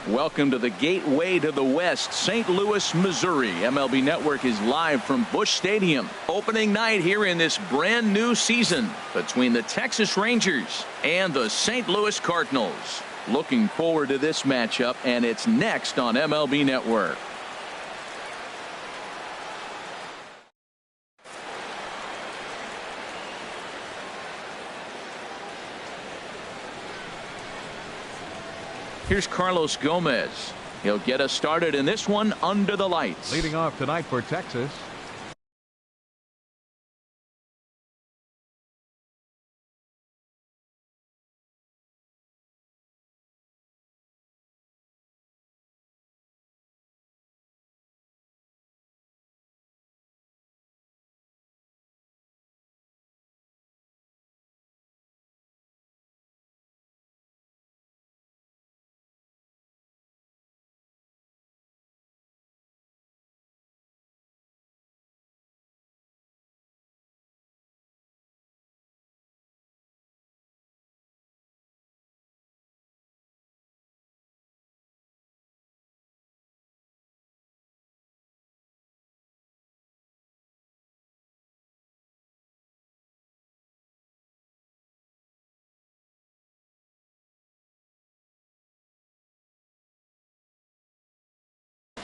Welcome to the gateway to the West, St. Louis, Missouri. MLB Network is live from Busch Stadium. Opening night here in this brand new season between the Texas Rangers and the St. Louis Cardinals. Looking forward to this matchup, and it's next on MLB Network. Here's Carlos Gomez. He'll get us started in this one under the lights. Leading off tonight for Texas.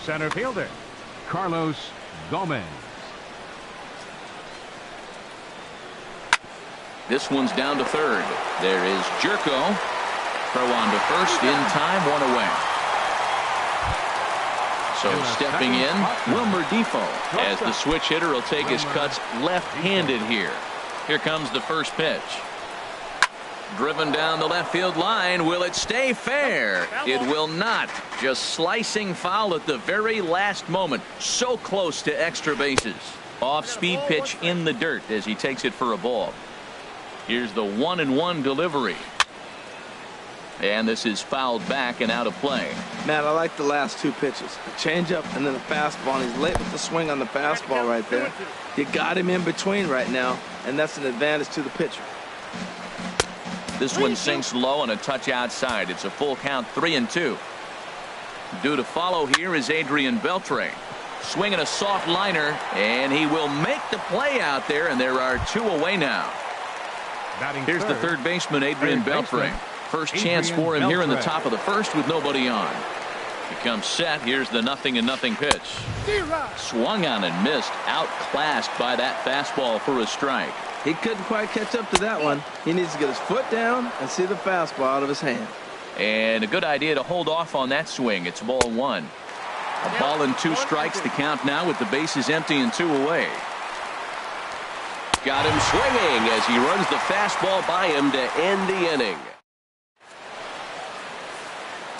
Center fielder, Carlos Gomez. This one's down to third. There is Jerko. Throw on to first in time, one away. So stepping in, Wilmer Defoe, as the switch hitter will take his cuts left-handed here. Here comes the first pitch. Driven down the left field line. Will it stay fair? It will not. Just slicing foul at the very last moment. So close to extra bases. Off-speed pitch in the dirt as he takes it for a ball. Here's the 1-1 delivery. And this is fouled back and out of play. Matt, I like the last two pitches. A changeup and then a fastball. And he's late with the swing on the fastball right there. You got him in between right now, and that's an advantage to the pitcher. This one sinks low and a touch outside. It's a full count, 3-2. Due to follow here is Adrian Beltre. Swinging a soft liner, and he will make the play out there, and there are two away now. Here's the third baseman, Adrian Beltre. First chance for him here in the top of the first with nobody on. He comes set. Here's the 0-0 pitch. Swung on and missed. Outclassed by that fastball for a strike. He couldn't quite catch up to that one. He needs to get his foot down and see the fastball out of his hand. And a good idea to hold off on that swing. It's ball one. A ball and two strikes the count now with the bases empty and two away. Got him swinging as he runs the fastball by him to end the inning.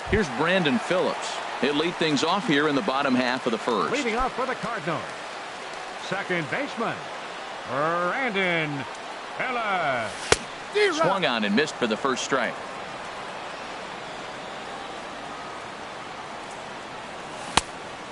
Here's Brandon Phillips. He'll lead things off here in the bottom half of the first. Leading off for the Cardinals, second baseman, Brandon Phillips. Swung on and missed for the first strike.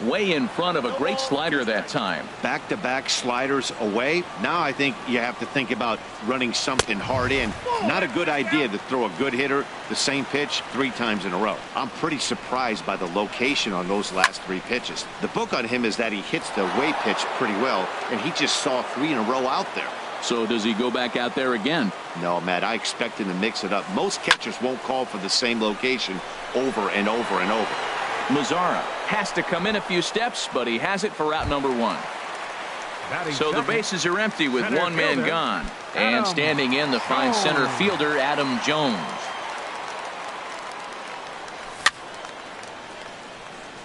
Way in front of a great slider that time. Back-to-back sliders away. Now I think you have to think about running something hard in. Not a good idea to throw a good hitter the same pitch 3 times in a row. I'm pretty surprised by the location on those last 3 pitches. The book on him is that he hits the away pitch pretty well, and he just saw 3 in a row out there. So does he go back out there again? No, Matt, I expect him to mix it up. Most catchers won't call for the same location over and over and over. Mazzara has to come in a few steps, but he has it for out number 1. So the bases are empty with one man gone. And standing in the fine center fielder, Adam Jones.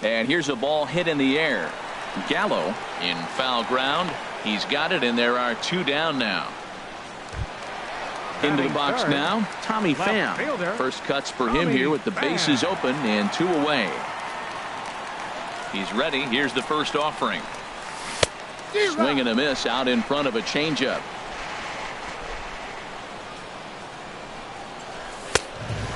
And here's a ball hit in the air. Gallo in foul ground. He's got it, and there are 2 down now. Into the box now, Tommy Pham. First cuts for him here with the bases open and 2 away. He's ready. Here's the first offering. Swing and a miss out in front of a changeup.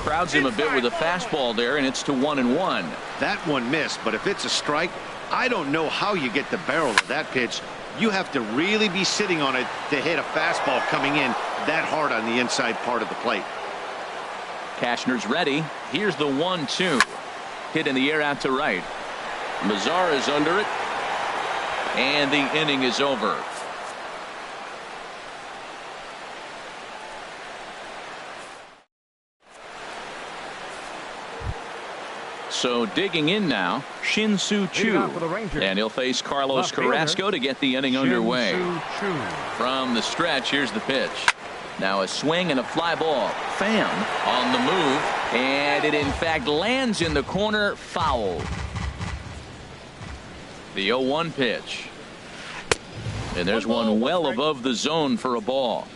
Crowds him a bit with a fastball there, and it's to 1-1. That one missed, but if it's a strike, I don't know how you get the barrel of that pitch. You have to really be sitting on it to hit a fastball coming in that hard on the inside part of the plate. Cashner's ready. Here's the 1-2. Hit in the air out to right. Mazzara's under it. And the inning is over. So digging in now, Shin-Soo Choo. And he'll face Carlos Carrasco to get the inning underway. From the stretch, here's the pitch. Now a swing and a fly ball. Pham on the move. And it in fact lands in the corner. Foul. The 0-1 pitch. And there's one well above the zone for a ball.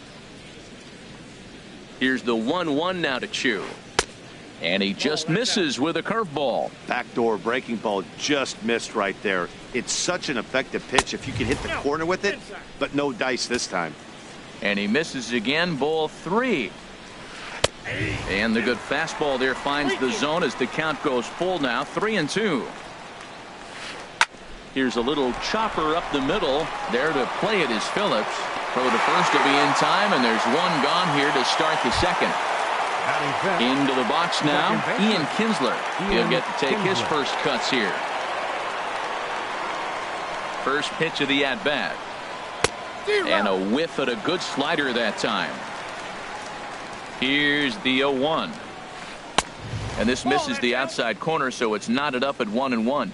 Here's the 1-1 now to Choo. And he just misses with a curveball. Backdoor breaking ball just missed right there. It's such an effective pitch if you can hit the corner with it, but no dice this time. And he misses again. Ball 3. And the good fastball there finds the zone as the count goes full now. 3-2. Here's a little chopper up the middle. There to play it is Phillips. Throw to first to be in time, and there's one gone here to start the second. Into the box now, Ian Kinsler. He'll get to take his first cuts here. First pitch of the at-bat. And a whiff at a good slider that time. Here's the 0-1. And this misses the outside corner, so it's knotted up at 1-1.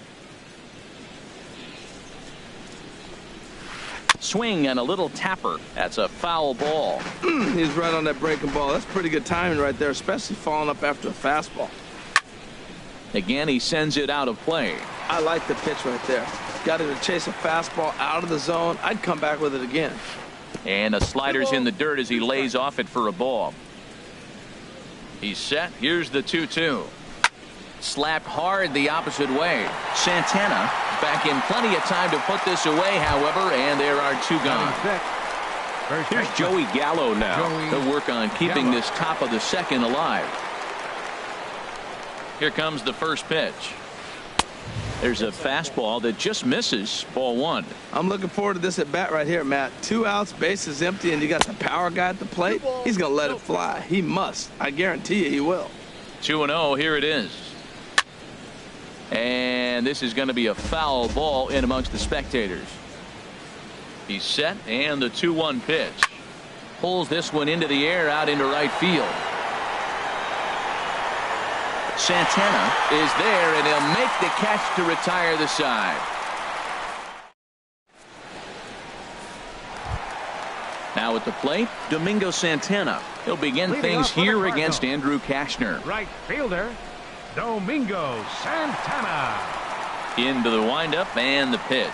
Swing and a little tapper. That's a foul ball. He's right on that breaking ball. That's pretty good timing right there, especially following up after a fastball. Again, he sends it out of play. I like the pitch right there. Got him to chase a fastball out of the zone. I'd come back with it again. And a slider's in the dirt as he lays off it for a ball. He's set. Here's the 2-2. Slapped hard the opposite way. Santana back in plenty of time to put this away, however, and there are two gone. Here's Joey Gallo now. He'll work on keeping this top of the second alive. Here comes the first pitch. There's a fastball that just misses. Ball 1. I'm looking forward to this at bat right here, Matt. 2 outs, bases empty, and you got the power guy at the plate. He's going to let it fly. He must. I guarantee you he will. 2-0. Here it is. And this is going to be a foul ball in amongst the spectators. He's set, and the 2-1 pitch. Pulls this one into the air out into right field. Santana is there, and he'll make the catch to retire the side. Now at the plate, Domingo Santana. He'll begin things here against Andrew Cashner. Right fielder, Domingo Santana. Into the windup and the pitch.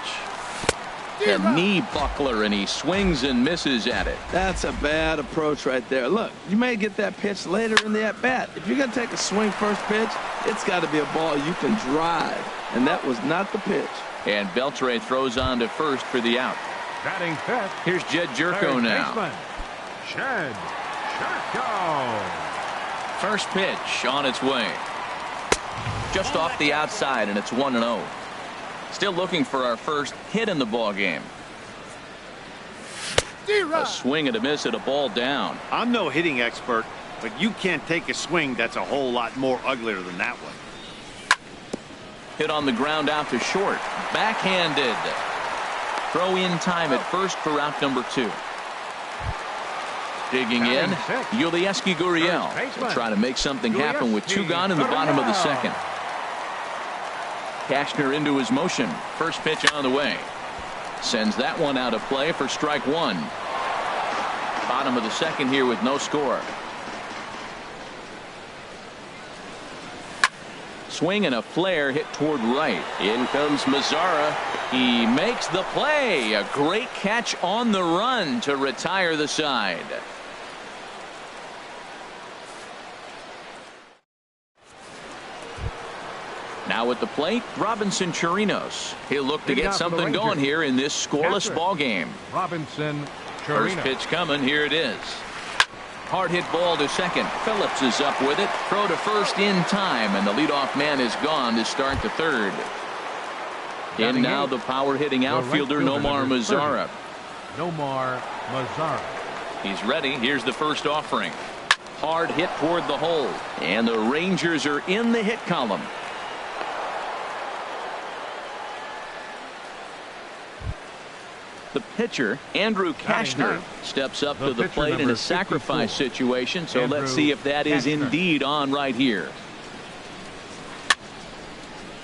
The knee buckler, and he swings and misses at it. That's a bad approach right there. Look, you may get that pitch later in the at-bat. If you're going to take a swing first pitch, it's got to be a ball you can drive, and that was not the pitch. And Beltre throws on to first for the out. Batting fifth. Here's Jed Jerko now. Jed Jerko. First pitch on its way. Just off the outside, and it's 1-0. Still looking for our first hit in the ball game. A swing and a miss at a ball down. I'm no hitting expert, but you can't take a swing that's a whole lot more uglier than that one. Hit on the ground out to short. Backhanded. Throw in time at first for out number 2. Digging in, Yulieski Gurriel will try to make something happen with 2 gone in the bottom of the second. Cashner into his motion. First pitch on the way. Sends that one out of play for strike 1. Bottom of the second here with no score. Swing and a flare hit toward right. In comes Mazzara. He makes the play. A great catch on the run to retire the side. Now at the plate, Robinson Chirinos. He'll look to get something going here in this scoreless ball game. Robinson Chirinos. First pitch coming. Here it is. Hard hit ball to second. Phillips is up with it. Throw to first in time, and the leadoff man is gone to start the third. In now the power hitting outfielder Nomar Mazzara. Nomar Mazzara. He's ready. Here's the first offering. Hard hit toward the hole, and the Rangers are in the hit column. The pitcher, Andrew Kashner, steps up to the plate in a sacrifice situation, so let's see if that is indeed on right here.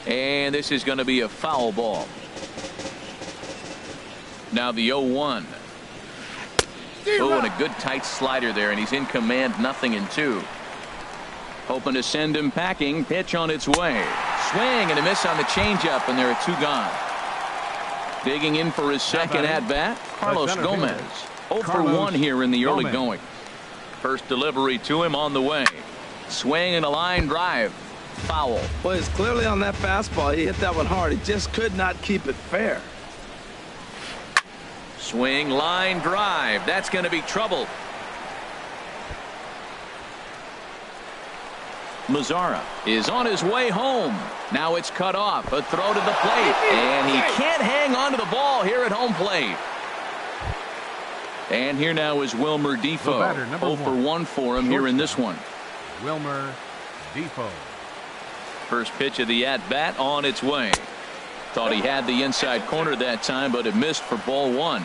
And this is going to be a foul ball. Now the 0-1. Oh, and a good tight slider there, and he's in command, 0-2. Hoping to send him packing. Pitch on its way. Swing and a miss on the changeup, and there are 2 gone. Digging in for his second at-bat, Carlos Gomez. 0 for 1 here in the early going. First delivery to him on the way. Swing and a line drive. Foul. Well, he's clearly on that fastball. He hit that one hard. He just could not keep it fair. Swing, line drive. That's going to be trouble. Mazzara is on his way home. Now it's cut off. A throw to the plate. And he can't hang on to the ball here at home plate. And here now is Wilmer Defoe. 0 for 1 for him here in this one. Wilmer Defoe. First pitch of the at-bat on its way. Thought he had the inside corner that time, but it missed for ball 1.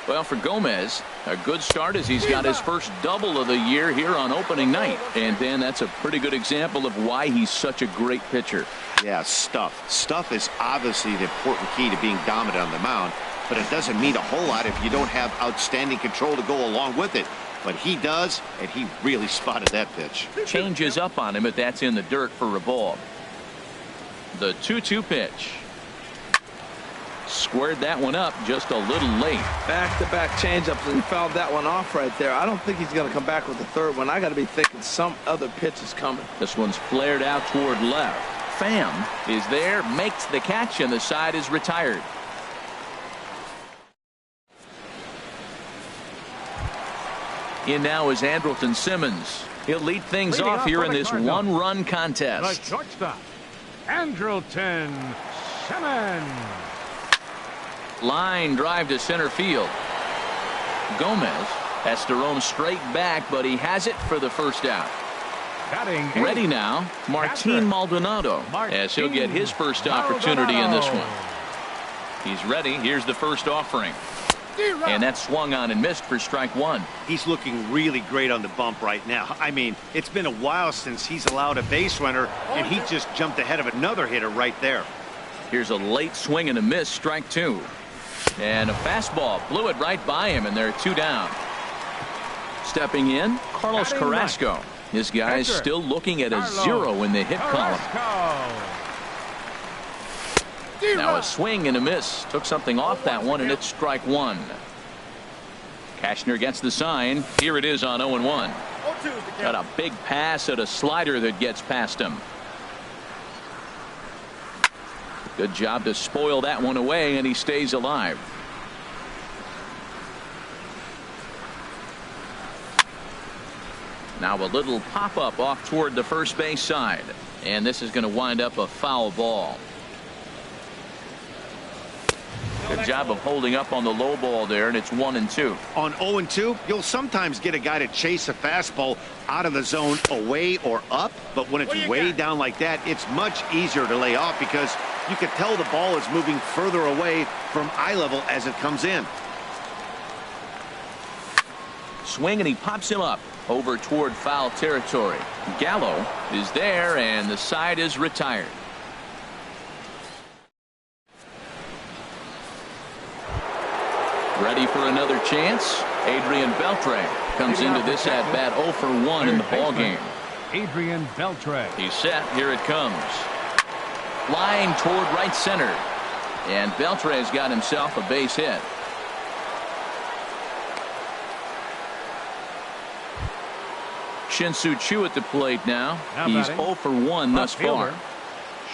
Well, for Gomez, a good start as he's got his first double of the year here on opening night. And Dan, that's a pretty good example of why he's such a great pitcher. Yeah, stuff. Stuff is obviously the important key to being dominant on the mound, but it doesn't mean a whole lot if you don't have outstanding control to go along with it. But he does, and he really spotted that pitch. Changes up on him, but that's in the dirt for a ball. The 2-2 pitch. Squared that one up just a little late. Back-to-back changeups, and he fouled that one off right there. I don't think he's going to come back with the third one. I got to be thinking some other pitch is coming. This one's flared out toward left. Pham is there, makes the catch, and the side is retired. In now is Andrelton Simmons. He'll lead things off here in this one-run contest. The shortstop, Andrelton Simmons. Line drive to center field. Gomez has to roam straight back, but he has it for the first out. Ready now, Martin Maldonado, as he'll get his first opportunity in this one. He's ready. Here's the first offering. And that swung on and missed for strike 1. He's looking really great on the bump right now. I mean, it's been a while since he's allowed a base runner, and he just jumped ahead of another hitter right there. Here's a late swing and a miss, strike 2. And a fastball blew it right by him, and there are 2 down. Stepping in, Carlos Carrasco. This guy's still looking at a 0 in the hit column. Now a swing and a miss. Took something off that one, and it's strike 1. Kashner gets the sign. Here it is on 0-1. Got a big pass at a slider that gets past him. Good job to spoil that one away, and he stays alive. Now a little pop-up off toward the first base side, and this is going to wind up a foul ball. Good job of holding up on the low ball there, and it's 1-2. On 0-2, you'll sometimes get a guy to chase a fastball out of the zone away or up, but when it's way down like that, it's much easier to lay off because you can tell the ball is moving further away from eye level as it comes in. Swing, and he pops him up over toward foul territory. Gallo is there, and the side is retired. Ready for another chance. Adrian Beltre comes into this at-bat 0 for 1 in the ballgame. Adrian Beltre. He's set. Here it comes. Line toward right center. And Beltre has got himself a base hit. Shin-Soo Choo at the plate now. He's 0 for 1 thus far.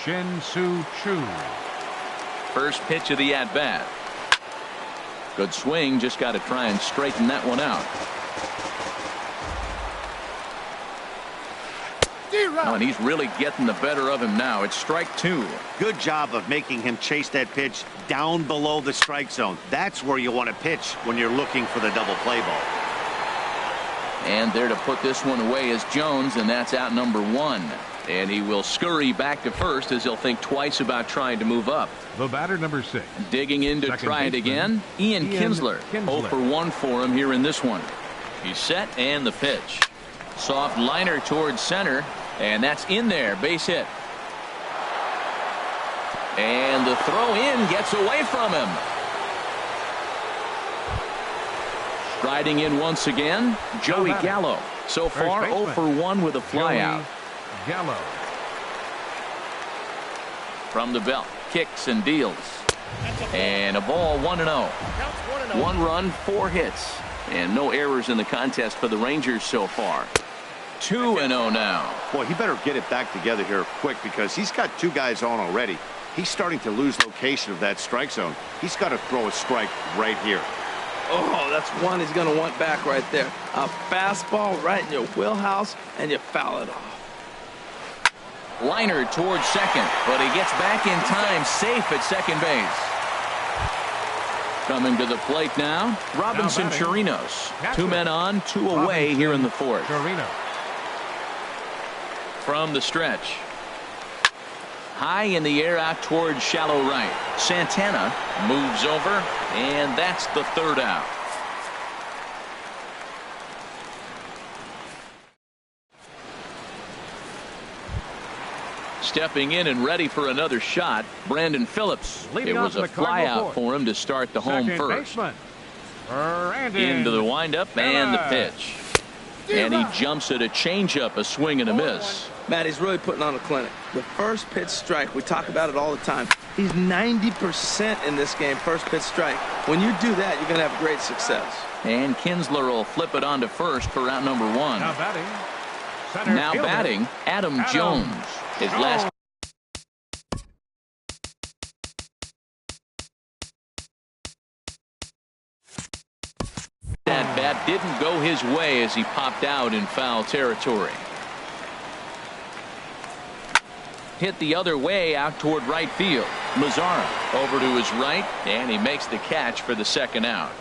Shin-Soo Choo. First pitch of the at-bat. Good swing, just got to try and straighten that one out. Oh, and he's really getting the better of him now. It's strike 2. Good job of making him chase that pitch down below the strike zone. That's where you want to pitch when you're looking for the double play ball. And there to put this one away is Jones, and that's out number 1. And he will scurry back to first as he'll think twice about trying to move up. The batter, number 6. Digging in to try it again, Ian Kinsler. 0 for 1 for him here in this one. He's set, and the pitch. Soft liner towards center, and that's in there. Base hit. And the throw in gets away from him. Striding in once again, Joey Gallo. So far, 0 for 1 with a flyout. Gallo. From the belt, kicks and deals. And a ball, 1-0. 1 run, 4 hits. And no errors in the contest for the Rangers so far. 2-0 now. Boy, he better get it back together here quick because he's got 2 guys on already. He's starting to lose location of that strike zone. He's got to throw a strike right here. Oh, that's one he's going to want back right there. A fastball right in your wheelhouse, and you foul it off. Liner towards second, but he gets back in time, safe at second base. Coming to the plate now, Robinson Chirinos. 2 men on, 2 away here in the 4th. From the stretch. High in the air out towards shallow right. Santana moves over, and that's the 3rd out. Stepping in and ready for another shot, Brandon Phillips. It was a flyout for him to start the home first. Into the windup and the pitch. And he jumps at a changeup, a swing and a miss. Matt, he's really putting on a clinic. The first pitch strike, we talk about it all the time. He's 90% in this game, first pitch strike. When you do that, you're going to have great success. And Kinsler will flip it on to first for out number 1. Now batting, Adam Jones. His last that bat didn't go his way as he popped out in foul territory. Hit the other way out toward right field. Mazzara over to his right, and he makes the catch for the 2nd out.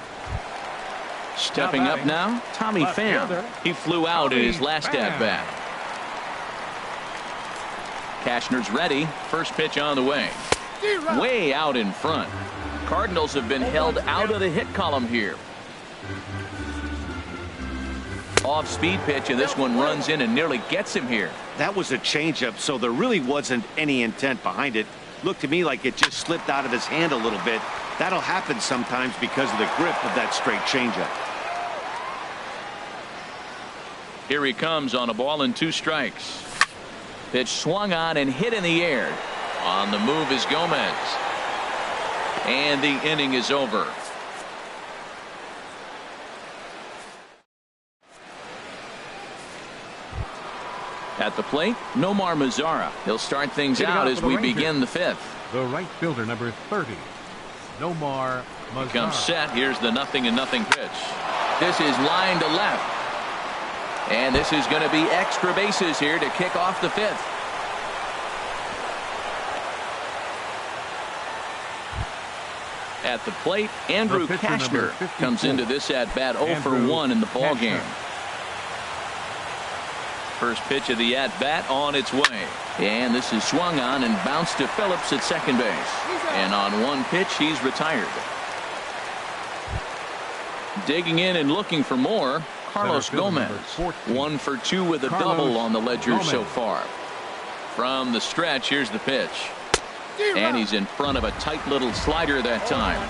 Stepping up now, Tommy Pham. He flew out in his last at-bat. Cashner's ready. First pitch on the way. Way out in front. Cardinals have been held out of the hit column here. Off-speed pitch, and this one runs in and nearly gets him here. That was a changeup, so there really wasn't any intent behind it. Looked to me like it just slipped out of his hand a little bit. That'll happen sometimes because of the grip of that straight changeup. Here he comes on a ball and 2 strikes. Pitch swung on and hit in the air. On the move is Gomez. And the inning is over. At the plate, Nomar Mazzara. He'll start things out as we begin the 5th. The right fielder, number 30, Nomar Mazzara. Comes set. Here's the 0-0 pitch. This is line to left. And this is going to be extra bases here to kick off the 5th. At the plate, Andrew Cashner comes into this at-bat 0 for 1 in the ballgame. First pitch of the at-bat on its way. And this is swung on and bounced to Phillips at second base. And on 1 pitch, he's retired. Digging in and looking for more, Carlos Gomez. 1 for 2 with a double on the ledger so far. From the stretch, here's the pitch. And he's in front of a tight little slider that time.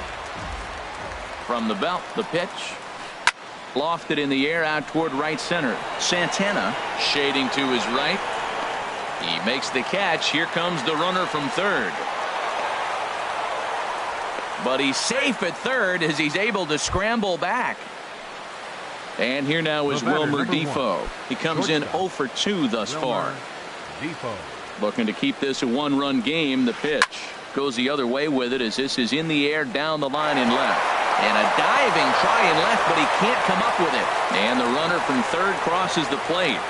From the belt, the pitch. Lofted in the air out toward right center. Santana shading to his right. He makes the catch. Here comes the runner from third. But he's safe at third as he's able to scramble back. And here now is Wilmer Defoe. He comes in 0 for 2 thus far. Looking to keep this a 1-run game. The pitch goes the other way with it as this is in the air down the line in left. And a diving try in left, but he can't come up with it. And the runner from third crosses the plate.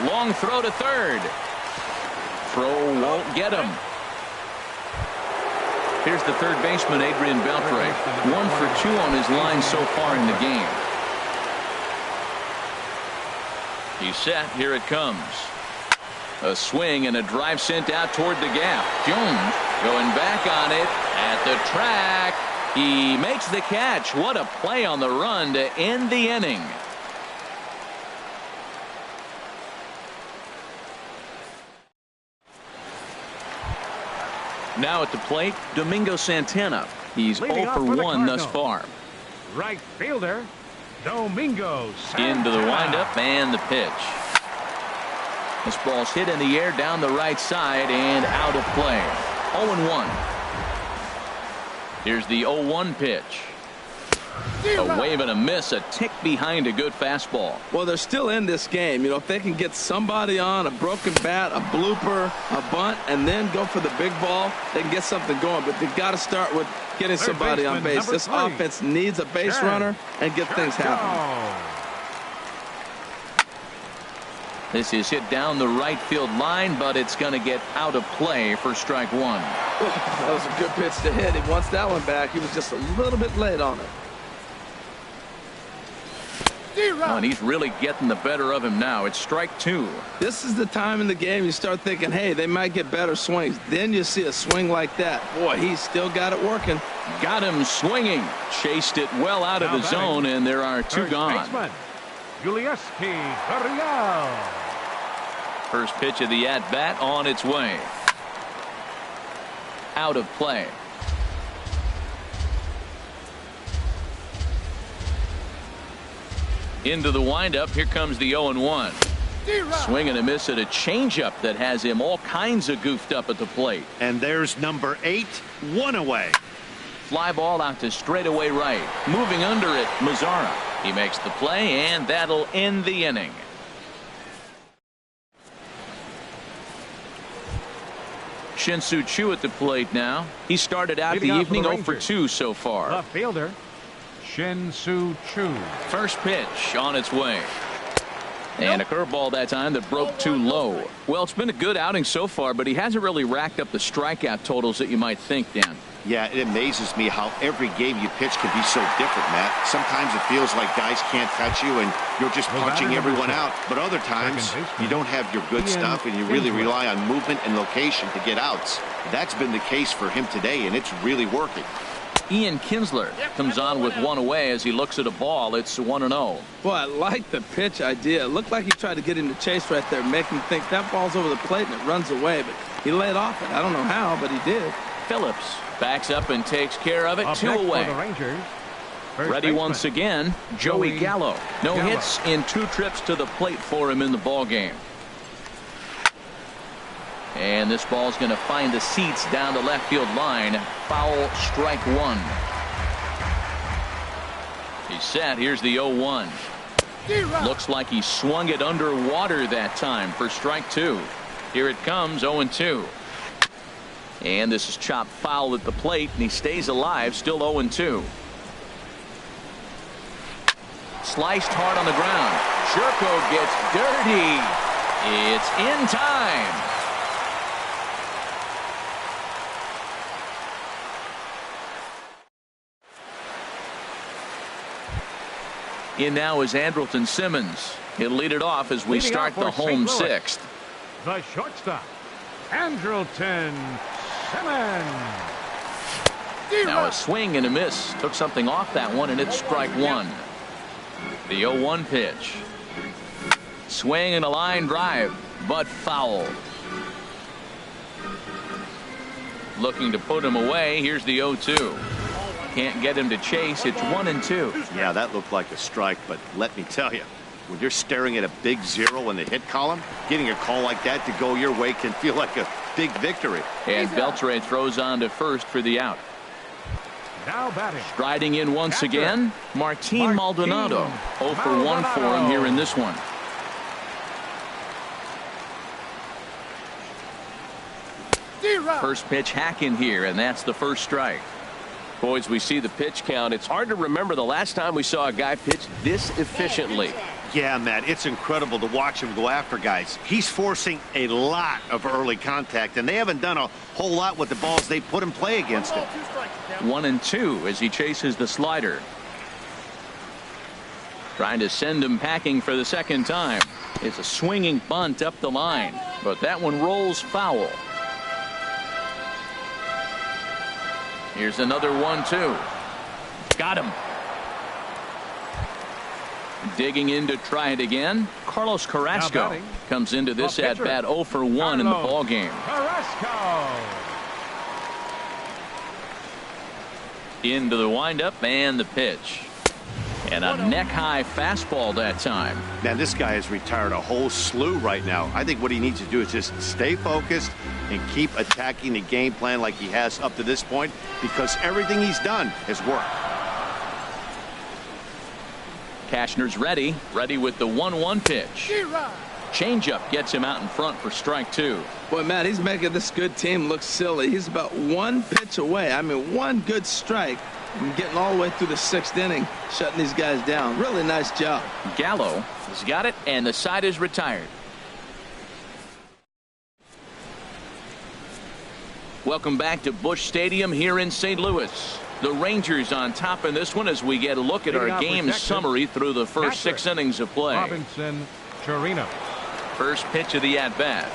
Long throw to third. Throw won't get him. Here's the third baseman, Adrian Beltre. 1 for 2 on his line so far in the game. He's set. Here it comes. A swing and a drive sent out toward the gap. Jones going back on it at the track. He makes the catch. What a play on the run to end the inning. Now at the plate, Domingo Santana. He's 0 for 1 thus far. Right fielder, Domingo Santana. Into the windup and the pitch. This ball's hit in the air down the right side and out of play. 0-1. Here's the 0-1 pitch. A wave and a miss, a tick behind a good fastball. Well, they're still in this game. You know, if they can get somebody on, a broken bat, a blooper, a bunt, and then go for the big ball, they can get something going. But they've got to start with getting somebody on base. This offense needs a base runner and get things happening. This is hit down the right field line, but it's going to get out of play for strike one. That was a good pitch to hit. He wants that one back. He was just a little bit late on it. Oh, and he's really getting the better of him now. It's strike two. This is the time in the game you start thinking, hey, they might get better swings. Then you see a swing like that. Boy, he's still got it working. Got him swinging. Chased it well out of the zone, and there are two gone. First pitch of the at-bat on its way. Out of play. Into the windup. Here comes the 0-1. Swing and a miss at a changeup that has him all kinds of goofed up at the plate. And there's number 8, 1 away. Fly ball out to straightaway right. Moving under it, Mazzara. He makes the play, and that'll end the inning. Shin-Soo Choo at the plate now. He started out the evening 0 for 2 so far. Left fielder, Shin-Soo Choo. First pitch on its way. And a curveball that time that broke too low. Well, it's been a good outing so far, but he hasn't really racked up the strikeout totals that you might think, Dan. Yeah, it amazes me how every game you pitch can be so different, Matt. Sometimes it feels like guys can't touch you and you're just punching everyone out. But other times you don't have your good stuff and you really rely on movement and location to get outs. That's been the case for him today, and it's really working. Ian Kinsler comes on with one away as he looks at a ball. It's 1-0. Boy, I like the pitch idea. It looked like he tried to get him to chase right there, make him think that ball's over the plate and it runs away. But he laid off it. I don't know how, but he did. Phillips backs up and takes care of it. 2 away. Ready once again, Joey Gallo. No hits in 2 trips to the plate for him in the ball game. And this ball's going to find the seats down the left field line. Foul, strike one. He's set. Here's the 0-1. Looks like he swung it underwater that time for strike two. Here it comes, 0-2. And this is chopped foul at the plate, and he stays alive, still 0-2. Sliced hard on the ground. Sherko gets dirty. It's in time. In now is Andrelton Simmons. He'll lead it off as we start the home 6th. The shortstop, Andrelton Simmons. Now a swing and a miss. Took something off that one, and it's strike one. The 0-1 pitch. Swing and a line drive, but foul. Looking to put him away. Here's the 0-2. Can't get him to chase. It's 1-2. Yeah, that looked like a strike, but let me tell you, when you're staring at a big 0 in the hit column, getting a call like that to go your way can feel like a big victory. And Beltre throws on to first for the out. Now batting. Striding in once again, Martin Maldonado. 0 for 1 for him here in this one. First pitch hack in here, and that's the first strike. Boys, we see the pitch count. It's hard to remember the last time we saw a guy pitch this efficiently. Yeah, Matt, it's incredible to watch him go after guys. He's forcing a lot of early contact, and they haven't done a whole lot with the balls they put in play against him. 1-2 as he chases the slider. Trying to send him packing for the second time. It's a swinging bunt up the line, but that one rolls foul. Here's another 1-2. Got him. Digging in to try it again. Carlos Carrasco comes into this at bat 0 for 1 in the ball game. Into the windup and the pitch. And a neck-high fastball that time. Now, this guy has retired a whole slew right now. I think what he needs to do is just stay focused and keep attacking the game plan like he has up to this point, because everything he's done has worked. Cashner's ready with the 1-1 pitch. Changeup gets him out in front for strike 2. Boy, Matt, he's making this good team look silly. He's about one pitch away. I mean, one good strike and getting all the way through the 6th inning, shutting these guys down. Really nice job. Gallo has got it, and the side is retired. Welcome back to Busch Stadium here in St. Louis. The Rangers on top in this one as we get a look at our game summary through the first 6 innings of play. Robinson Chirinos. First pitch of the at-bat.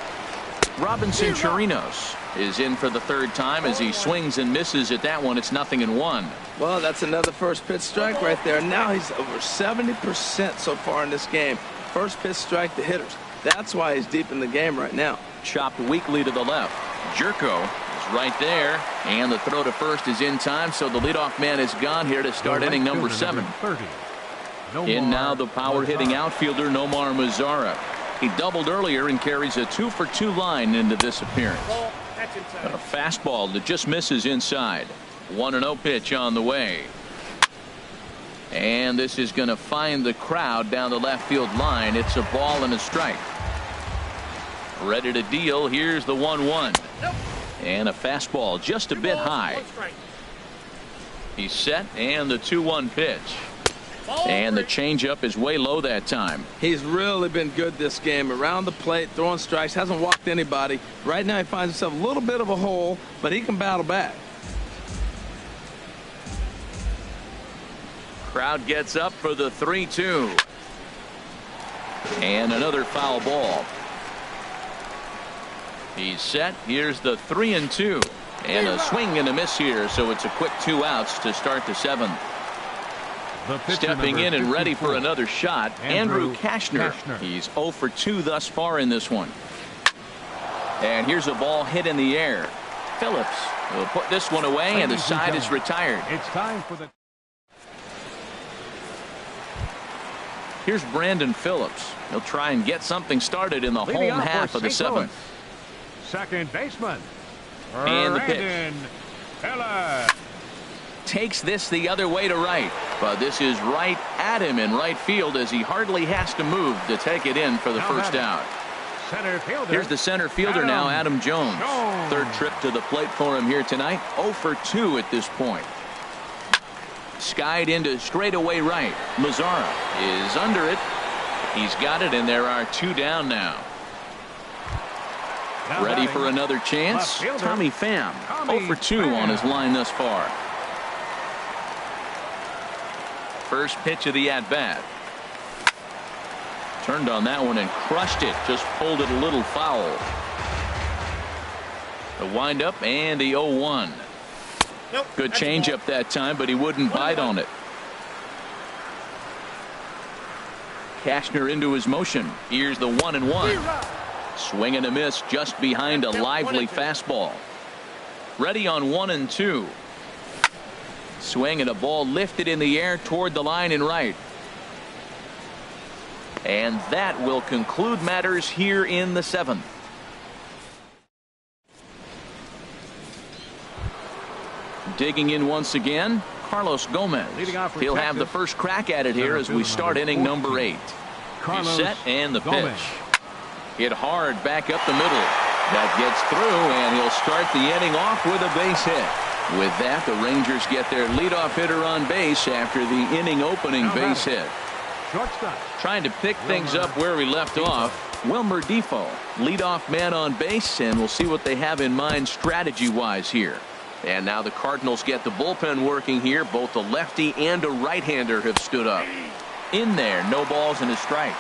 Robinson Chirinos is in for the 3rd time as he swings and misses at that one. It's 0-1. Well, that's another first pitch strike right there. Now he's over 70% so far in this game. First pitch strike to hitters. That's why he's deep in the game right now. Chopped weakly to the left. Jerko is right there, and the throw to first is in time, so the leadoff man is gone here to start inning number 7. In now the power hitting outfielder Nomar Mazara. He doubled earlier and carries a 2-for-2 line into this appearance. A fastball that just misses inside. 1-0 pitch on the way. And this is going to find the crowd down the left field line. It's a ball and a strike. Ready to deal. Here's the 1-1. And a fastball just a bit high. He's set, and the 2-1 pitch. And the changeup is way low that time. He's really been good this game. Around the plate, throwing strikes, hasn't walked anybody. Right now he finds himself a little bit of a hole, but he can battle back. Crowd gets up for the 3-2. And another foul ball. He's set. Here's the 3-2. And a swing and a miss here, so it's a quick 2 outs to start the 7th. Stepping in and ready for another shot, Andrew Cashner. He's 0 for 2 thus far in this one. And here's a ball hit in the air. Phillips will put this one away, and the side is retired. It's time for the. Here's Brandon Phillips. He'll try and get something started in the home half of the 7th. Second baseman. And the pitch. Takes this the other way to right, but this is right at him in right field as he hardly has to move to take it in for the first out. Here's the center fielder now, Adam Jones. 3rd trip to the plate for him here tonight. 0 for 2 at this point. Skied into straightaway right. Mazara is under it. He's got it, and there are 2 down now. Ready for another chance. Tommy Pham, 0 for 2 on his line thus far. First pitch of the at-bat. Turned on that one and crushed it. Just pulled it a little foul. The windup and the 0-1. Good changeup that time, but he wouldn't bite on it. Cashner into his motion. Here's the 1-1. Swing and a miss just behind a lively fastball. Ready on 1-2. Swing and a ball lifted in the air toward the line and right. And that will conclude matters here in the 7th. Digging in once again, Carlos Gomez. He'll have the first crack at it here as we start inning number 8. He's set, and the pitch. Hit hard back up the middle. That gets through, and he'll start the inning off with a base hit. With that, the Rangers get their leadoff hitter on base after the inning opening base hit. Trying to pick things up where we left off. Wilmer Defoe, leadoff man on base, and we'll see what they have in mind strategy-wise here. And now the Cardinals get the bullpen working here. Both a lefty and a right-hander have stood up. In there, no balls and a strike.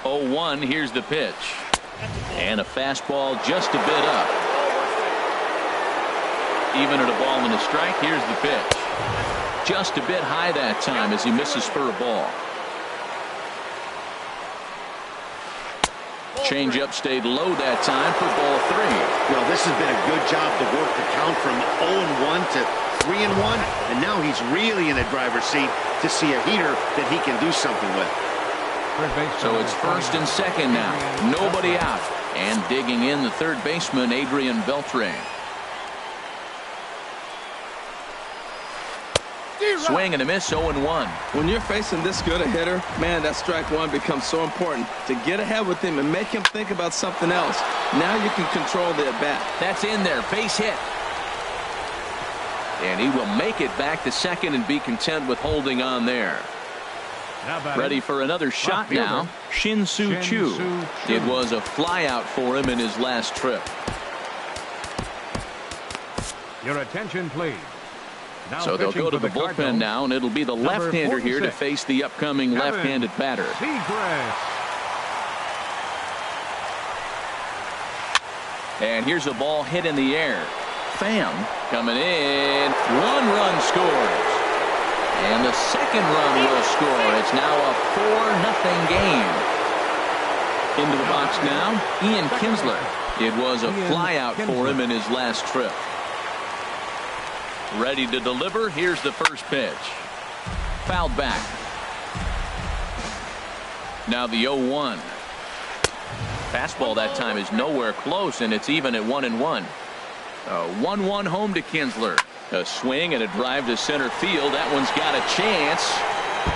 Oh, 1, here's the pitch. And a fastball just a bit up. Even at a ball and a strike, here's the pitch. Just a bit high that time as he misses for a ball. Changeup stayed low that time for ball 3. Well, this has been a good job to work the count from 0-1 to 3-1, and now he's really in the driver's seat to see a heater that he can do something with. So it's first and second now. Nobody out. And digging in the third baseman, Adrian Beltre. Swing and a miss, 0-1. When you're facing this good a hitter, man, that strike one becomes so important to get ahead with him and make him think about something else. Now you can control the at-bat. That's in there, base hit. And he will make it back to second and be content with holding on there. Ready for another shot now. Shin-Soo Choo. It was a flyout for him in his last trip. Your attention, please. Now so they'll go to the bullpen now, and it'll be the left-hander here to face the upcoming left-handed batter. And here's a ball hit in the air. Pham coming in. 1 run scores. And the second run will score. It's now a 4-0 game. Into the box now, Ian Kinsler. It was a flyout for him in his last trip. Ready to deliver. Here's the first pitch. Fouled back. Now the 0-1. Fastball that time is nowhere close, and it's even at 1-1. A 1-1 home to Kinsler. A swing and a drive to center field. That one's got a chance,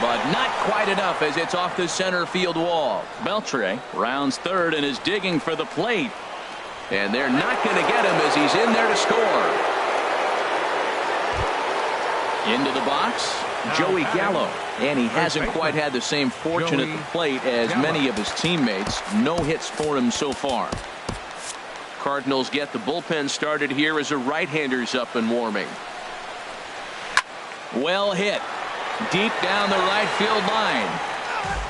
but not quite enough as it's off the center field wall. Beltre rounds third and is digging for the plate. And they're not going to get him as he's in there to score. Into the box, Joey Gallo. And he hasn't quite had the same fortune at the plate as many of his teammates. No hits for him so far. Cardinals get the bullpen started here as a right-hander's up and warming. Well hit. Deep down the right field line.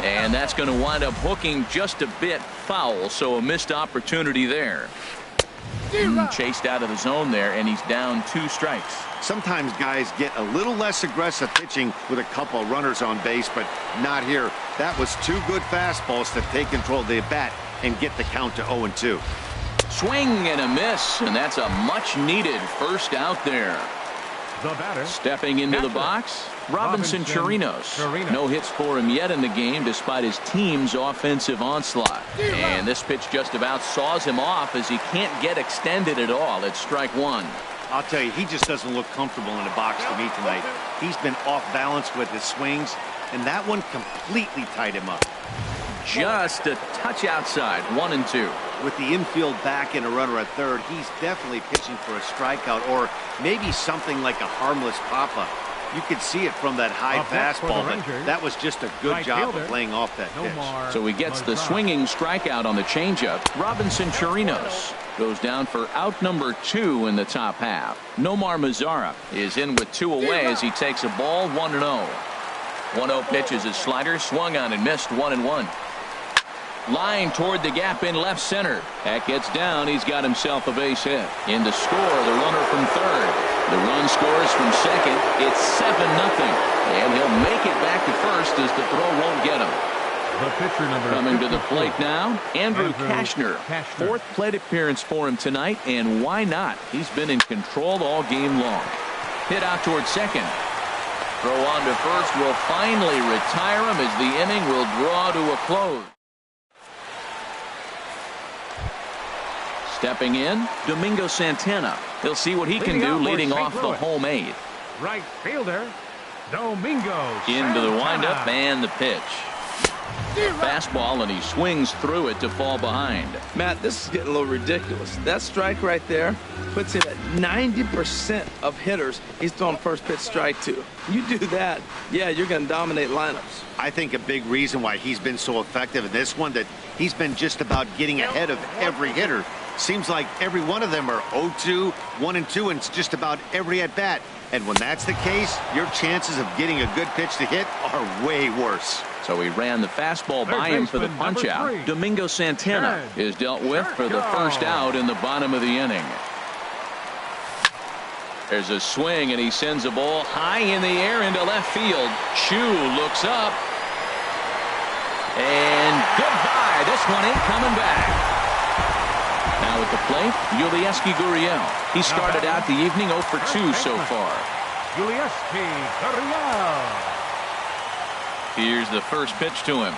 And that's going to wind up hooking just a bit foul, so a missed opportunity there. Chased out of the zone there, and he's down 2 strikes. Sometimes guys get a little less aggressive pitching with a couple of runners on base, but not here. That was 2 good fastballs to take control of the bat and get the count to 0-2. Swing and a miss, and that's a much-needed first out there. The batter, stepping into the box, Robinson Chirinos. No hits for him yet in the game despite his team's offensive onslaught. And this pitch just about saws him off as he can't get extended at all. It's strike 1. I'll tell you, he just doesn't look comfortable in the box to me tonight. He's been off balance with his swings, and that one completely tied him up. Just a touch outside, 1-2. With the infield back and a runner at third, he's definitely pitching for a strikeout or maybe something like a harmless pop-up. You could see it from that high fastball, but that was just a good job of playing off that pitch. So he gets the swinging strikeout on the changeup. Robinson Chirinos goes down for out number 2 in the top half. Nomar Mazara is in with 2 away as he takes a ball, 1-0. 1-0 pitch is his slider, swung on and missed, 1-1. Line toward the gap in left center. That gets down. He's got himself a base hit. In to score, the runner from third. The run scores from second. It's 7-0. And he'll make it back to first as the throw won't get him. The pitcher number coming to the plate now, Andrew Kashner. 4th plate appearance for him tonight, and why not? He's been in control all game long. Hit out toward second. Throw on to first will finally retire him as the inning will draw to a close. Stepping in, Domingo Santana. He'll see what he can do leading off the home 8th. Right fielder, Domingo Into the windup and the pitch. Fastball, and he swings through it to fall behind. Matt, this is getting a little ridiculous. That strike right there puts him at 90% of hitters he's throwing first pitch strike to. You do that, yeah, you're going to dominate lineups. I think a big reason why he's been so effective in this one, that he's been just about getting ahead of every hitter. Seems like every one of them are 0-2, 1-2, and it's just about every at-bat. And when that's the case, your chances of getting a good pitch to hit are way worse. So he ran the fastball by him for the punch-out. Domingo Santana is dealt with for the first out in the bottom of the inning. There's a swing, and he sends a ball high in the air into left field. Chu looks up. And goodbye. This one ain't coming back. Now at the plate, Yulieski Gurriel. He started out the evening 0 for 2 so far. Yulieski Gurriel. Here's the first pitch to him.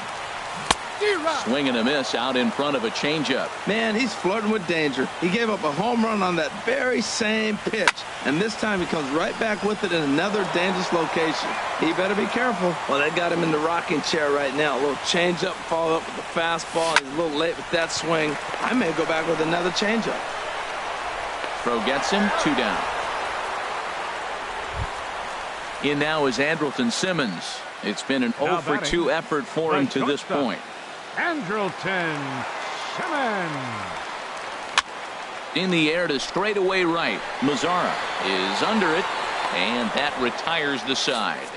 Swing and a miss out in front of a changeup. Man, he's flirting with danger. He gave up a home run on that very same pitch, and this time he comes right back with it in another dangerous location. He better be careful. Well, they got him in the rocking chair right now. A little changeup, followed up with the fastball. He's a little late with that swing. I may go back with another changeup. Throw gets him, 2 down. In now is Andrelton Simmons. It's been an 0 for 2 effort for him to this point. Andrelton Simmons. In the air to straightaway right. Mazzara is under it, and that retires the side.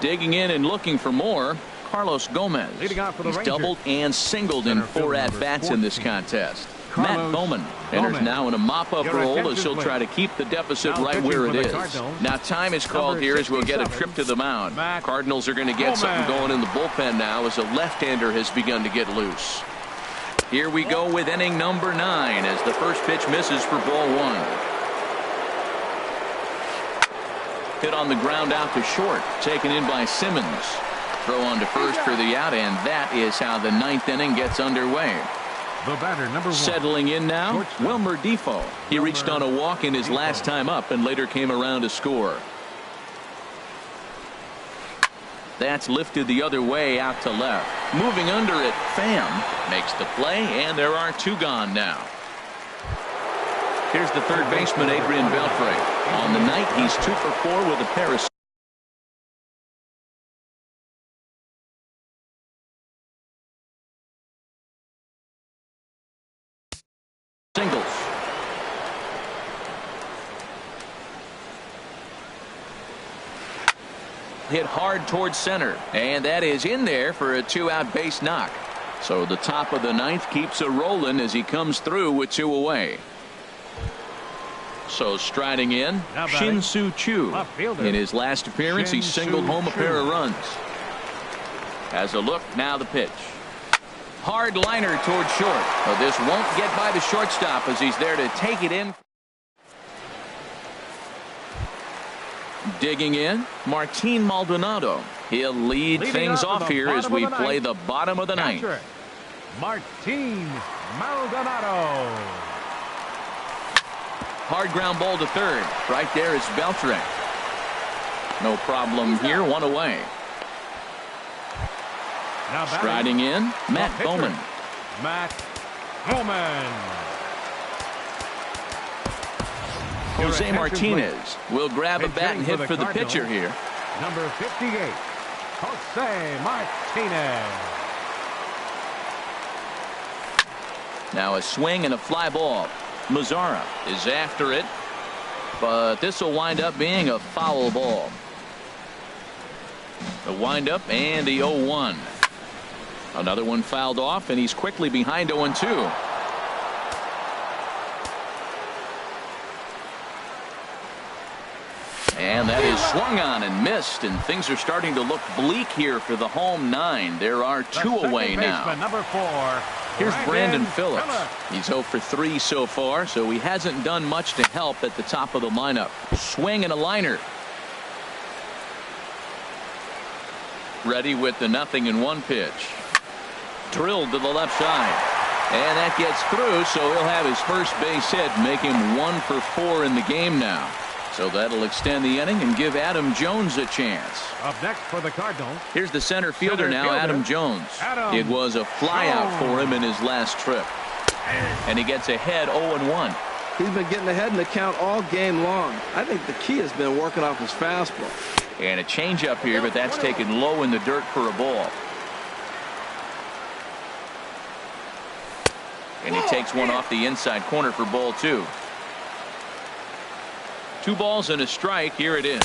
Digging in and looking for more, Carlos Gomez. He's doubled and singled in 4 at-bats in this contest. Matt Bowman enters now in a mop-up role as he'll try to keep the deficit right where it is. Now time is called here as we'll get a trip to the mound. Cardinals are going to get something going in the bullpen now as a left-hander has begun to get loose. Here we go with inning number 9 as the first pitch misses for ball 1. Hit on the ground out to short, taken in by Simmons. Throw on to first for the out, and that is how the 9th inning gets underway. The batter, number 1. Settling in now, Wilmer Defoe. He reached on a walk in his last time up and later came around to score. That's lifted the other way out to left. Moving under it, Pham makes the play, and there are 2 gone now. Here's the third baseman, Adrian Beltre. On the night, he's 2 for 4 with a pair of singles. Hit hard towards center, and that is in there for a 2-out base knock. So the top of the 9th keeps it rolling as he comes through with 2 away. So striding in, Shin-Soo Choo. In his last appearance, he singled home a pair of runs. As a look, now the pitch. Hard liner toward short. But this won't get by the shortstop as he's there to take it in. Digging in, Martin Maldonado. He'll lead things off here as we play the bottom of the 9th. Martin Maldonado. Hard ground ball to third. Right there is Beltre. No problem here, 1 away. Striding in, Matt Bowman. Matt Bowman. Jose Martinez will grab a bat and hit for the pitcher here. Number 58, Jose Martinez. Now a swing and a fly ball. Mazzara is after it, but this will wind up being a foul ball. The windup and the 0-1. Another one fouled off, and he's quickly behind 0-2. And that is swung on and missed, and things are starting to look bleak here for the home 9. There are 2 away now. Number 4. Here's Brandon Phillips. He's 0 for 3 so far, so he hasn't done much to help at the top of the lineup. Swing and a liner. Ready with the 0-1 pitch. Drilled to the left side. And that gets through, so he'll have his first base hit, make him 1 for 4 in the game now. So that'll extend the inning and give Adam Jones a chance. Up next for the Cardinals. Here's the center fielder now, Adam Jones. It was a flyout for him in his last trip. And he gets ahead 0-1. He's been getting ahead in the count all game long. I think the key has been working off his fastball. And a changeup here, but that's taken low in the dirt for a ball. And he takes one off the inside corner for ball 2. 2 balls and a strike. Here it is.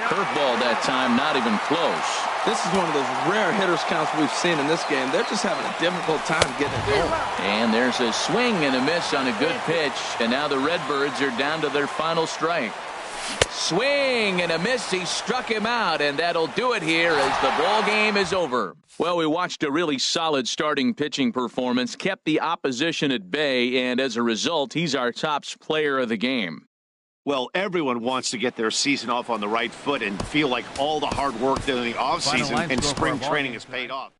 Curveball that time, not even close. This is one of those rare hitters counts we've seen in this game. They're just having a difficult time getting it going. And there's a swing and a miss on a good pitch. And now the Redbirds are down to their final strike. Swing and a miss. He struck him out, and that'll do it here as the ball game is over. Well, we watched a really solid starting pitching performance, kept the opposition at bay, and as a result, he's our top player of the game. Well, everyone wants to get their season off on the right foot and feel like all the hard work done in the offseason and spring training has paid off.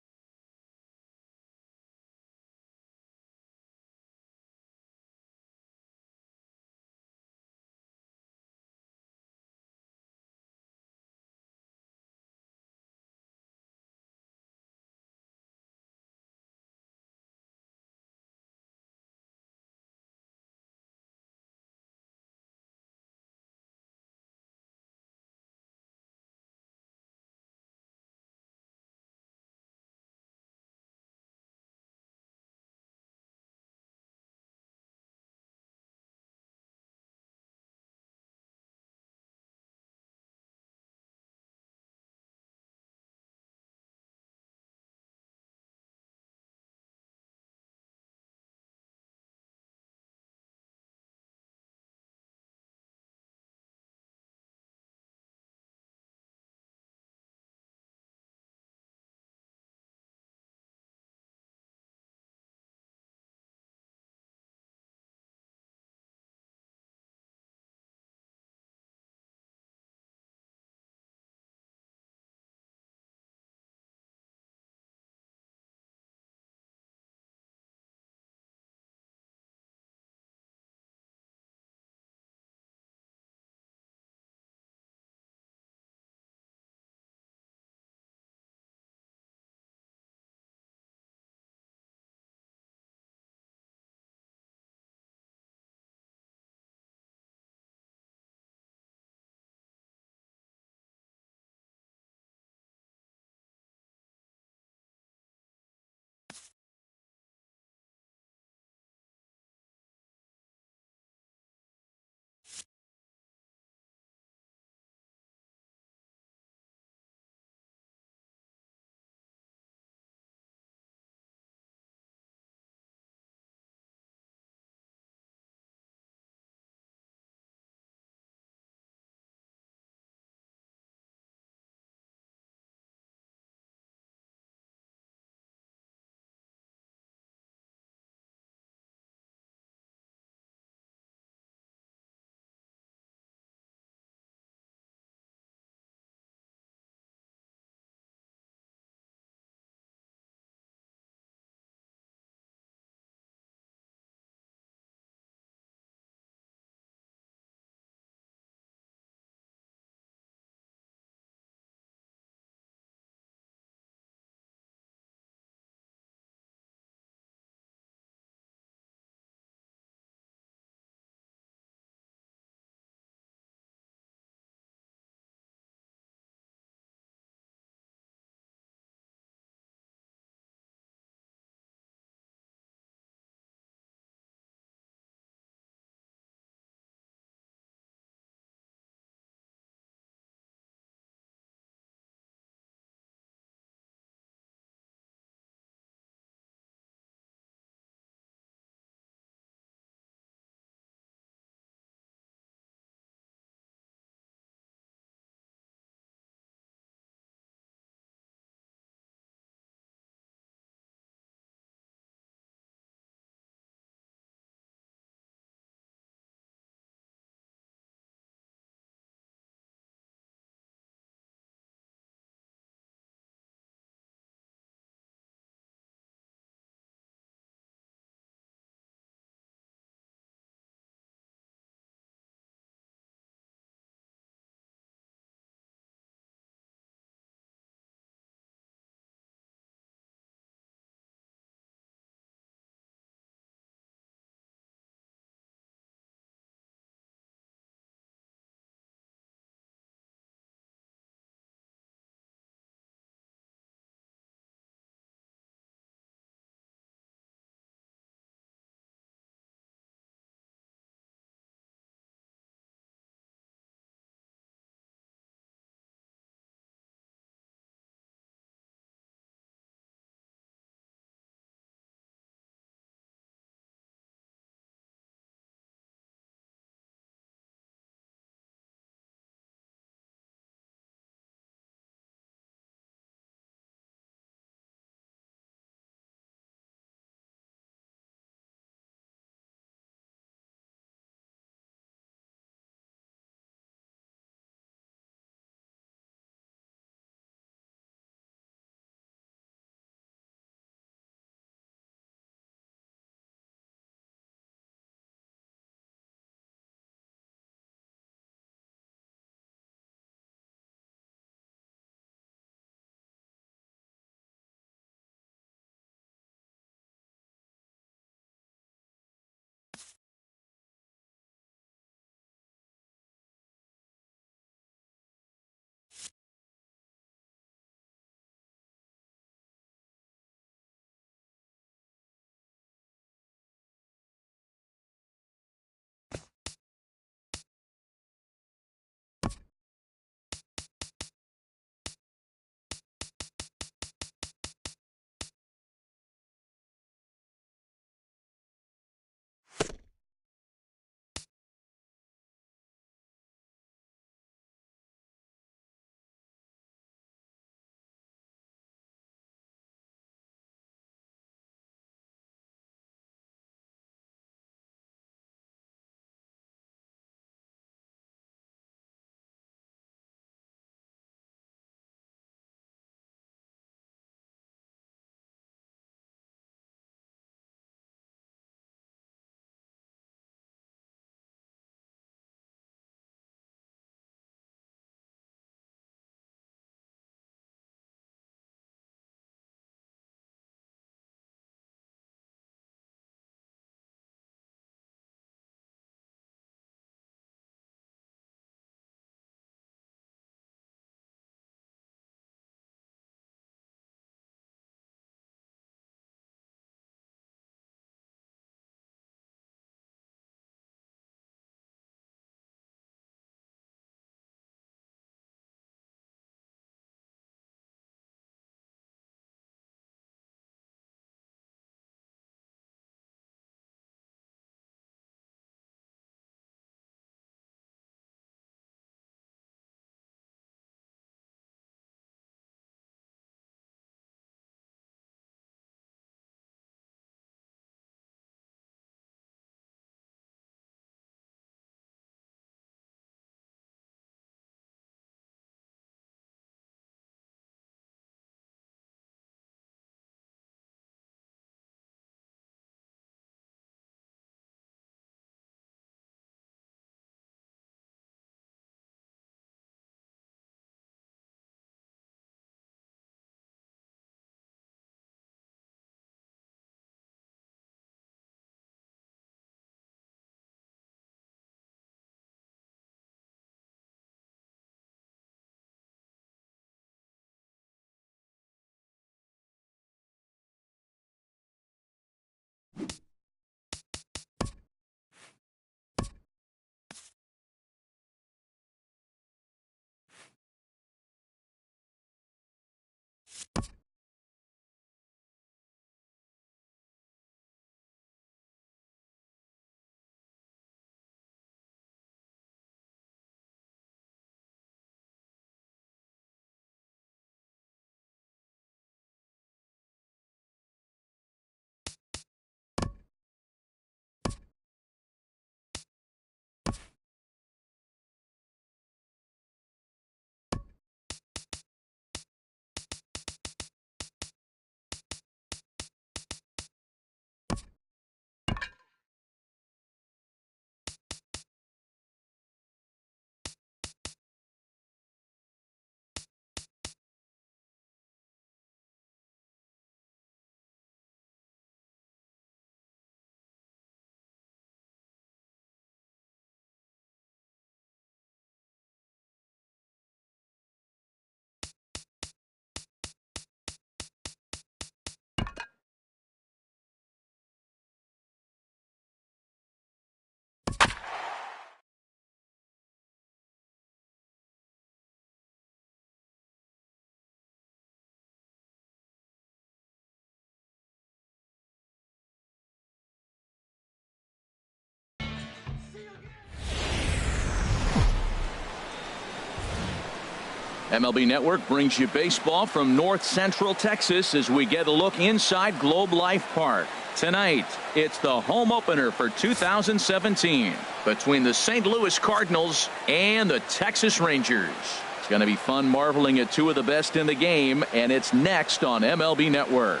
MLB Network brings you baseball from North Central Texas as we get a look inside Globe Life Park. Tonight, it's the home opener for 2017 between the St. Louis Cardinals and the Texas Rangers. It's going to be fun marveling at two of the best in the game, and it's next on MLB Network.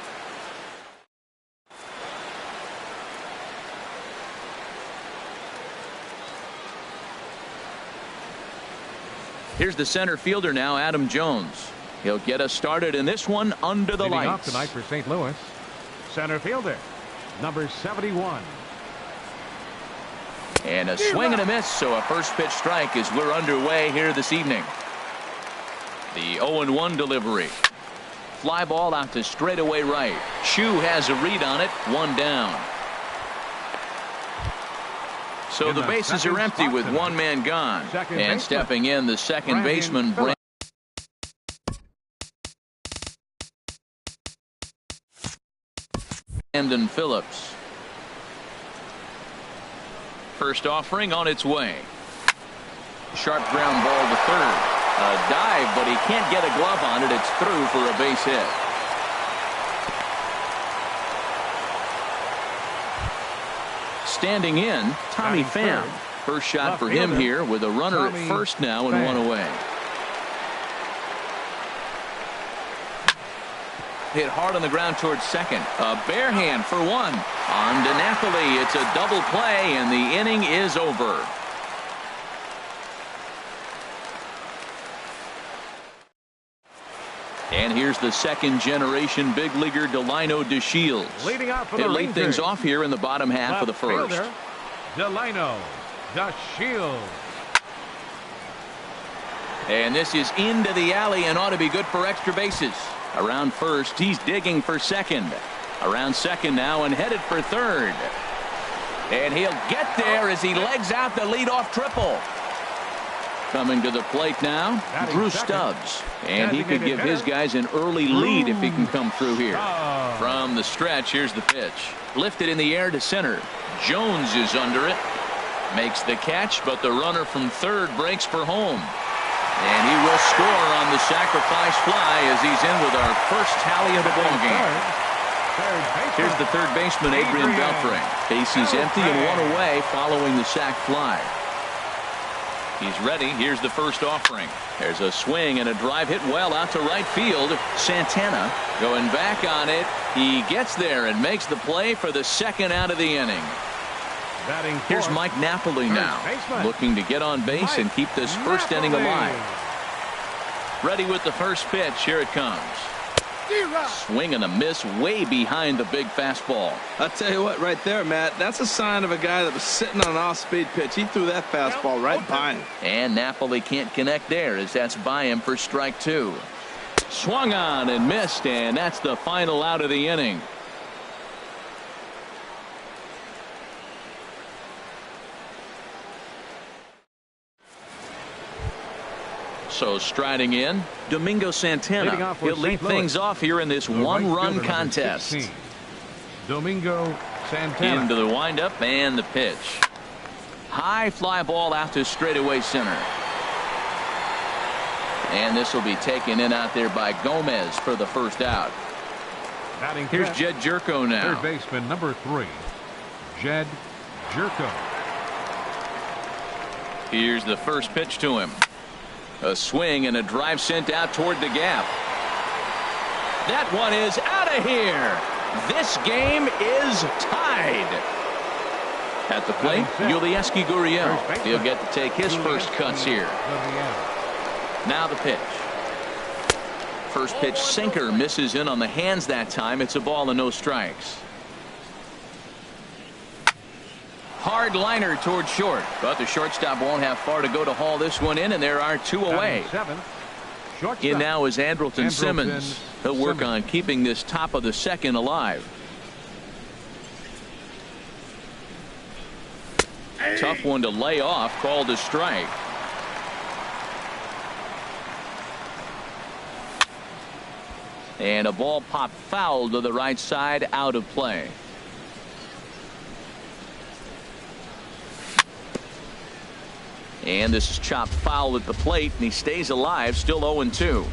Here's the center fielder now, Adam Jones. He'll get us started in this one under the Leading lights. off tonight for St. Louis, center fielder, number 71. And a swing and a miss, so a first pitch strike as we're underway here this evening. The 0-1 delivery. Fly ball out to straightaway right. Chu has a read on it, one down. So the bases are empty with one man gone. And stepping in, the second baseman, Brandon Phillips. First offering on its way. Sharp ground ball to third. A dive, but he can't get a glove on it. It's through for a base hit. Standing in, Tommy Pham. First shot for him here with a runner at first now and one away. Hit hard on the ground towards second. A bare hand for one. On to Napoli. It's a double play, and the inning is over. And here's the second-generation big leaguer Delino DeShields. Leading out for the He'll lead Rangers, things off here in the bottom half of the first. fielder, Delino DeShields. And this is into the alley and ought to be good for extra bases. Around first, he's digging for second. Around second now and headed for third. And he'll get there as he legs out the leadoff triple. Coming to the plate now, Drew Stubbs. And he could give his guys an early lead if he can come through here. From the stretch, here's the pitch. Lifted in the air to center. Jones is under it. Makes the catch, but the runner from third breaks for home. And he will score on the sacrifice fly as he's in with our first tally of the ball game. Here's the third baseman, Adrian Beltre. Bases empty and one away following the sac fly. He's ready. Here's the first offering. There's a swing and a drive hit well out to right field. Santana going back on it. He gets there and makes the play for the second out of the inning. Here's Mike Napoli now, looking to get on base and keep this first inning alive. Ready with the first pitch. Here it comes. Swing and a miss way behind the big fastball. I'll tell you what, right there, Matt, that's a sign of a guy that was sitting on an off-speed pitch. He threw that fastball right by him. And Napoli can't connect there as that's by him for strike two. Swung on and missed, and that's the final out of the inning. So striding in, Domingo Santana. He'll lead things off here in this one-run contest. Domingo Santana. Into the windup and the pitch. High fly ball out to straightaway center. And this will be taken in out there by Gomez for the first out. Here's Jed Jerko now. Third baseman, number 3, Jed Jerko. Here's the first pitch to him. A swing and a drive sent out toward the gap. That one is out of here. This game is tied. At the plate, Yulieski Gurriel. He'll get to take his first cuts here. Now the pitch. First pitch sinker misses in on the hands that time. It's a ball and no strikes. Hard liner toward short, but the shortstop won't have far to go to haul this one in, and there are two away. In now is Andrelton Simmons. He'll work on keeping this top of the second alive. Tough one to lay off, called a strike. And a ball popped foul to the right side, out of play. And this is chopped foul at the plate, and he stays alive, still 0-2.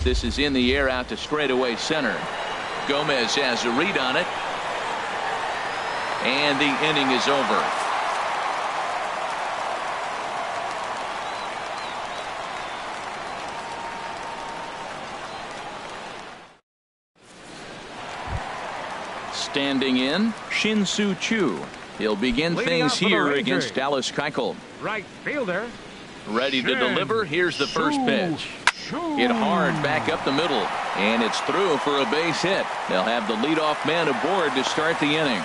This is in the air out to straightaway center. Gomez has a read on it. And the inning is over. Standing in, Shin-Soo Choo. He'll begin things here against Dallas Keuchel. Right fielder. Ready to deliver. Here's the first pitch. Hit hard back up the middle. And it's through for a base hit. They'll have the leadoff man aboard to start the inning.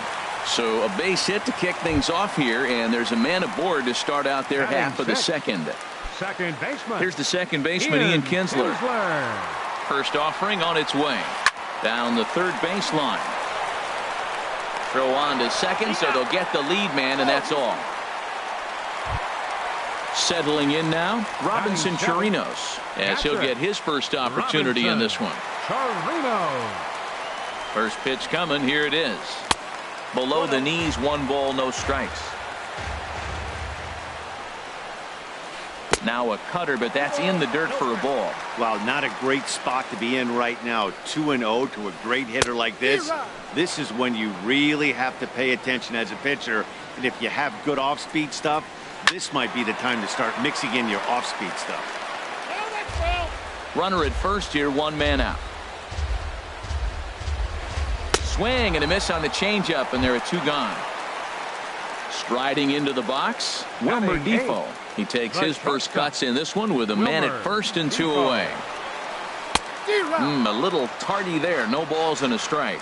So a base hit to kick things off here. And there's a man aboard to start out their half of the second. Second baseman. Here's the second baseman, Ian Kinsler. First offering on its way. Down the third baseline. Throw on to second, so they'll get the lead man, and that's all. Settling in now, Robinson Chirinos, as he'll get his first opportunity in this one. First pitch coming, here it is. Below the knees, 1 ball, no strikes. Now a cutter, but that's in the dirt for a ball. Well, not a great spot to be in right now. 2-0 to a great hitter like this. This is when you really have to pay attention as a pitcher. And if you have good off-speed stuff, this might be the time to start mixing in your off-speed stuff. Runner at first here, 1 man out. Swing and a miss on the changeup, and there are 2 gone. Striding into the box, Wilmer Defoe. He takes his first cuts in this one with a man at first and 2 away. A little tardy there. No balls and a strike.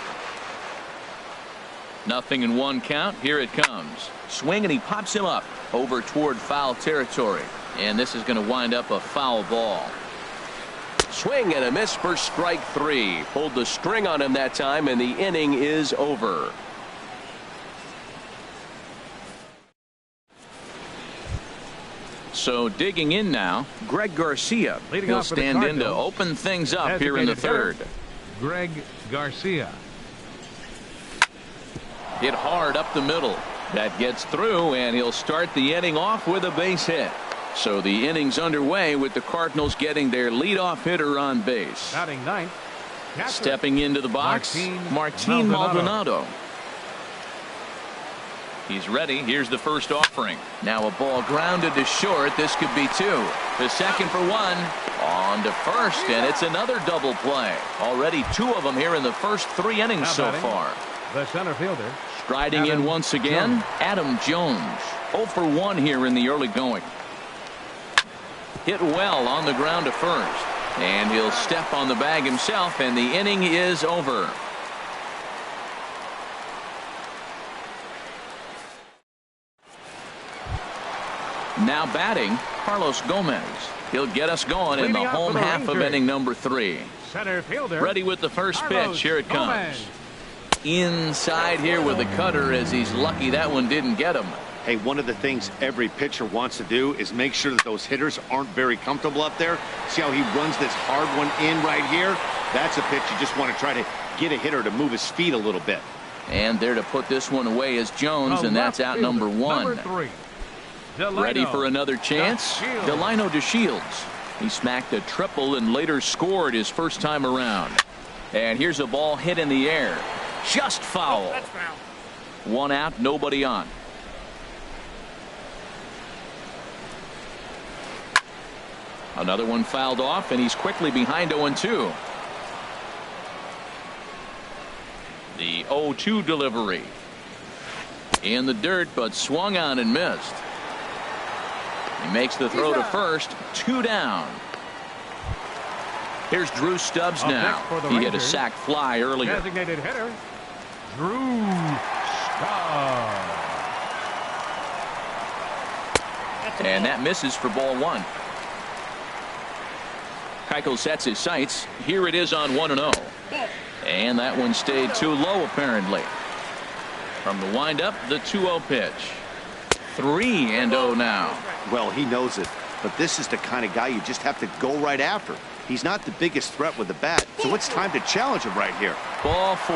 0-1 count. Here it comes. Swing, and he pops him up over toward foul territory. And this is going to wind up a foul ball. Swing and a miss for strike 3. Pulled the string on him that time, and the inning is over. So digging in now, Greg Garcia. He'll stand in to open things up here in the third. Greg Garcia. Hit hard up the middle. That gets through, and he'll start the inning off with a base hit. So the inning's underway with the Cardinals getting their leadoff hitter on base. Batting ninth. Stepping into the box, Martin Maldonado. He's ready. Here's the first offering. Now a ball grounded to short. This could be 2. The second for 1. On to first, and it's another double play. Already 2 of them here in the first 3 innings so far. The center fielder. Striding in once again, Adam Jones. 0 for 1 here in the early going. Hit well on the ground to first. And he'll step on the bag himself, and the inning is over. Now batting, Carlos Gomez. He'll get us going in the home half of inning number 3. Center fielder. Ready with the first pitch. Here it comes. Inside here with the cutter, as he's lucky that one didn't get him. Hey, one of the things every pitcher wants to do is make sure that those hitters aren't very comfortable up there. See how he runs this hard one in right here? That's a pitch you just want to try to get a hitter to move his feet a little bit. And there to put this one away is Jones, and that's out number 1. Number 3. Ready for another chance? Delino DeShields. He smacked a triple and later scored his first time around. And here's a ball hit in the air. Just foul. 1 out, nobody on. Another one fouled off, and he's quickly behind 0-2. The 0-2 delivery. In the dirt, but swung on and missed. He makes the throw to first. 2 down. Here's Drew Stubbs now. He hit a sac fly earlier. Designated hitter, Drew Stubbs. And that misses for ball 1. Keuchel sets his sights. Here it is on 1-0. And that one stayed too low apparently. From the windup, the 2-0 pitch. 3-0 now. Well, he knows it, but this is the kind of guy you just have to go right after. He's not the biggest threat with the bat, so it's time to challenge him right here. Ball 4.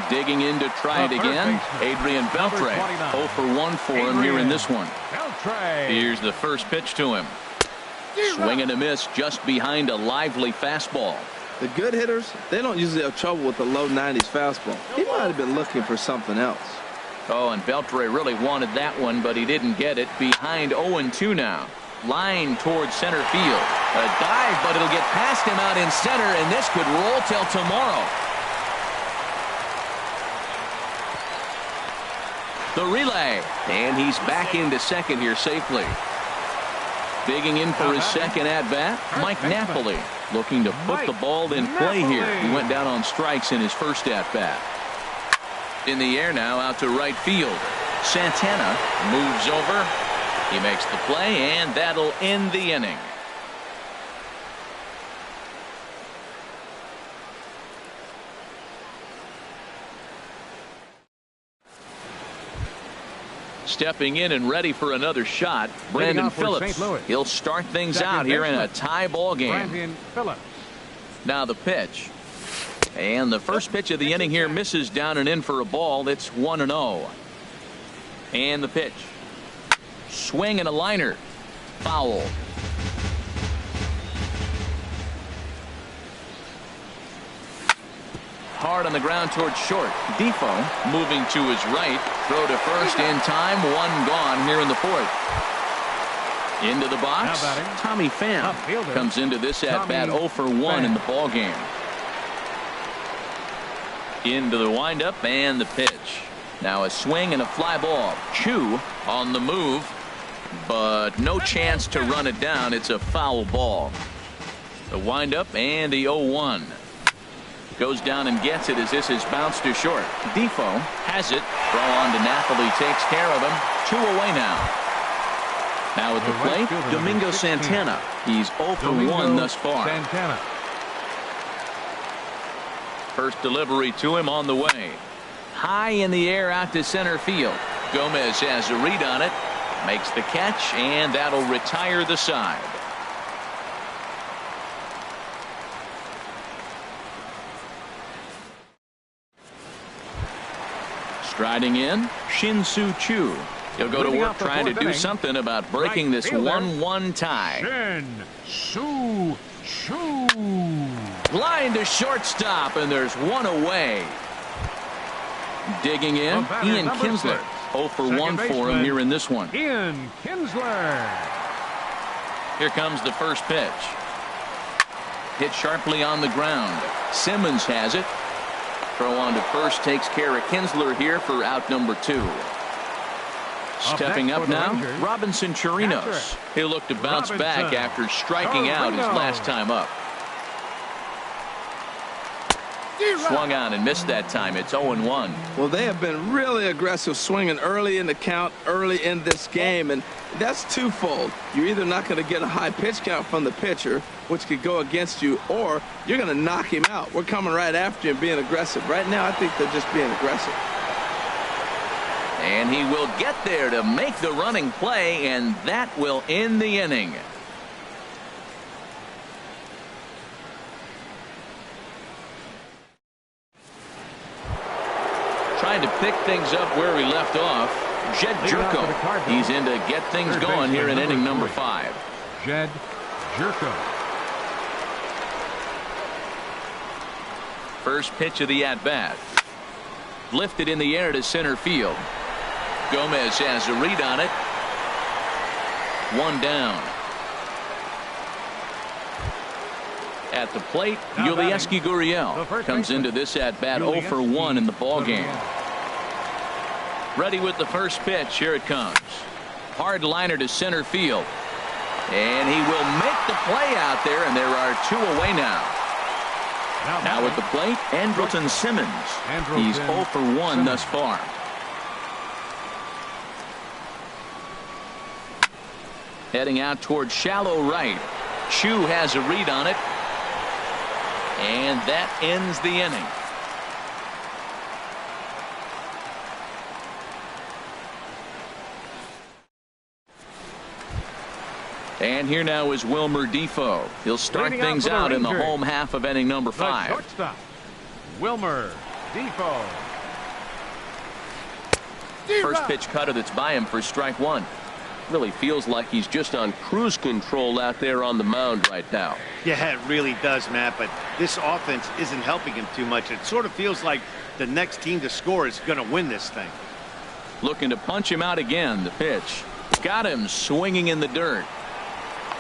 Digging in to try it again. Adrian Beltre. 0 for 1 for him here in this one. Here's the first pitch to him. Swing and a miss just behind a lively fastball. The good hitters, they don't usually have trouble with the low 90s fastball. He might have been looking for something else. Oh, and Beltre really wanted that one, but he didn't get it. Behind 0-2 now. Line towards center field. A dive, but it'll get past him out in center, and this could roll till tomorrow. The relay, and he's back into second here safely. Digging in for his second at-bat, Mike Napoli, looking to put the ball in play here. He went down on strikes in his first at-bat. In the air now, out to right field. Santana moves over. He makes the play, and that'll end the inning. Stepping in and ready for another shot, Brandon Phillips. He'll start things out here in a tie ball game. Now the pitch. And the first pitch of the inning here misses down and in for a ball. It's 1-0. And the pitch. Swing and a liner. Foul. Hard on the ground towards short. Defoe moving to his right. Throw to first in time. One gone here in the fourth. Into the box. Tommy Pham comes into this at bat 0 for 1 in the ball game. Into the windup and the pitch. Now a swing and a fly ball. Chu on the move, but no chance to run it down. It's a foul ball. The windup and the 0-1. Goes down and gets it as this is bounced to short. Defoe has it. Throw on to Napoli, takes care of him. 2 away now. Now at the plate, Domingo Santana. He's 0 for 1 thus far. First delivery to him on the way. High in the air out to center field. Gomez has a read on it. Makes the catch, and that'll retire the side. Striding in, Shin-Soo Choo. He'll go to work trying to do something about breaking this 1-1 tie. Shin-Soo Choo. Line to shortstop, and there's one away. Digging in, Ian Kinsler. 0 for 1 for him here in this one. Ian Kinsler. Here comes the first pitch. Hit sharply on the ground. Simmons has it. Throw on to first takes care of Kinsler here for out number 2. Stepping up now, Robinson Chirinos. He'll look to bounce back after striking out his last time up. Swung on and missed that time. It's 0-1. Well, they have been really aggressive swinging early in the count, early in this game, and that's twofold. You're either not going to get a high pitch count from the pitcher, which could go against you, or you're going to knock him out. We're coming right after you and being aggressive. Right now, I think they're just being aggressive. And he will get there to make the running play, and that will end the inning. Trying to pick things up where we left off, Jed Jerko. He's in to get things going here in inning number 5. Jed Jerko. First pitch of the at-bat. Lifted in the air to center field. Gomez has a read on it. One down. At the plate, Yulieski Gurriel comes into this at-bat 0 for 1 in the ball game. Ready with the first pitch. Here it comes. Hard liner to center field. And he will make the play out there, and there are 2 away now. Now at the plate, Andrelton Simmons. He's 0 for 1 thus far. Heading out towards shallow right. Chu has a read on it. And that ends the inning. And here now is Wilmer Defoe. He'll start things out in the home half of inning number 5. Shortstop, Wilmer Defoe. First pitch cutter that's by him for strike one. Really feels like he's just on cruise control out there on the mound right now. Yeah, it really does, Matt, but this offense isn't helping him too much. It sort of feels like the next team to score is going to win this thing. Looking to punch him out again. The pitch. Got him swinging in the dirt.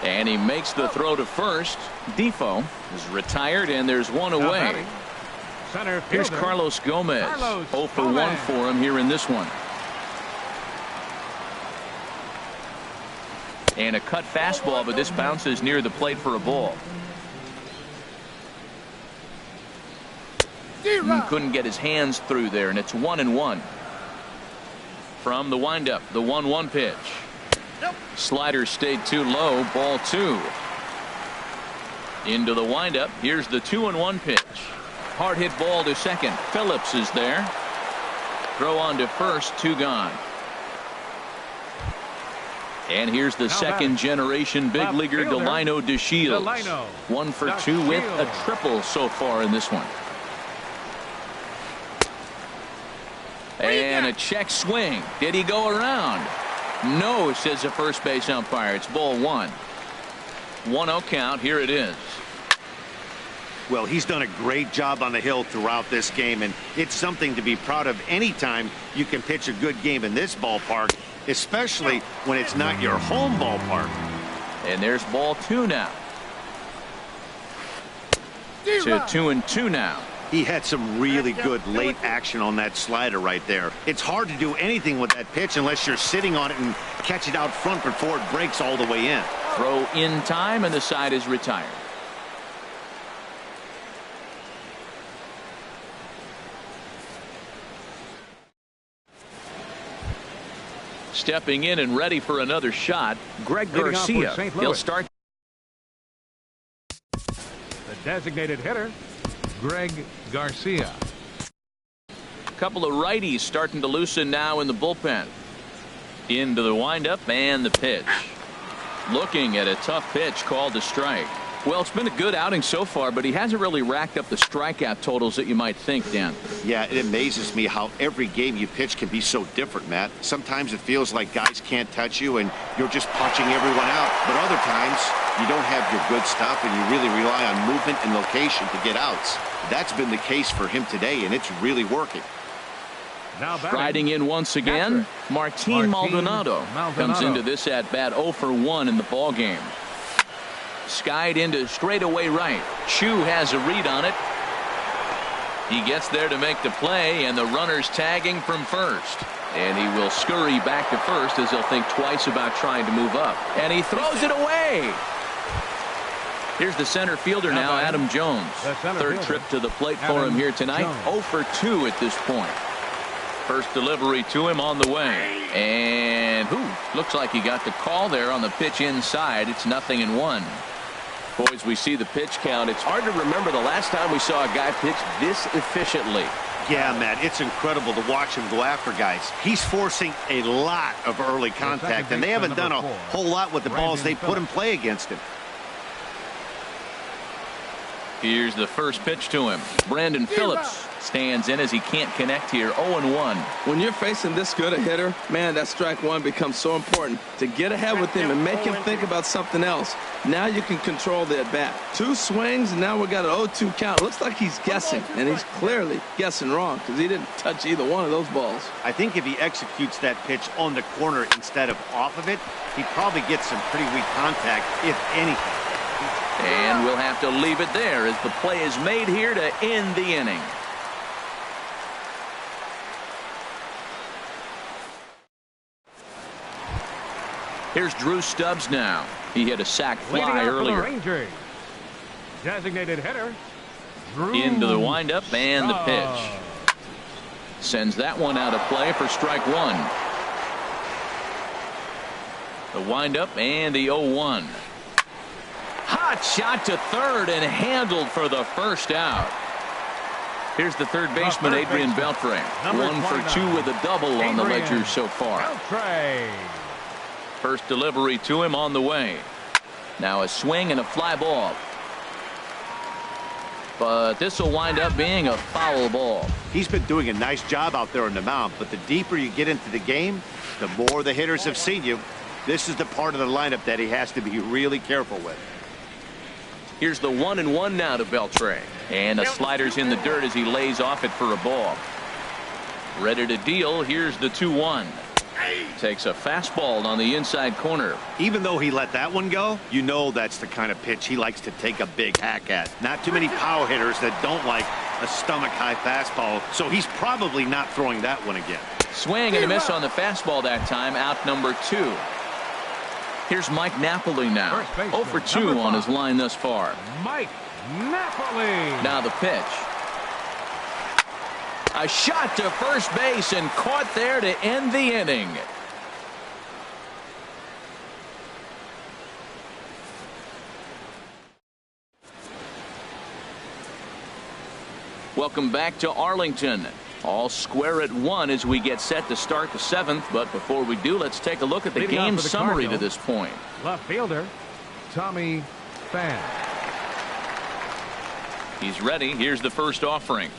And he makes the throw to first. Defoe is retired, and there's one away. Center Here's fielder, Carlos Gomez. 0 for 1 for him here in this one. And a cut fastball, but this bounces near the plate for a ball. Couldn't get his hands through there, and it's 1-1. From the windup, the 1-1 pitch. Slider stayed too low, ball 2. Into the windup, here's the 2-1 pitch. Hard hit ball to second. Phillips is there. Throw on to first, 2 gone. And here's the second generation big leaguer Delino DeShields. 1 for 2 with a triple so far in this one. And a check swing. Did he go around? No, says the first base umpire. It's ball 1. 1-0 count. Here it is. Well, he's done a great job on the hill throughout this game, and it's something to be proud of anytime you can pitch a good game in this ballpark, especially when it's not your home ballpark. And there's ball 2 now. To 2-2 now. He had some really good late action on that slider right there. It's hard to do anything with that pitch unless you're sitting on it and catch it out front before it breaks all the way in. Throw in time, and the side is retired. Stepping in and ready for another shot, Greg Garcia. He'll start. The designated hitter, Greg Garcia. A couple of righties starting to loosen now in the bullpen. Into the windup and the pitch. Looking at a tough pitch called a strike. Well, it's been a good outing so far, but he hasn't really racked up the strikeout totals that you might think, Dan. Yeah, it amazes me how every game you pitch can be so different, Matt. Sometimes it feels like guys can't touch you and you're just punching everyone out. But other times you don't have your good stuff and you really rely on movement and location to get outs. That's been the case for him today, and it's really working. Riding in once again, Martin Maldonado comes into this at-bat 0 for 1 in the ballgame. Skied into straightaway right. Chu has a read on it. He gets there to make the play, and the runner's tagging from first. And he will scurry back to first as he'll think twice about trying to move up. And he throws it away. Here's the center fielder now, Adam Jones. Third trip to the plate for him here tonight. 0 for 2 at this point. First delivery to him on the way. And looks like he got the call there on the pitch inside. It's 0-1. Boys, we see the pitch count. It's hard to remember the last time we saw a guy pitch this efficiently. Yeah, Matt, it's incredible to watch him go after guys. He's forcing a lot of early contact, and they haven't done a whole lot with the balls they put in play against him. Here's the first pitch to him. Brandon Phillips stands in as he can't connect here. 0-1. When you're facing this good a hitter, man, that strike one becomes so important to get ahead with him and make him think about something else. Now you can control the at-bat. 2 swings, and now we got an 0-2 count. Looks like he's guessing, and he's clearly guessing wrong because he didn't touch either one of those balls. I think if he executes that pitch on the corner instead of off of it, he probably gets some pretty weak contact, if anything. And we'll have to leave it there as the play is made here to end the inning. Here's Drew Stubbs now. He hit a sac fly earlier. Rangers, designated hitter, Drew Into the windup and the pitch. Sends that one out of play for strike 1. The windup and the 0-1. Hot shot to third and handled for the first out. Here's the third baseman, Adrian Beltre. 1 for 2 with a double on the ledger so far. First delivery to him on the way. Now a swing and a fly ball. but this will wind up being a foul ball. He's been doing a nice job out there on the mound, but the deeper you get into the game, the more the hitters have seen you. This is the part of the lineup that he has to be really careful with. Here's the 1-1 now to Beltre. And the slider's in the dirt as he lays off it for a ball. Ready to deal. Here's the 2-1. Takes a fastball on the inside corner. Even though he let that one go, you know that's the kind of pitch he likes to take a big hack at. Not too many power hitters that don't like a stomach-high fastball, so he's probably not throwing that one again. Swing and a miss on the fastball that time. Out number 2. Here's Mike Napoli now. 0 for 2 on his line thus far. Mike Napoli. Now the pitch. A shot to first base and caught there to end the inning. Welcome back to Arlington. All square at 1 as we get set to start the 7th. But before we do, let's take a look at the game summary to this point. Left fielder, Tommy Pham. He's ready. Here's the first offering.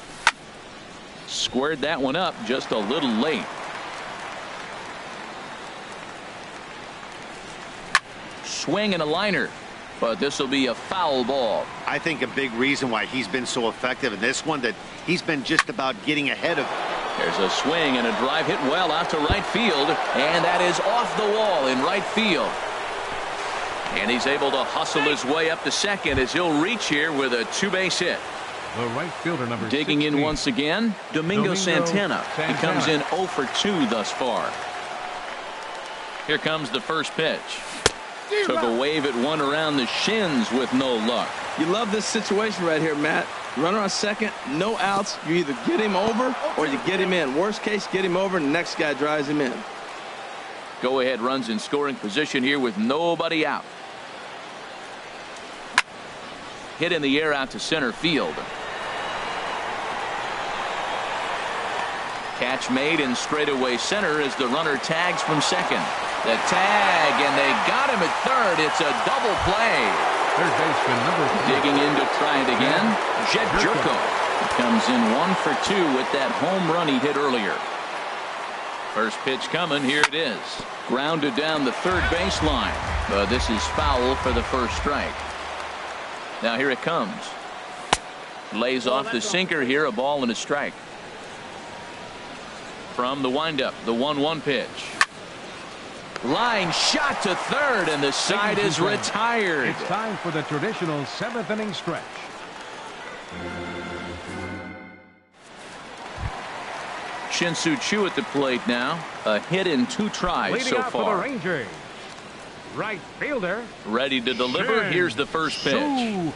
Squared that one up just a little late. Swing and a liner. But this will be a foul ball. I think a big reason why he's been so effective in this one that he's been just about getting ahead of. There's a swing and a drive hit well out to right field. And that is off the wall in right field. And he's able to hustle his way up to second as he'll reach here with a 2-base hit. The right fielder number Digging 16. in once again, Domingo Santana. He comes in 0 for 2 thus far. Here comes the first pitch. Took a wave at one around the shins with no luck. You love this situation right here, Matt. Runner on second, no outs. You either get him over or you get him in. Worst case, get him over and the next guy drives him in. Go ahead runs in scoring position here with nobody out. Hit in the air out to center field. Catch made in straightaway center as the runner tags from second. The tag, and they got him at third. It's a double play. Third baseman number 3. Digging in to try it again. Jed Jerko comes in 1 for 2 with that home run he hit earlier. First pitch coming. Here it is. Grounded down the third baseline. But this is foul for the first strike. Now here it comes. Lays off the sinker here. A ball and a strike. From the windup, the 1-1 pitch. Line shot to third, and the side is retired. It's time for the traditional 7th inning stretch. Shin-Soo Choo at the plate now. A hit in 2 tries Leading so out for far. the Rangers, right fielder. Ready to deliver. Here's the first pitch.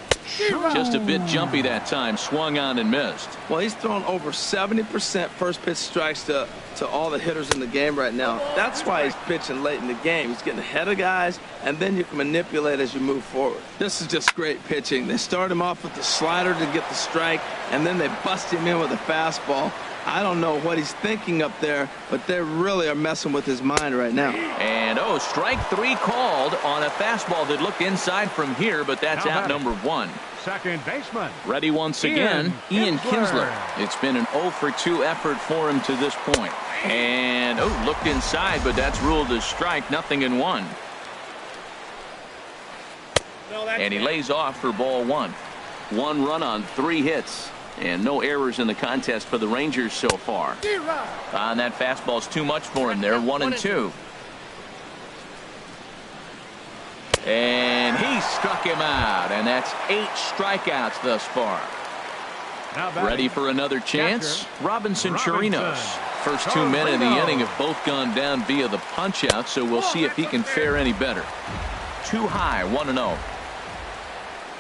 Just a bit jumpy that time. Swung on and missed. Well, he's thrown over 70% first pitch strikes to all the hitters in the game right now. That's why he's pitching late in the game. He's getting ahead of guys, and then you can manipulate as you move forward. This is just great pitching. They start him off with the slider to get the strike, and then they bust him in with a fastball. I don't know what he's thinking up there, but they really are messing with his mind right now. And strike 3 called on a fastball that looked inside from here, but that's out number 1. Second baseman. Ready once again, Ian Kinsler. It's been an 0 for 2 effort for him to this point. And looked inside, but that's ruled a strike. 0-1. And he lays off for ball 1. 1 run on 3 hits. And no errors in the contest for the Rangers so far. And that fastball's too much for him there. 1-2. And he struck him out. And that's 8 strikeouts thus far. Ready for another chance? Robinson Chirinos. First 2 men in the inning have both gone down via the punch out, so we'll see if he can fare any better. Too high. 1-0.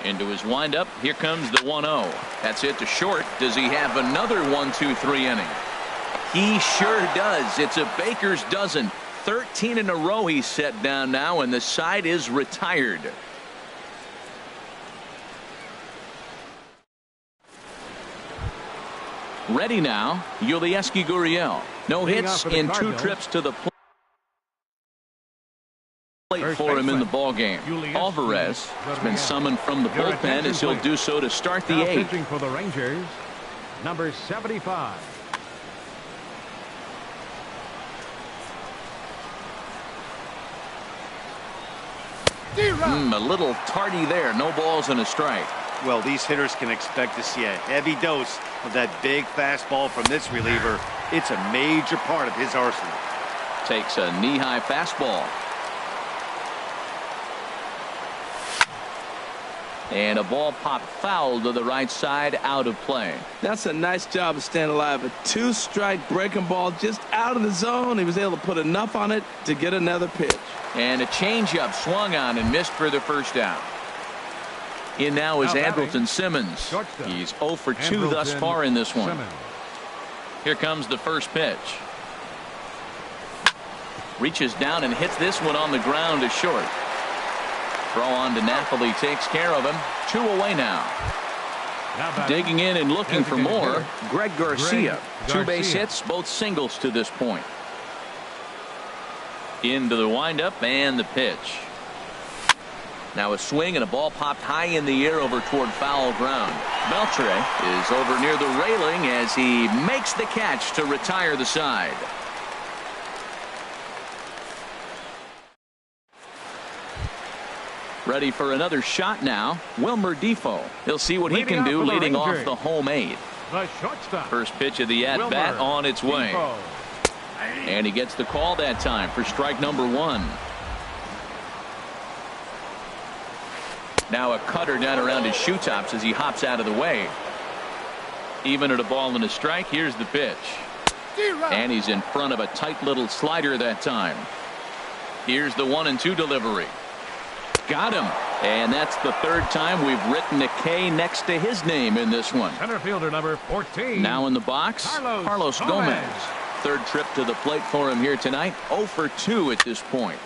Into his windup. Here comes the 1-0. That's it to short. Does he have another 1-2-3 inning? He sure does. It's a baker's dozen. 13 in a row he's set down now, and the side is retired. Ready now, Yulieski Gurriel. No hits in 2 trips to the plate plate for him in the ballgame. Alvarez has been summoned from the bullpen as he'll do so to start the eighth. Pitching for the Rangers, number 75. A little tardy there. No balls and a strike. Well, these hitters can expect to see a heavy dose of that big fastball from this reliever. It's a major part of his arsenal. Takes a knee-high fastball. And a ball popped foul to the right side, out of play. That's a nice job of staying alive. A two-strike breaking ball just out of the zone. He was able to put enough on it to get another pitch. And a changeup swung on and missed for the first out. In now is Andrelton Simmons. He's 0 for 2 thus far in this one. Here comes the first pitch. Reaches down and hits this one on the ground to short. Throw on to Napoli takes care of him. 2 away now. Digging in and looking for more, Greg Garcia. 2 base hits, both singles to this point. Into the windup and the pitch. Now a swing and a ball popped high in the air over toward foul ground. Beltre is over near the railing as he makes the catch to retire the side. Ready for another shot now. Wilmer Defoe. He'll see what he can do leading off the home 8. First pitch of the at-bat on its way. And he gets the call that time for strike number 1. Now a cutter down around his shoe tops as he hops out of the way. Even at a ball and a strike, here's the pitch. And he's in front of a tight little slider that time. Here's the 1-2 delivery. Got him. And that's the 3rd time we've written a K next to his name in this one. Center fielder number 14. Now in the box, Carlos Gomez. 3rd trip to the plate for him here tonight. 0 for 2 at this point.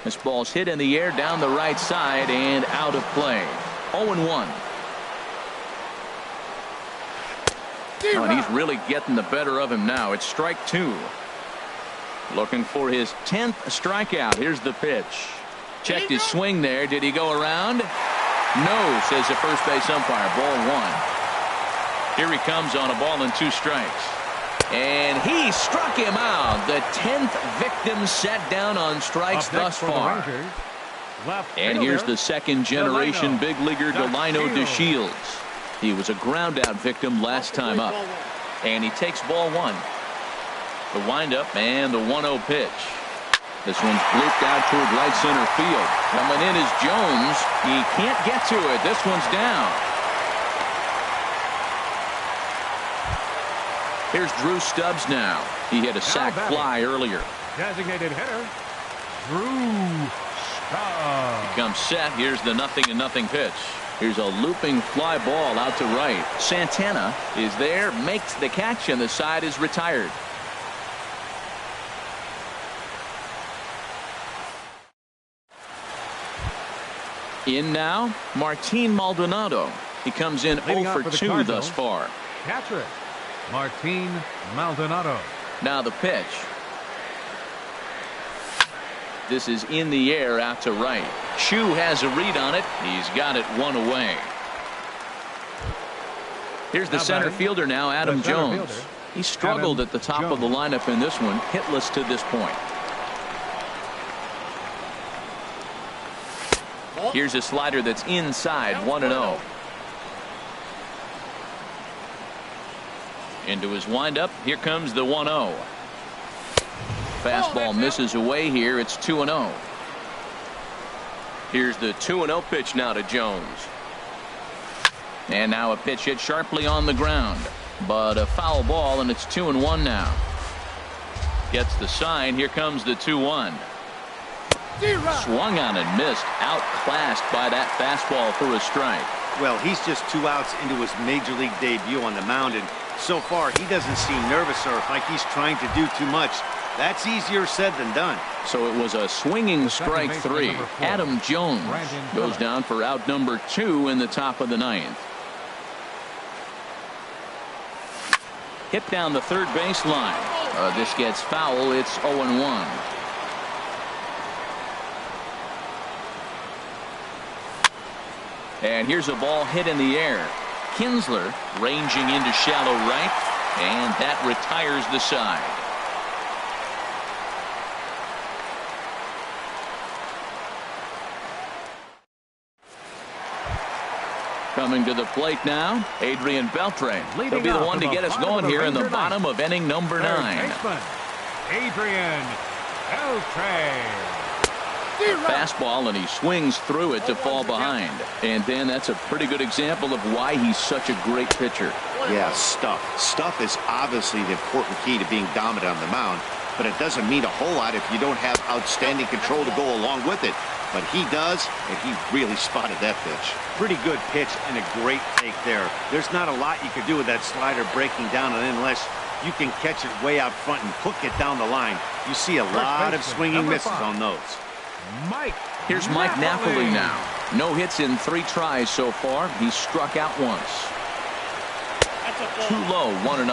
This ball's hit in the air down the right side and out of play. 0-1. Oh, and he's really getting the better of him now. It's strike 2. Looking for his 10th strikeout. Here's the pitch. Checked his swing there. Did he go around? No, says the first base umpire. Ball 1. Here he comes on a ball and 2 strikes. And he struck him out. The 10th victim set down on strikes thus far. And here's the 2nd generation big leaguer Delino DeShields. He was a ground out victim last time up. And he takes ball 1. The windup and the 1-0 pitch. This one's blooped out toward right center field. Coming in is Jones. He can't get to it. This one's down. Here's Drew Stubbs now. He hit a sac fly earlier. Designated hitter, Drew Stubbs. He comes set. Here's the 0-0 pitch. Here's a looping fly ball out to right. Santana is there, makes the catch, and the side is retired. In now, Martin Maldonado. He comes in 0 for 2 thus far. Catcher, Martin Maldonado. Now the pitch. This is in the air out to right. Chu has a read on it. He's got it 1 away. Here's the center fielder now, Adam Jones. He struggled at the top of the lineup in this one, hitless to this point. Here's a slider that's inside, 1-0. Into his windup. Here comes the 1-0. Fastball misses away here. It's 2-0. Here's the 2-0 pitch now to Jones. And now a pitch hit sharply on the ground. But a foul ball, and it's 2-1 now. Gets the sign. Here comes the 2-1. Swung on and missed. Outclassed by that fastball for a strike. Well, he's just 2 outs into his major league debut on the mound, and so far he doesn't seem nervous or like he's trying to do too much. That's easier said than done. So it was a swinging strike 3. Adam Jones goes down for out number 2 in the top of the 9th. Hit down the third baseline. This gets foul. It's 0-1. And here's a ball hit in the air. Kinsler ranging into shallow right, and that retires the side. Coming to the plate now, Adrian Beltre. He'll be the one to get us going here in the bottom of inning number 9. Adrian Beltre. Fastball, and he swings through it to fall behind. And then that's a pretty good example of why he's such a great pitcher. Yeah, stuff. Stuff is obviously the important key to being dominant on the mound, but it doesn't mean a whole lot if you don't have outstanding control to go along with it. But he does, and he really spotted that pitch. Pretty good pitch and a great take there. There's not a lot you could do with that slider breaking down, and unless you can catch it way out front and hook it down the line, you see a lot of swinging misses on those. Here's Mike Napoli now. No hits in 3 tries so far. He's struck out once. Too low, 1-0.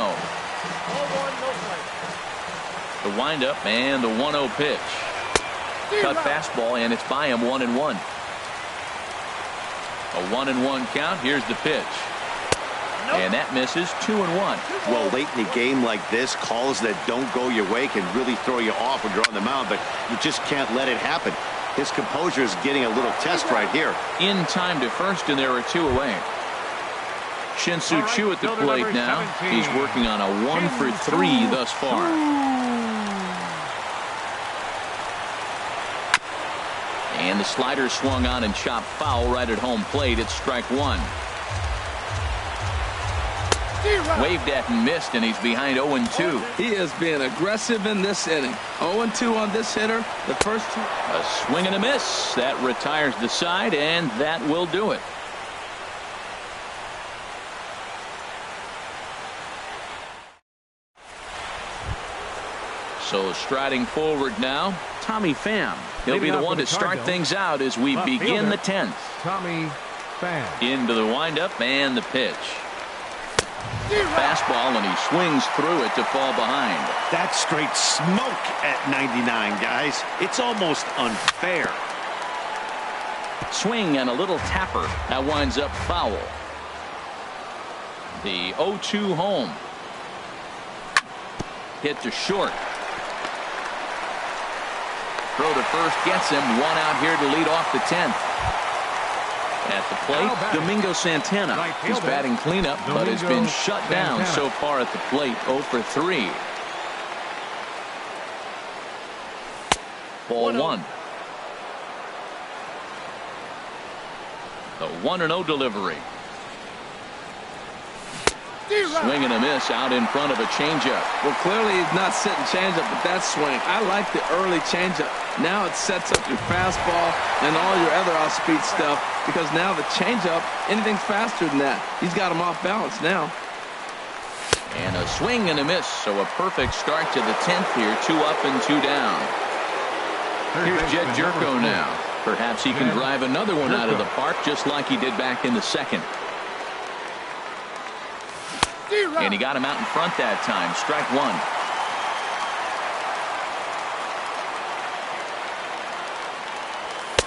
The windup and the 1-0 pitch. Cut fastball, and it's by him 1-1. A 1-1 count. Here's the pitch. And that misses 2-1. Well, late in the game like this, calls that don't go your way can really throw you off when you're on the mound, but you just can't let it happen. His composure is getting a little test right here. In time to first, and there are 2 away. Shin-Soo Choo at the plate now. He's working on a 1 for 3 thus far. And the slider swung on and chopped foul right at home plate. It's strike 1. Waved at and missed, and he's behind 0-2. He is being aggressive in this inning. 0-2 on this hitter. The first 2. A swing and a miss. That retires the side, and that will do it. So striding forward now, Tommy Pham. He'll be the one to start things out as we begin the 10th. Tommy Pham. Into the windup and the pitch. Fastball, and he swings through it to fall behind. That's straight smoke at 99, guys. It's almost unfair. Swing and a little tapper. That winds up foul. The 0-2 home. Hit to short. Throw to first gets him. 1 out here to lead off the 10th. At the plate, Domingo Santana. He's batting cleanup, but has been shut down so far at the plate. 0 for 3. Ball 1. The 1-0 delivery. Swing and a miss out in front of a changeup. Well, clearly he's not sitting changeup, but that swing. I like the early changeup. Now it sets up your fastball and all your other off-speed stuff, because now the changeup, anything faster than that. He's got him off balance now. And a swing and a miss, so a perfect start to the 10th here. 2 up and 2 down. Here's Jed Jerko now. Perhaps he can drive another one out of the park, just like he did back in the 2nd. And he got him out in front that time. Strike 1.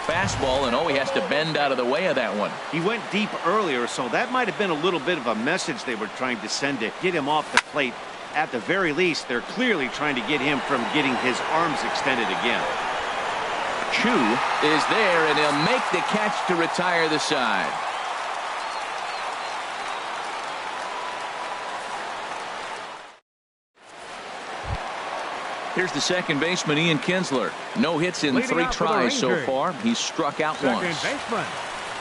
Fastball, and he has to bend out of the way of that one. He went deep earlier, so that might have been a little bit of a message they were trying to send to get him off the plate. At the very least, they're clearly trying to get him from getting his arms extended again. Choo is there, and he'll make the catch to retire the side. Here's the second baseman, Ian Kinsler. No hits in 3 tries so far. He's struck out once.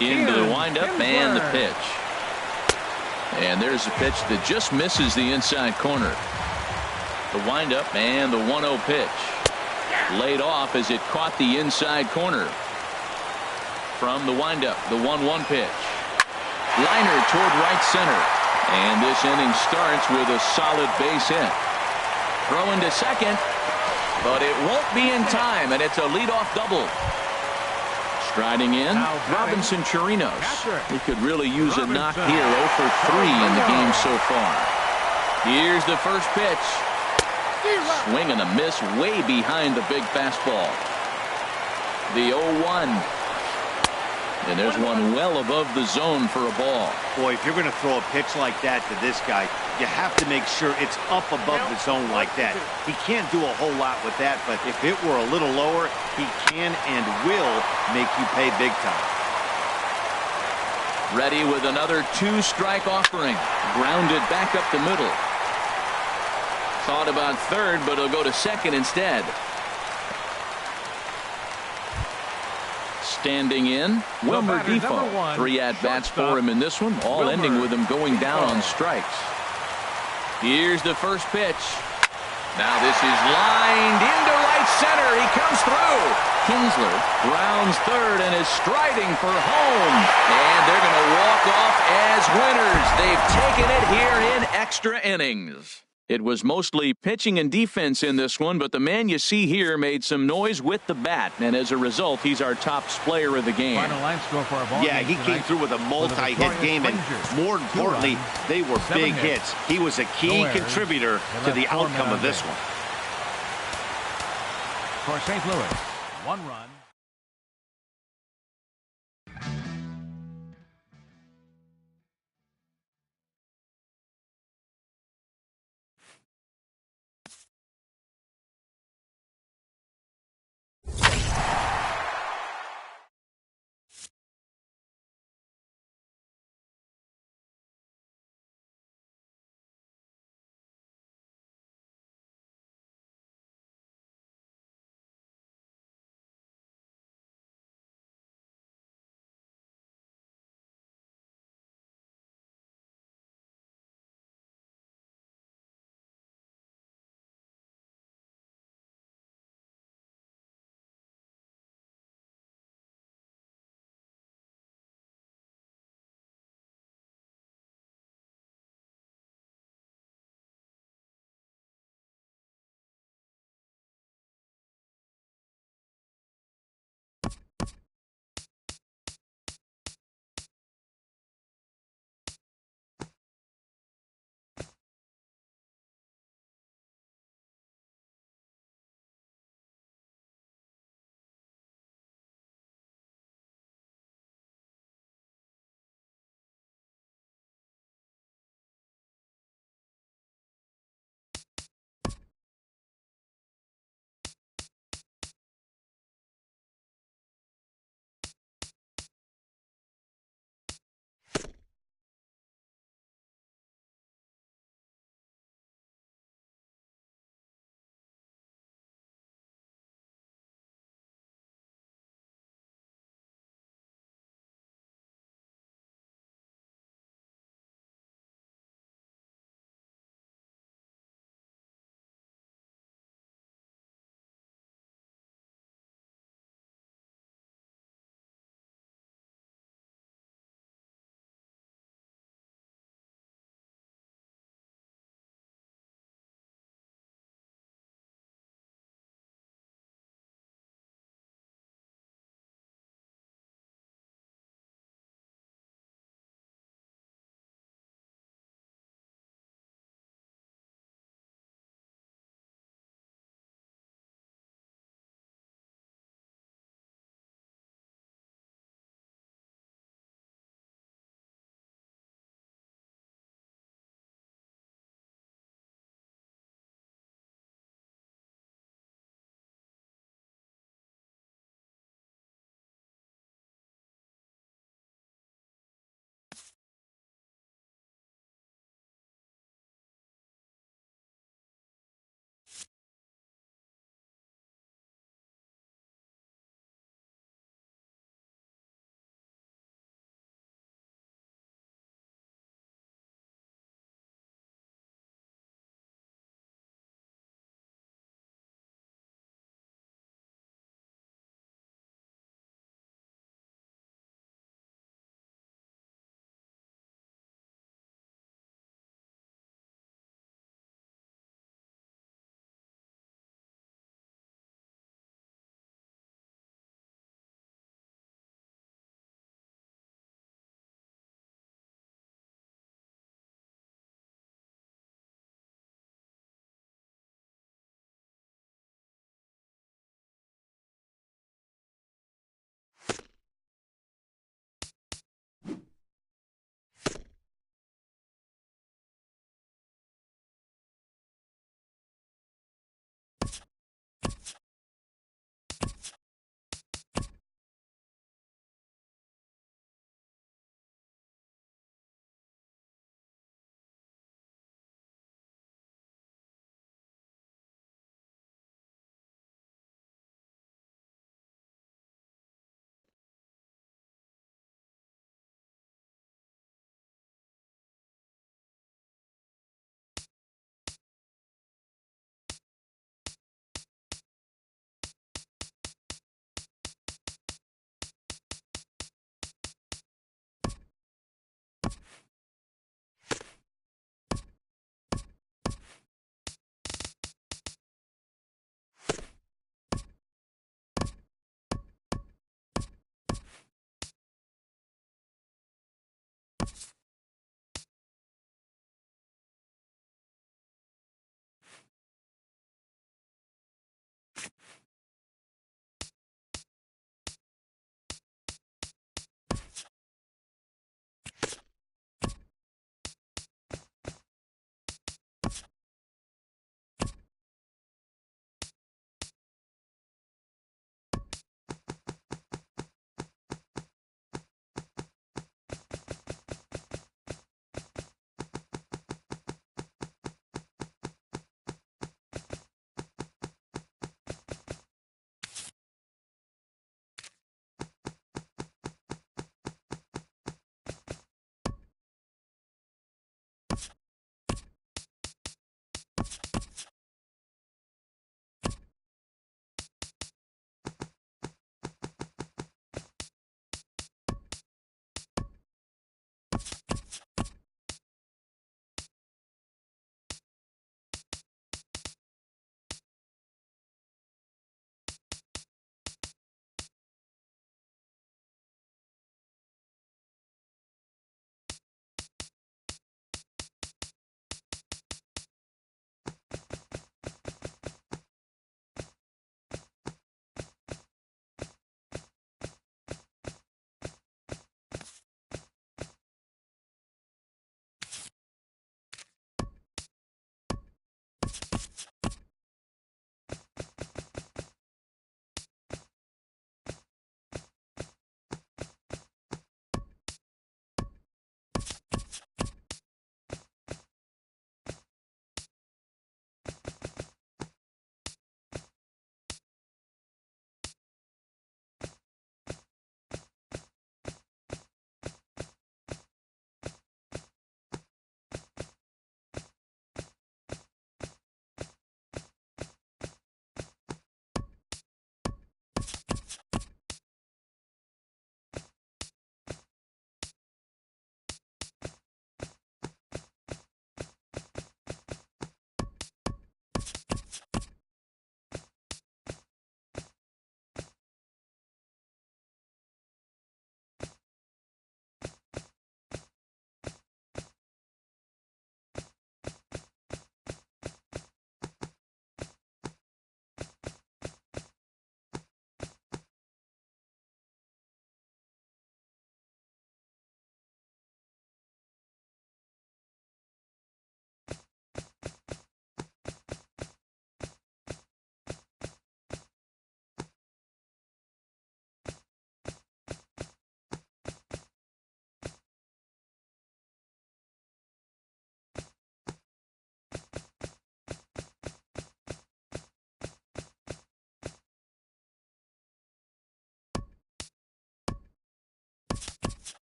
Into the windup and the pitch. And there's a pitch that just misses the inside corner. The windup and the 1-0 pitch. Laid off as it caught the inside corner. From the windup, the 1-1 pitch. Liner toward right center. And this inning starts with a solid base hit. Throw into second, but it won't be in time, and it's a leadoff double. Striding in, Robinson Chirinos. He could really use a knock here. 0 for 3 in the game so far. Here's the first pitch. Swing and a miss way behind the big fastball. The 0-1. And there's one well above the zone for a ball. Boy, if you're going to throw a pitch like that to this guy, you have to make sure it's up above the zone like that. He can't do a whole lot with that, but if it were a little lower, he can and will make you pay big time. Ready with another 2-strike offering. Grounded back up the middle. Thought about third, but he'll go to second instead. Standing in, Wilmer Defoe. 3 at-bats for him in this one, all ending with him going down on strikes. Here's the first pitch. Now this is lined into right center. He comes through. Kinsler grounds third and is striding for home. And they're going to walk off as winners. They've taken it here in extra innings. It was mostly pitching and defense in this one, but the man you see here made some noise with the bat, and as a result, he's our top player of the game. Final line score for our ball Yeah, he came through with a multi-hit game, and more importantly, they were big hits. He was a key contributor to the outcome of this one. For St. Louis, 1 run.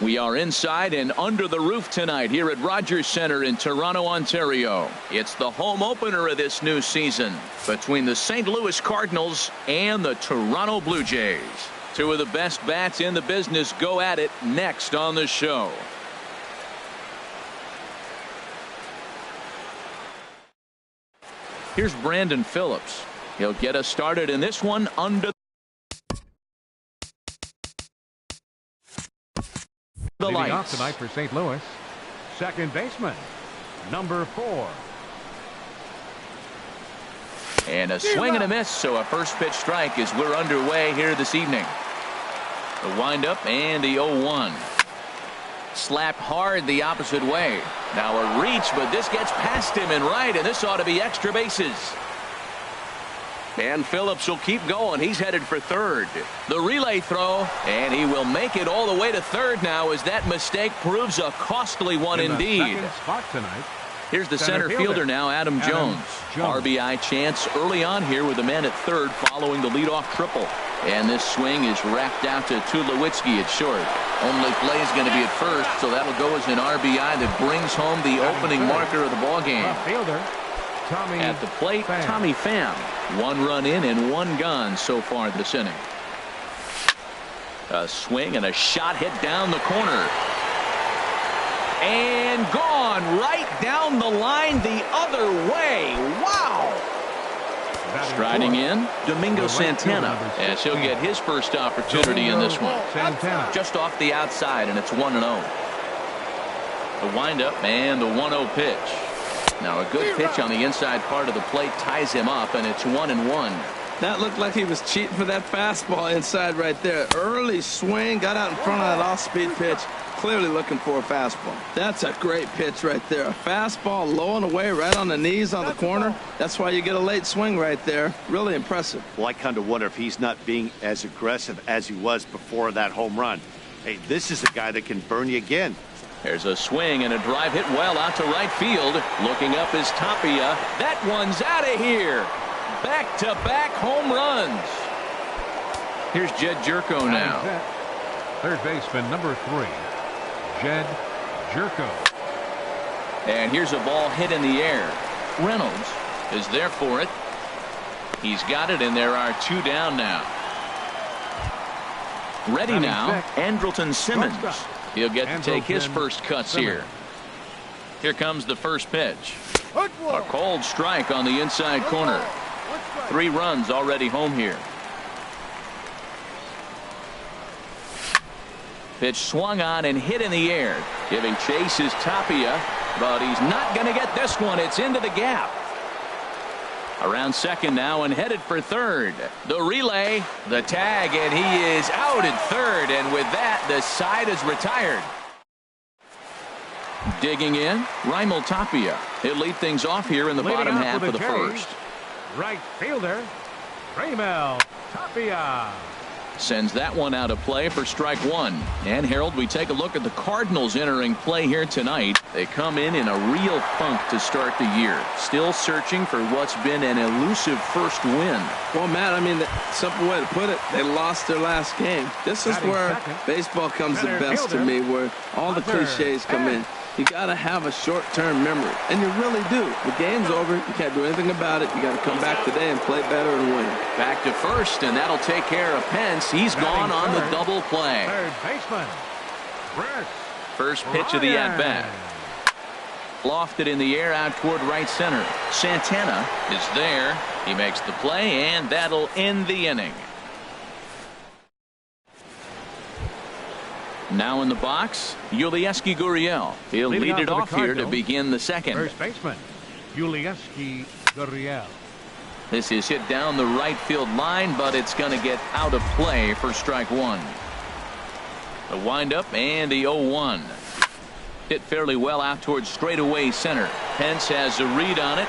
We are inside and under the roof tonight here at Rogers Centre in Toronto, Ontario. It's the home opener of this new season between the St. Louis Cardinals and the Toronto Blue Jays. Two of the best bats in the business go at it next on the show. Here's Brandon Phillips. He'll get us started in this one under the Leading lights. off tonight for St. Louis, second baseman, number 4. And a swing and a miss, so a first pitch strike as we're underway here this evening. The windup and the 0-1. Slapped hard the opposite way. Now a reach, but this gets past him and right, and this ought to be extra bases. And Phillips will keep going. He's headed for third. The relay throw, and he will make it all the way to third now as that mistake proves a costly one indeed. Second spot tonight. Here's the center fielder now, Adam Jones. RBI chance early on here with the man at third following the leadoff triple. And this swing is wrapped out to Tulowitzki at short. Only play is going to be at first, so that'll go as an RBI that brings home the opening marker of the ballgame. Left fielder, Tommy At the plate, Pham. Tommy Pham. 1 run in and 1 gone so far this inning. A swing and a shot hit down the corner. And gone right down the line the other way. Wow. Striding in, Domingo Santana, as he'll get his first opportunity in this one. Santana. Just off the outside, and it's 1-0. The windup and the 1-0 pitch. Now a good pitch on the inside part of the plate ties him up, and it's 1-1. That looked like he was cheating for that fastball inside right there. Early swing, got out in front of that off-speed pitch. Clearly looking for a fastball. That's a great pitch right there. A fastball low and away right on the knees on the corner. That's why you get a late swing right there. Really impressive. Well, I kind of wonder if he's not being as aggressive as he was before that home run. Hey, this is a guy that can burn you again. There's a swing and a drive hit well out to right field. Looking up is Tapia. That one's out of here. Back-to-back home runs. Here's Jed Jerko now. Third baseman, number 3. Jed Jerko. And here's a ball hit in the air. Reynolds is there for it. He's got it, and there are 2 down now. Ready now, Andrelton Simmons. He'll get to take his first cuts here. Here comes the first pitch. A cold strike on the inside corner. 3 runs already home here. Pitch swung on and hit in the air. Giving chase is Tapia, but he's not going to get this one. It's into the gap. Around second now and headed for third. The relay, the tag, and he is out at third. And with that, the side is retired. Digging in, Raimel Tapia. He'll lead things off here in the bottom half of the first. Right fielder, Raimel Tapia. Sends that one out of play for strike 1. And Harold, we take a look at the Cardinals entering play here tonight. They come in a real funk to start the year. Still searching for what's been an elusive first win. Well, Matt, I mean, the simple way to put it, they lost their last game. This is where baseball comes the best to me, where all the cliches come in. You got to have a short-term memory, and you really do. The game's over. You can't do anything about it. You got to come back today and play better and win. Back to first, and that'll take care of Pence. He's gone on the double play. Third baseman, Brett First pitch of the at-bat. Lofted in the air out toward right center. Santana is there. He makes the play, and that'll end the inning. Now in the box, Yulieski Gurriel. He'll lead it off here to begin the second. First baseman, Yulieski Gurriel. This is hit down the right field line, but it's going to get out of play for strike 1. The windup and the 0-1. Hit fairly well out towards straightaway center. Pence has a read on it.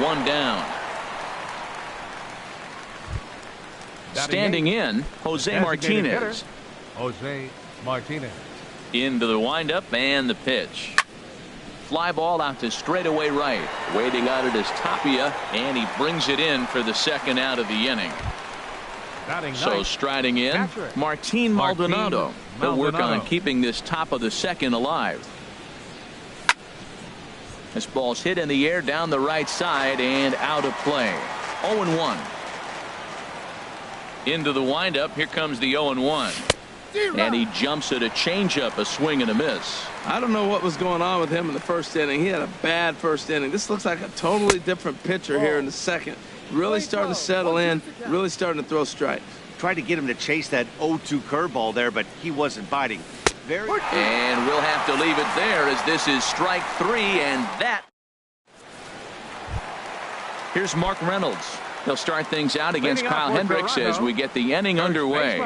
1 down. Standing in, Jose Martinez. Jose Martinez. Into the windup and the pitch. Fly ball out to straightaway right. Waiting on it is Tapia, and he brings it in for the second out of the inning. So striding in, Martin Maldonado. They'll work on keeping this top of the second alive. This ball's hit in the air down the right side and out of play. 0-1. Into the windup. Here comes the 0-1. And he jumps at a changeup, a swing and a miss. I don't know what was going on with him in the first inning. He had a bad first inning. This looks like a totally different pitcher here in the second. Really starting to settle in, really starting to throw strikes. Tried to get him to chase that 0-2 curveball there, but he wasn't biting. And we'll have to leave it there as this is strike 3, and that. Here's Mark Reynolds. He'll start things out against Kyle Hendricks as we get the inning underway.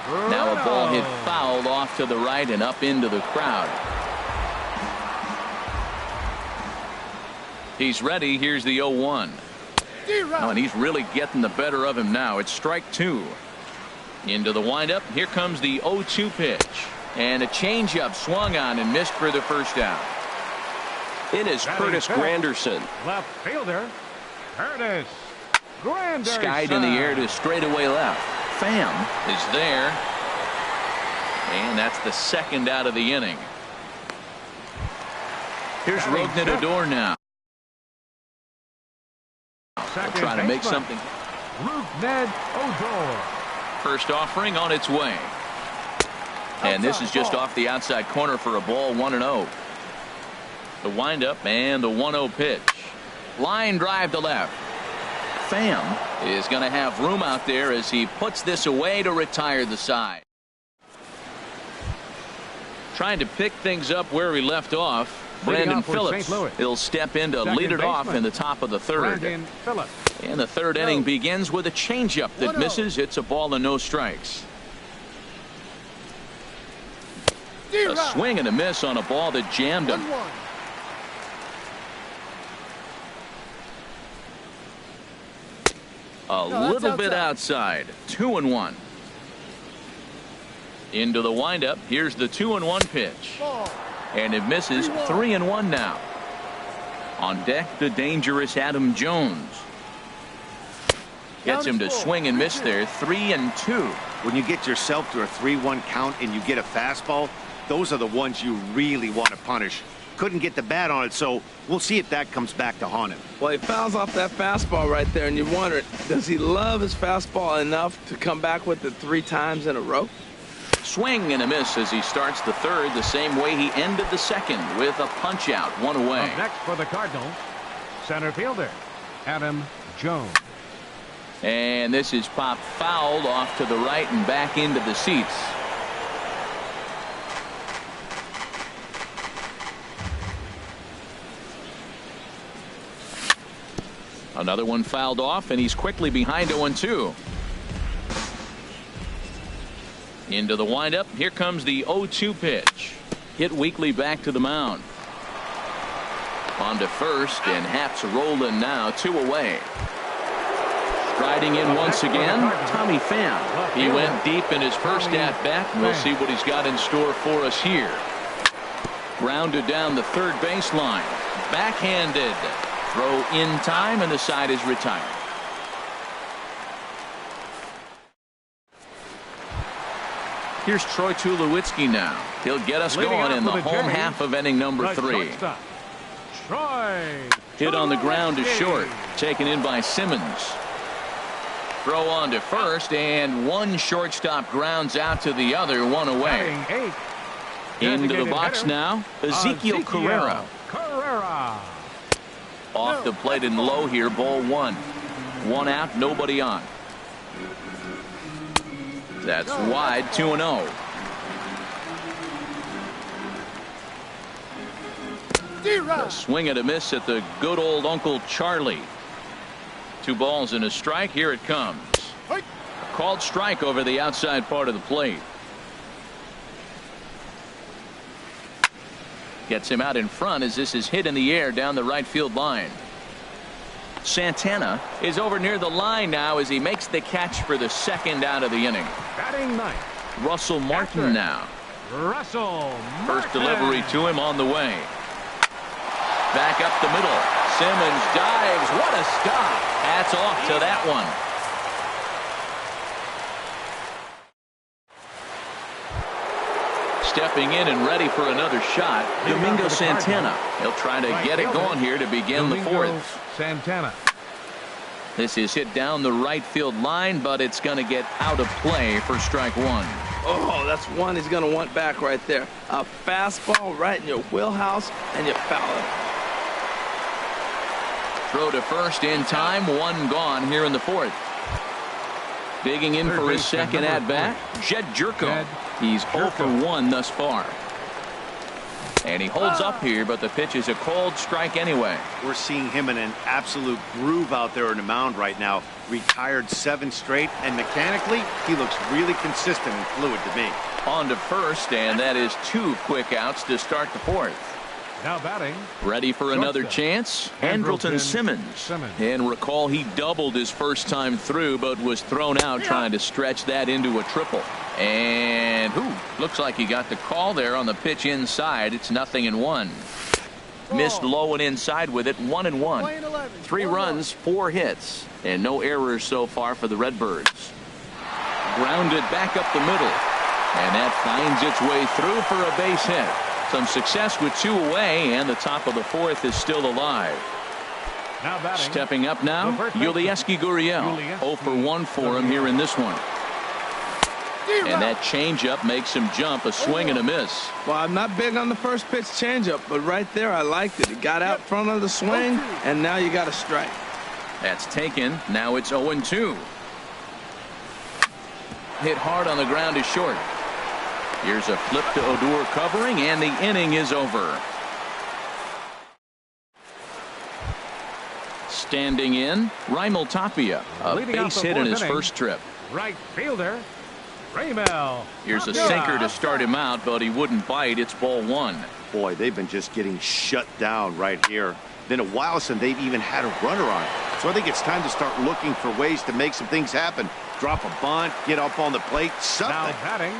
Now a ball hit fouled off to the right and up into the crowd. He's ready. Here's the 0-1. Oh, and he's really getting the better of him now. It's strike 2. Into the windup. Here comes the 0-2 pitch. And a changeup swung on and missed for the first out. It is Curtis Granderson. Left fielder, Curtis Granderson. Skied in the air to straightaway left. Pham is there. And that's the second out of the inning. Here's Rougned Odor now. Trying to make something. Rougned Odor. First offering on its way. And this is just off the outside corner for a ball. 1-0. The windup and the 1-0 pitch. Line drive to left. Pham is going to have room out there as he puts this away to retire the side. Trying to pick things up where he left off. Brandon Phillips. He'll step in to lead it off in the top of the third. And the third inning begins with a changeup that misses. It's a ball and no strikes. A swing and a miss on a ball that jammed him. A little bit outside. 2-1. Into the windup. Here's the 2-1 pitch. And it misses. 3-1 now. On deck, the dangerous Adam Jones. Gets him to swing and miss there. 3-2. When you get yourself to a 3-1 count and you get a fastball, those are the ones you really want to punish. Couldn't get the bat on it, so we'll see if that comes back to haunt him. Well, he fouls off that fastball right there, and you wonder, does he love his fastball enough to come back with it 3 times in a row? Swing and a miss as he starts the third the same way he ended the second with a punch out, 1 away. Up next for the Cardinals, center fielder Adam Jones. And this is popped fouled off to the right and back into the seats. Another one fouled off, and he's quickly behind 0-2. Into the windup. Here comes the 0-2 pitch. Hit weakly back to the mound. On to first, and Haps rolling now. 2 away. Striding in once again, Tommy Pham. He went deep in his first at-bat. We'll see what he's got in store for us here. Grounded down the third baseline. Backhanded. Throw in time, and the side is retired. Here's Troy Tulowitzki now. He'll get us going in the home half of inning number 3. Hit on the ground to short. Taken in by Simmons. Throw on to first, and one shortstop grounds out to the other. 1 away. Into the box now, Ezekiel Carrera. Off the plate and low here, ball 1. 1 out, nobody on. That's wide, 2-0. A swing and a miss at the good old Uncle Charlie. 2 balls and a strike. Here it comes. A called strike over the outside part of the plate. Gets him out in front as this is hit in the air down the right field line. Santana is over near the line now as he makes the catch for the second out of the inning. Batting ninth, Russell Martin now. Russell Martin. First delivery to him on the way. Back up the middle. Simmons dives. What a stop. Hats off to that one. Stepping in and ready for another shot, Domingo Santana. He'll try to get it going here to begin the fourth. Santana. This is hit down the right field line, but it's going to get out of play for strike one. Oh, that's one he's going to want back right there. A fastball right in your wheelhouse, and you foul it. Throw to first in time, one gone here in the fourth. Digging in for his second at-bat, Jed Jerko. He's 0 for 1 thus far. And he holds up here, but the pitch is a cold strike anyway. We're seeing him in an absolute groove out there on the mound right now. Retired 7 straight, and mechanically, he looks really consistent and fluid to me. On to first, and that is 2 quick outs to start the fourth. Now batting. Ready for another chance, Andrelton Simmons. And recall, he doubled his first time through, but was thrown out trying to stretch that into a triple. And looks like he got the call there on the pitch inside. It's 0-1. Missed low and inside with it, 1-1. 3 runs, 4 hits, and no errors so far for the Redbirds. Grounded back up the middle, and that finds its way through for a base hit. Some success with 2 away, and the top of the fourth is still alive. Now batting. Stepping up now, Yulieski Gurriel. 0 for 1 for him here in this one. And that changeup makes him jump, a swing and a miss. Well, I'm not big on the first pitch changeup, but right there I liked it. It got out front of the swing, and now you got a strike. That's taken. Now it's 0-2. Hit hard on the ground is short. Here's a flip to Odor covering, and the inning is over. Standing in, Raimel Tapia, a base hit in his first trip. Right fielder, Raimel. Here's a sinker to start him out, but he wouldn't bite. It's ball 1. Boy, they've been just getting shut down right here. Been a while since they've even had a runner on. So I think it's time to start looking for ways to make some things happen. Drop a bunt, get up on the plate, something. Now batting.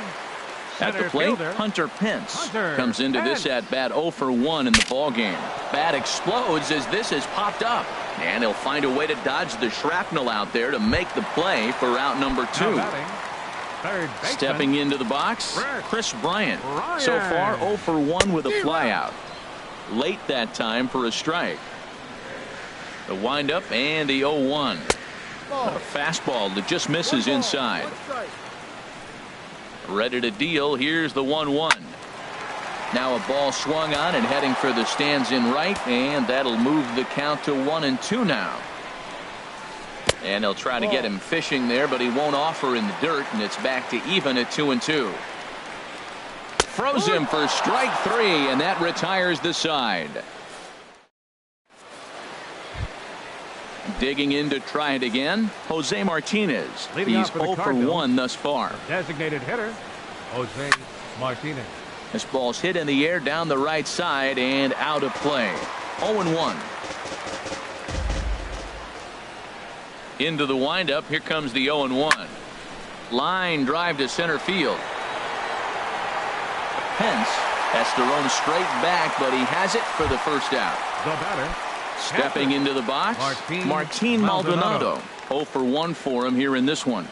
At the plate, Hunter Pence comes into this at-bat 0 for 1 in the ballgame. Bat explodes as this has popped up. And he'll find a way to dodge the shrapnel out there to make the play for out number 2. Stepping into the box, Chris Bryant. So far 0 for 1 with a flyout. Late that time for a strike. The windup and the 0-1. A fastball that just misses inside. Ready to deal. Here's the 1-1. Now a ball swung on and heading for the stands in right, and that'll move the count to 1-2 now. And they'll try to get him fishing there, but he won't offer in the dirt, and it's back to even at 2-2. Throws him for strike 3, and that retires the side. Digging in to try it again, Jose Martinez. He's 0 for 1 thus far. Designated hitter, Jose Martinez. This ball's hit in the air down the right side and out of play. 0-1. Into the windup. Here comes the 0-1. Line drive to center field. Pence has to run straight back, but he has it for the first out. The batter. Stepping into the box, Martin Maldonado. 0 for 1 for him here in this one.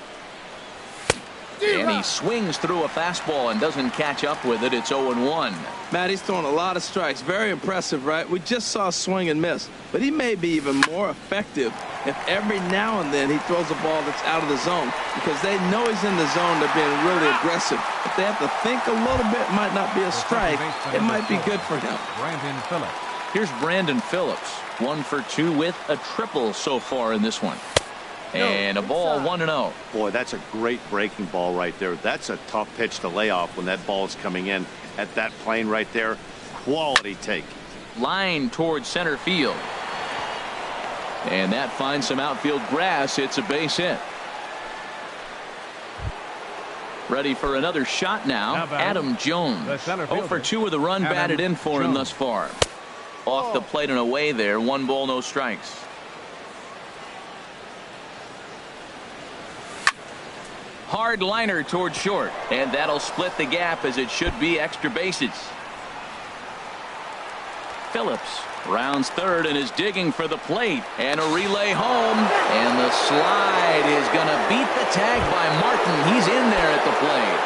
And he swings through a fastball and doesn't catch up with it. It's 0-1. Matt, he's throwing a lot of strikes. Very impressive, right? We just saw a swing and miss. But he may be even more effective if every now and then he throws a ball that's out of the zone. Because they know he's in the zone. They're being really aggressive. If they have to think a little bit, it might not be a strike. It might be good for him. Brandon Phillips. Here's Brandon Phillips. 1 for 2 with a triple so far in this one. And a ball 1-0. Boy, that's a great breaking ball right there. That's a tough pitch to lay off when that ball is coming in at that plane right there. Quality take. Line towards center field. And that finds some outfield grass. It's a base hit. Ready for another shot now. Adam Jones. 0 for 2 with a run batted in for him thus far. Off the plate and away there. 1 ball, no strikes. Hard liner towards short, and that'll split the gap as it should be extra bases. Phillips rounds third and is digging for the plate, and a relay home, and the slide is going to beat the tag by Martin. He's in there at the plate.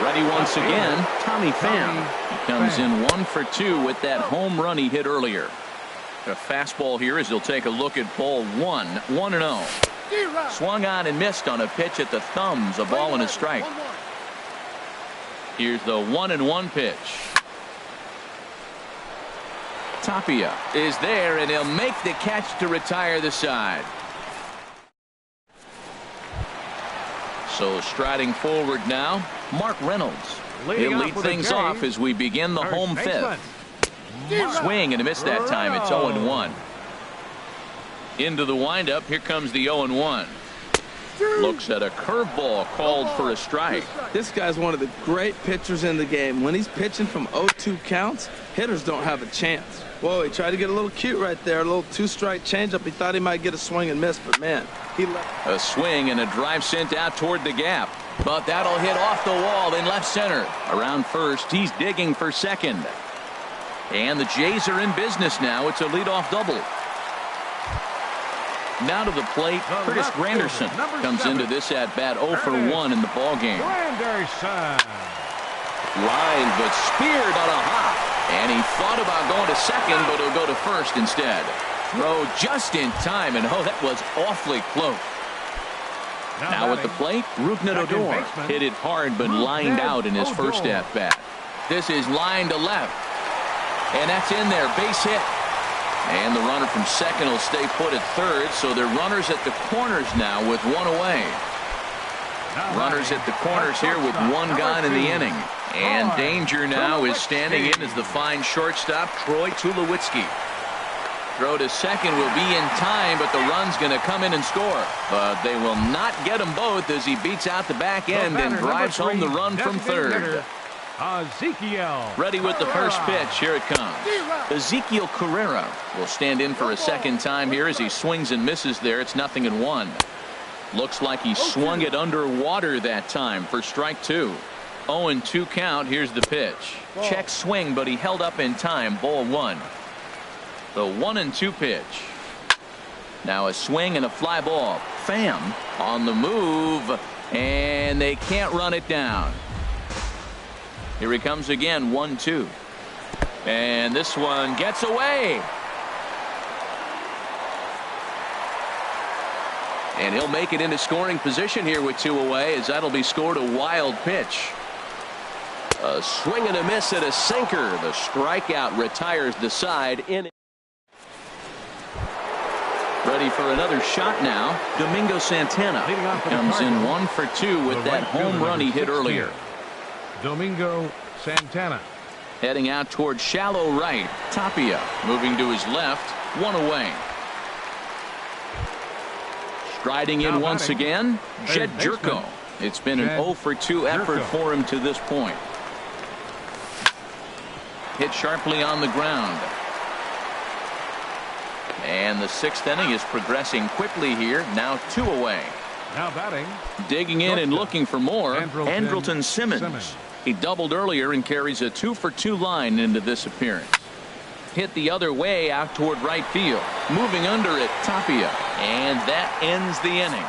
Ready once again, Tommy Pham. He comes in 1 for 2 with that home run he hit earlier. A fastball here as he'll take a look at ball 1, 1-0. Swung on and missed on a pitch at the thumbs, a ball and a strike. Here's the 1-1 pitch. Tapia is there, and he'll make the catch to retire the side. So striding forward now, Mark Reynolds. He'll lead things off as we begin the home fifth. Swing and a miss that time. It's 0-1. Into the windup. Here comes the 0-1. Looks at a curveball called for a strike. This guy's one of the great pitchers in the game. When he's pitching from 0-2 counts, hitters don't have a chance. Whoa, he tried to get a little cute right there. A little two-strike changeup. He thought he might get a swing and miss, but man, he left. A swing and a drive sent out toward the gap. But that'll hit off the wall in left center. Around first, he's digging for second. And the Jays are in business now. It's a leadoff double. Now to the plate, Curtis Granderson comes into this at-bat 0 for 1 in the ballgame. Line, but speared on a hop. And he thought about going to second, but he'll go to first instead. Throw just in time, and oh, that was awfully close. Now at the plate, Rougned Odor hit it hard, but lined out in his first at-bat. This is line to left. And that's in there, base hit. And the runner from second will stay put at third, so they're runners at the corners now with one away. Runners at the corners here with one gone in the inning. And danger now is standing in as the fine shortstop, Troy Tulowitzki. Throw to second will be in time, but the run's going to come in and score. But they will not get them both as he beats out the back end and drives home the run from third. Ezekiel. Ready with the first pitch. Here it comes. Ezekiel Carrera will stand in for a second time here as he swings and misses there. It's 0-1. Looks like he swung it underwater that time for strike 2. 0-2 count. Here's the pitch. Check swing, but he held up in time. Ball 1. The 1-2 pitch. Now a swing and a fly ball. Pham on the move, and they can't run it down. Here he comes again, 1-2. And this one gets away. And he'll make it into scoring position here with 2 away, as that'll be scored a wild pitch. A swing and a miss at a sinker. The strikeout retires the side in. Ready for another shot now. Domingo Santana comes in 1 for 2 with that home run he hit earlier. Domingo Santana. Heading out towards shallow right. Tapia moving to his left. 1 away. Striding in once again, Jed Jerko. It's been an 0 for 2 effort for him to this point. Hit sharply on the ground. And the 6th inning is progressing quickly here. Now 2 away. Now batting. Digging in and looking for more, Andrelton Simmons. He doubled earlier and carries a 2 for 2 line into this appearance. Hit the other way out toward right field. Moving under it, Tapia. And that ends the inning.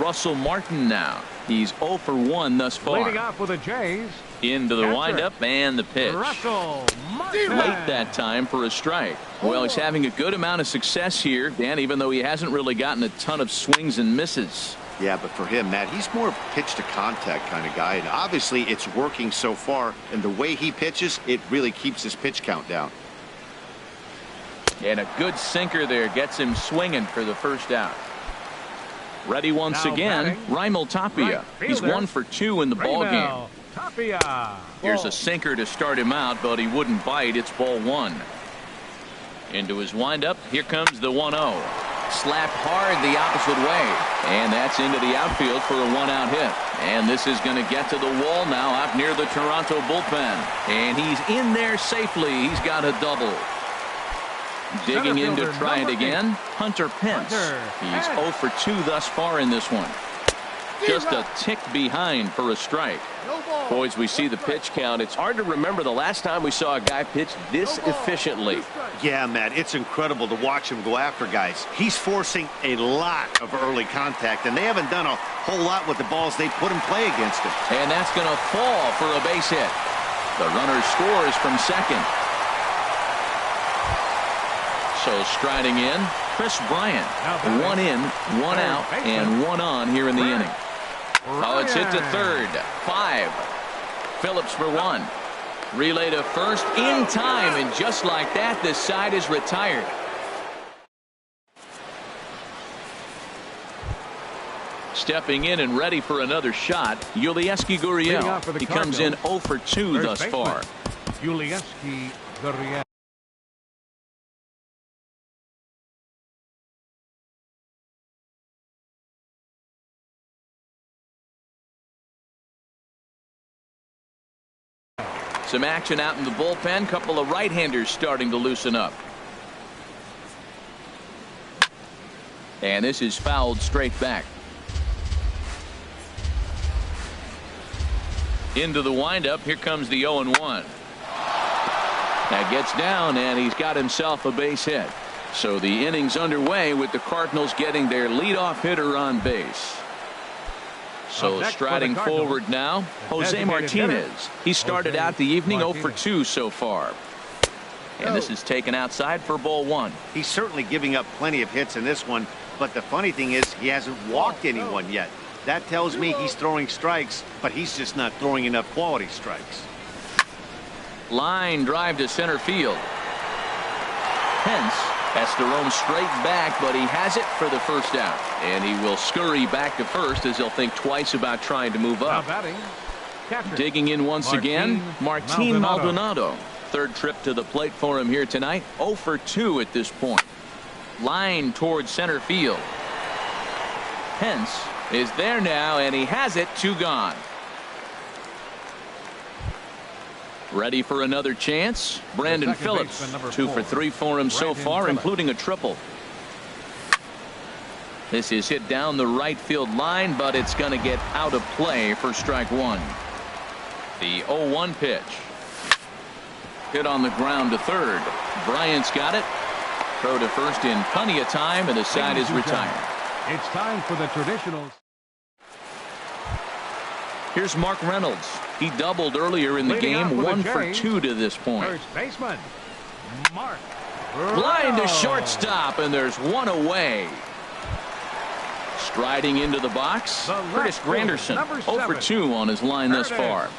Russell Martin now. He's 0 for 1 thus far. Leading off with the Jays. Into the windup and the pitch. Russell Martin. Late that time for a strike. Well, he's having a good amount of success here, Dan, even though he hasn't really gotten a ton of swings and misses. Yeah, but for him, Matt, he's more of a pitch to contact kind of guy, and obviously it's working so far, and the way he pitches, it really keeps his pitch count down. And a good sinker there gets him swinging for the first out. Ready once again, Raimel Tapia. He's 1 for 2 in the ballgame. Tapia. Here's a sinker to start him out, but he wouldn't bite. It's ball 1. Into his windup. Here comes the 1-0. Slapped hard the opposite way. And that's into the outfield for a 1-out hit. And this is going to get to the wall now out near the Toronto bullpen. And he's in there safely. He's got a double. Digging in to try it again, Hunter Pence. He's 0 for 2 thus far in this one. Just a tick behind for a strike. Boys, we see the pitch count. It's hard to remember the last time we saw a guy pitch this efficiently. Yeah, Matt, it's incredible to watch him go after guys. He's forcing a lot of early contact, and they haven't done a whole lot with the balls they put in play against him. And that's going to fall for a base hit. The runner scores from second. So striding in, Chris Bryant. 1 in, 1 out, and 1 on here in the inning. Oh, it's hit to third. 5. Phillips for 1. Relay to first in time, and just like that, this side is retired. Stepping in and ready for another shot, Yulieski Gurriel. He comes in 0 for 2 thus far. Yulieski Gurriel. Some action out in the bullpen. Couple of right-handers starting to loosen up. And this is fouled straight back. Into the windup. Here comes the 0-1. That gets down, and he's got himself a base hit. So the inning's underway with the Cardinals getting their leadoff hitter on base. So striding forward now, Jose Martinez. He started out the evening 0 for 2 so far. And this is taken outside for ball 1. He's certainly giving up plenty of hits in this one, but the funny thing is he hasn't walked anyone yet. That tells me he's throwing strikes, but he's just not throwing enough quality strikes. Line drive to center field. Pence has to roam straight back, but he has it for the first out. And he will scurry back to first as he'll think twice about trying to move up. Digging in once again, Martin Maldonado. Third trip to the plate for him here tonight. 0 for 2 at this point. Line towards center field. Pence is there now, and he has it. 2 gone. Ready for another chance. Brandon Phillips. 2 for 3 for him so far, including a triple. This is hit down the right field line, but it's going to get out of play for strike 1. The 0-1 pitch. Hit on the ground to third. Bryant's got it. Throw to first in plenty of time, and the side is retired. It's time for the traditionals. Here's Mark Reynolds. He doubled earlier in the game. 1 for 2 to this point. First baseman, Mark. Line to shortstop, and there's 1 away. Striding into the box, Curtis Granderson. 0 for 2 on his line thus far.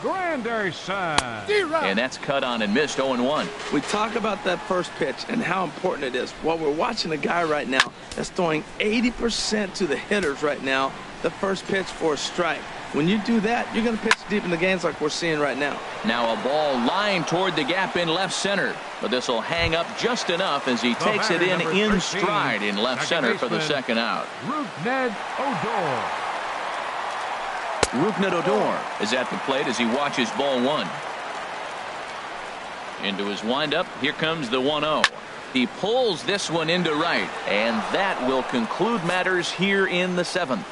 Granderson. And that's cut on and missed. 0-1. We talk about that first pitch and how important it is. Well, we're watching a guy right now that's throwing 80% to the hitters right now. The first pitch for a strike. When you do that, you're going to pitch deep in the games like we're seeing right now. Now a ball lined toward the gap in left center. But this will hang up just enough as he takes it in stride in left center for the second out. Rougned Odor. Rougned Odor is at the plate as he watches ball 1. Into his windup. Here comes the 1-0. He pulls this one into right. And that will conclude matters here in the 7th.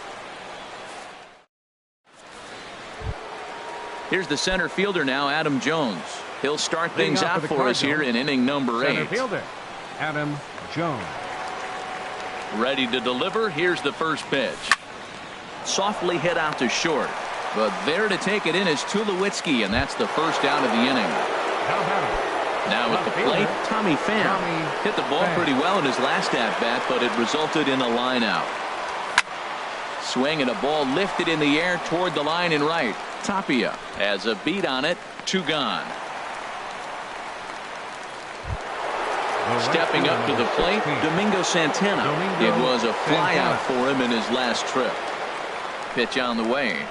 Here's the center fielder now, Adam Jones. He'll start things out for us here in inning number 8. Center fielder, Adam Jones. Ready to deliver. Here's the first pitch. Softly hit out to short. But there to take it in is Tulowitzki, and that's the first out of the inning. Now at the plate, Tommy Pham. Hit the ball pretty well in his last at-bat, but it resulted in a line out. Swing and a ball lifted in the air toward the line in right. Tapia has a beat on it. 2 gone. Stepping up to the plate, Domingo Santana. It was a flyout for him in his last trip. Pitch on the way.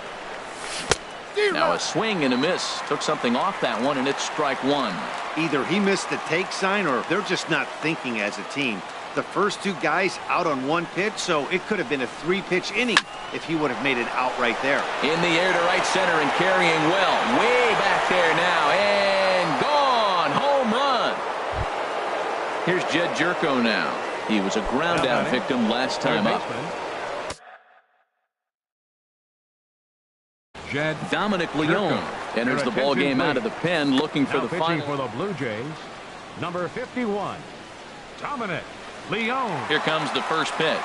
Now a swing and a miss. Took something off that one, and it's strike 1. Either he missed the take sign or they're just not thinking as a team. The first 2 guys out on 1 pitch, so it could have been a 3-pitch inning if he would have made it out right there. In the air to right center and carrying well. Way back there now, and gone. Home run. Here's Jed Jerko now. He was a ground out victim last time up. Dominic Leone enters the ball game out of the pen, looking for Now the pitching final. for the Blue Jays, number 51, Dominic Leone. Here comes the first pitch.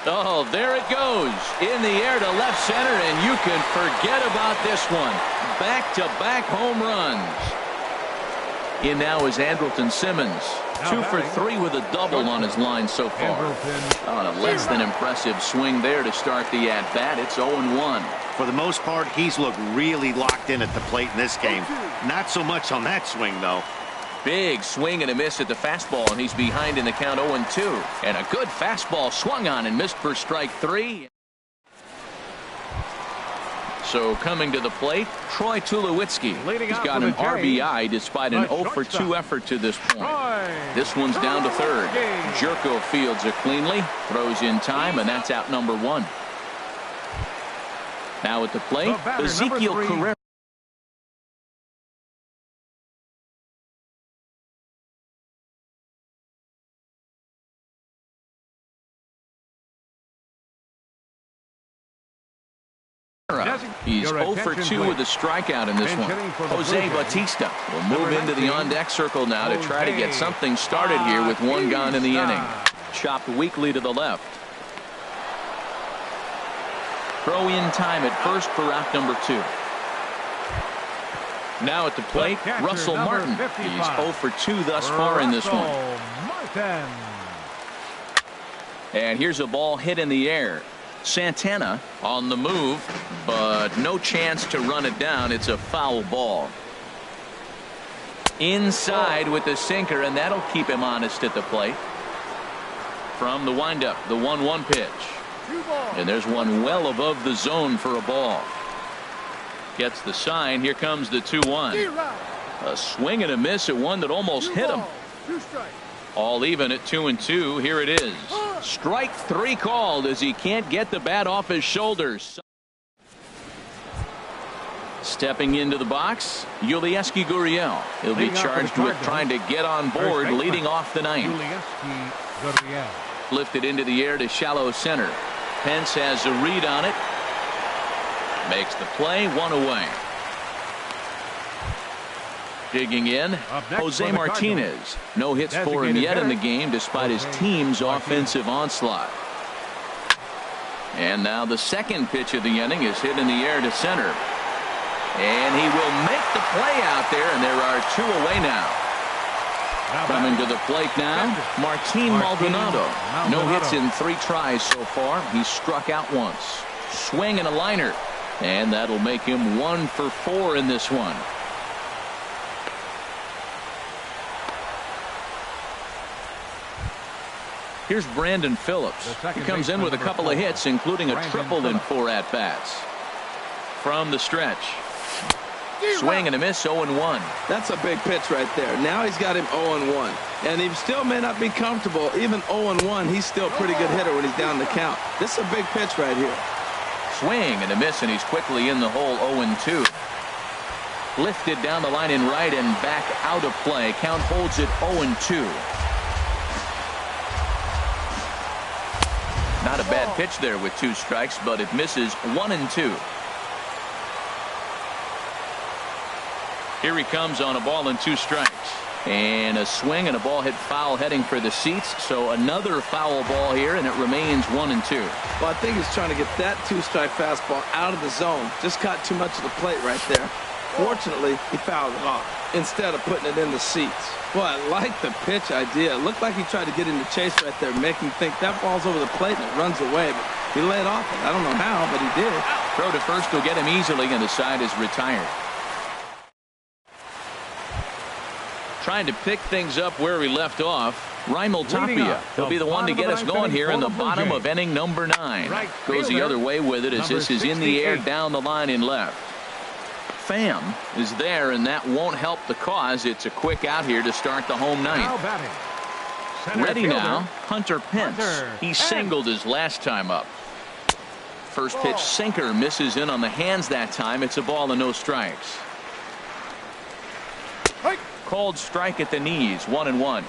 Oh, there it goes in the air to left center, and you can forget about this one. Back-to-back home runs. In now is Andrelton Simmons. 2 for 3 with a double on his line so far. On a less than impressive swing there to start the at-bat. It's 0-1. For the most part, he's looked really locked in at the plate in this game. Not so much on that swing, though. Big swing and a miss at the fastball, and he's behind in the count 0-2. And a good fastball swung on and missed for strike 3. So coming to the plate, Troy Tulowitzki. He's got an RBI despite an 0 for 2 effort to this point. This one's down to third. Jerko fields it cleanly, throws in time, and that's out number 1. Now at the plate, Ezekiel Carrera. He's 0 for 2 with a strikeout in this one. Jose Bautista will move into the on-deck circle now to try to get something started here with 1 gone in the inning. Chopped weakly to the left. Throw in time at first for out number 2. Now at the plate, Russell Martin. He's 0 for 2 thus far in this one. And here's a ball hit in the air. Santana on the move, but no chance to run it down. It's a foul ball. Inside with the sinker, and that'll keep him honest at the plate. From the windup, the 1-1 pitch. And there's one well above the zone for a ball. Gets the sign. Here comes the 2-1. A swing and a miss at one that almost hit him. All even at 2-2. Here it is. Strike 3 called as he can't get the bat off his shoulders. Stepping into the box, Yulieski Gurriel. He'll be charged with trying to get on board leading off the ninth. Lifted into the air to shallow center. Pence has a read on it. Makes the play, 1 away. Digging in, Jose Martinez. No hits for him yet in the game despite his team's offensive onslaught. And now the second pitch of the inning is hit in the air to center. And he will make the play out there, and there are 2 away now. Coming to the plate now, Martin Maldonado. No hits in 3 tries so far. He's struck out once. Swing and a liner. And that'll make him 1 for 4 in this one. Here's Brandon Phillips. He comes in with a couple of hits, including a triple in 4 at-bats. From the stretch. Swing and a miss, 0-1. That's a big pitch right there. Now he's got him 0-1. And he still may not be comfortable. Even 0-1, he's still a pretty good hitter when he's down the count. This is a big pitch right here. Swing and a miss, and he's quickly in the hole, 0-2. Lifted down the line in right and back out of play. Count holds it 0-2. Not a bad pitch there with 2 strikes, but it misses 1-2. Here he comes on a ball and 2 strikes. And a swing and a ball hit foul heading for the seats. So another foul ball here, and it remains 1-2. Well, I think he's trying to get that 2-strike fastball out of the zone. Just caught too much of the plate right there. Fortunately, he fouled it off instead of putting it in the seats. Well, I like the pitch idea. It looked like he tried to get in the chase right there, make him think that ball's over the plate and it runs away. But he laid off it. I don't know how, but he did. Throw to first will get him easily, and the side is retired. Trying to pick things up where we left off. Raimel Tapia. He'll be the one to get us going here in the bottom of inning number 9. Goes the other way with it as this is in the air down the line in left. Pham is there, and that won't help the cause. It's a quick out here to start the home ninth. Ready now, Hunter Pence. He singled his last time up. First pitch sinker misses in on the hands that time. It's a ball and no strikes. Called strike at the knees, 1-1.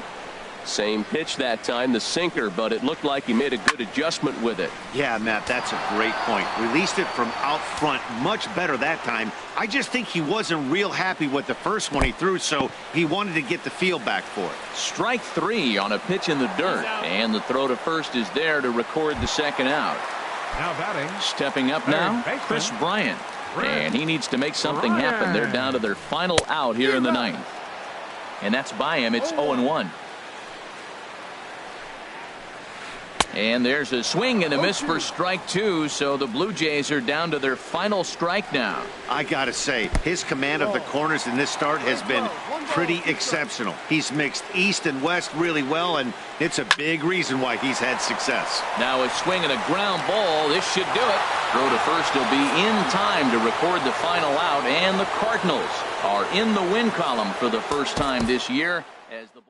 Same pitch that time, the sinker, but it looked like he made a good adjustment with it. Yeah, Matt, that's a great point. Released it from out front much better that time. I just think he wasn't real happy with the first one he threw, so he wanted to get the feel back for it. Strike 3 on a pitch in the dirt, and the throw to first is there to record the second out. Now batting. Stepping up now, Chris Bryant, and he needs to make something happen. They're down to their final out here in the ninth, and that's by him. It's 0-1. And there's a swing and a miss for strike 2, so the Blue Jays are down to their final strike now. I gotta say, his command of the corners in this start has been pretty exceptional. He's mixed east and west really well, and it's a big reason why he's had success. Now a swing and a ground ball. This should do it. Throw to first will be in time to record the final out, and the Cardinals are in the win column for the first time this year as the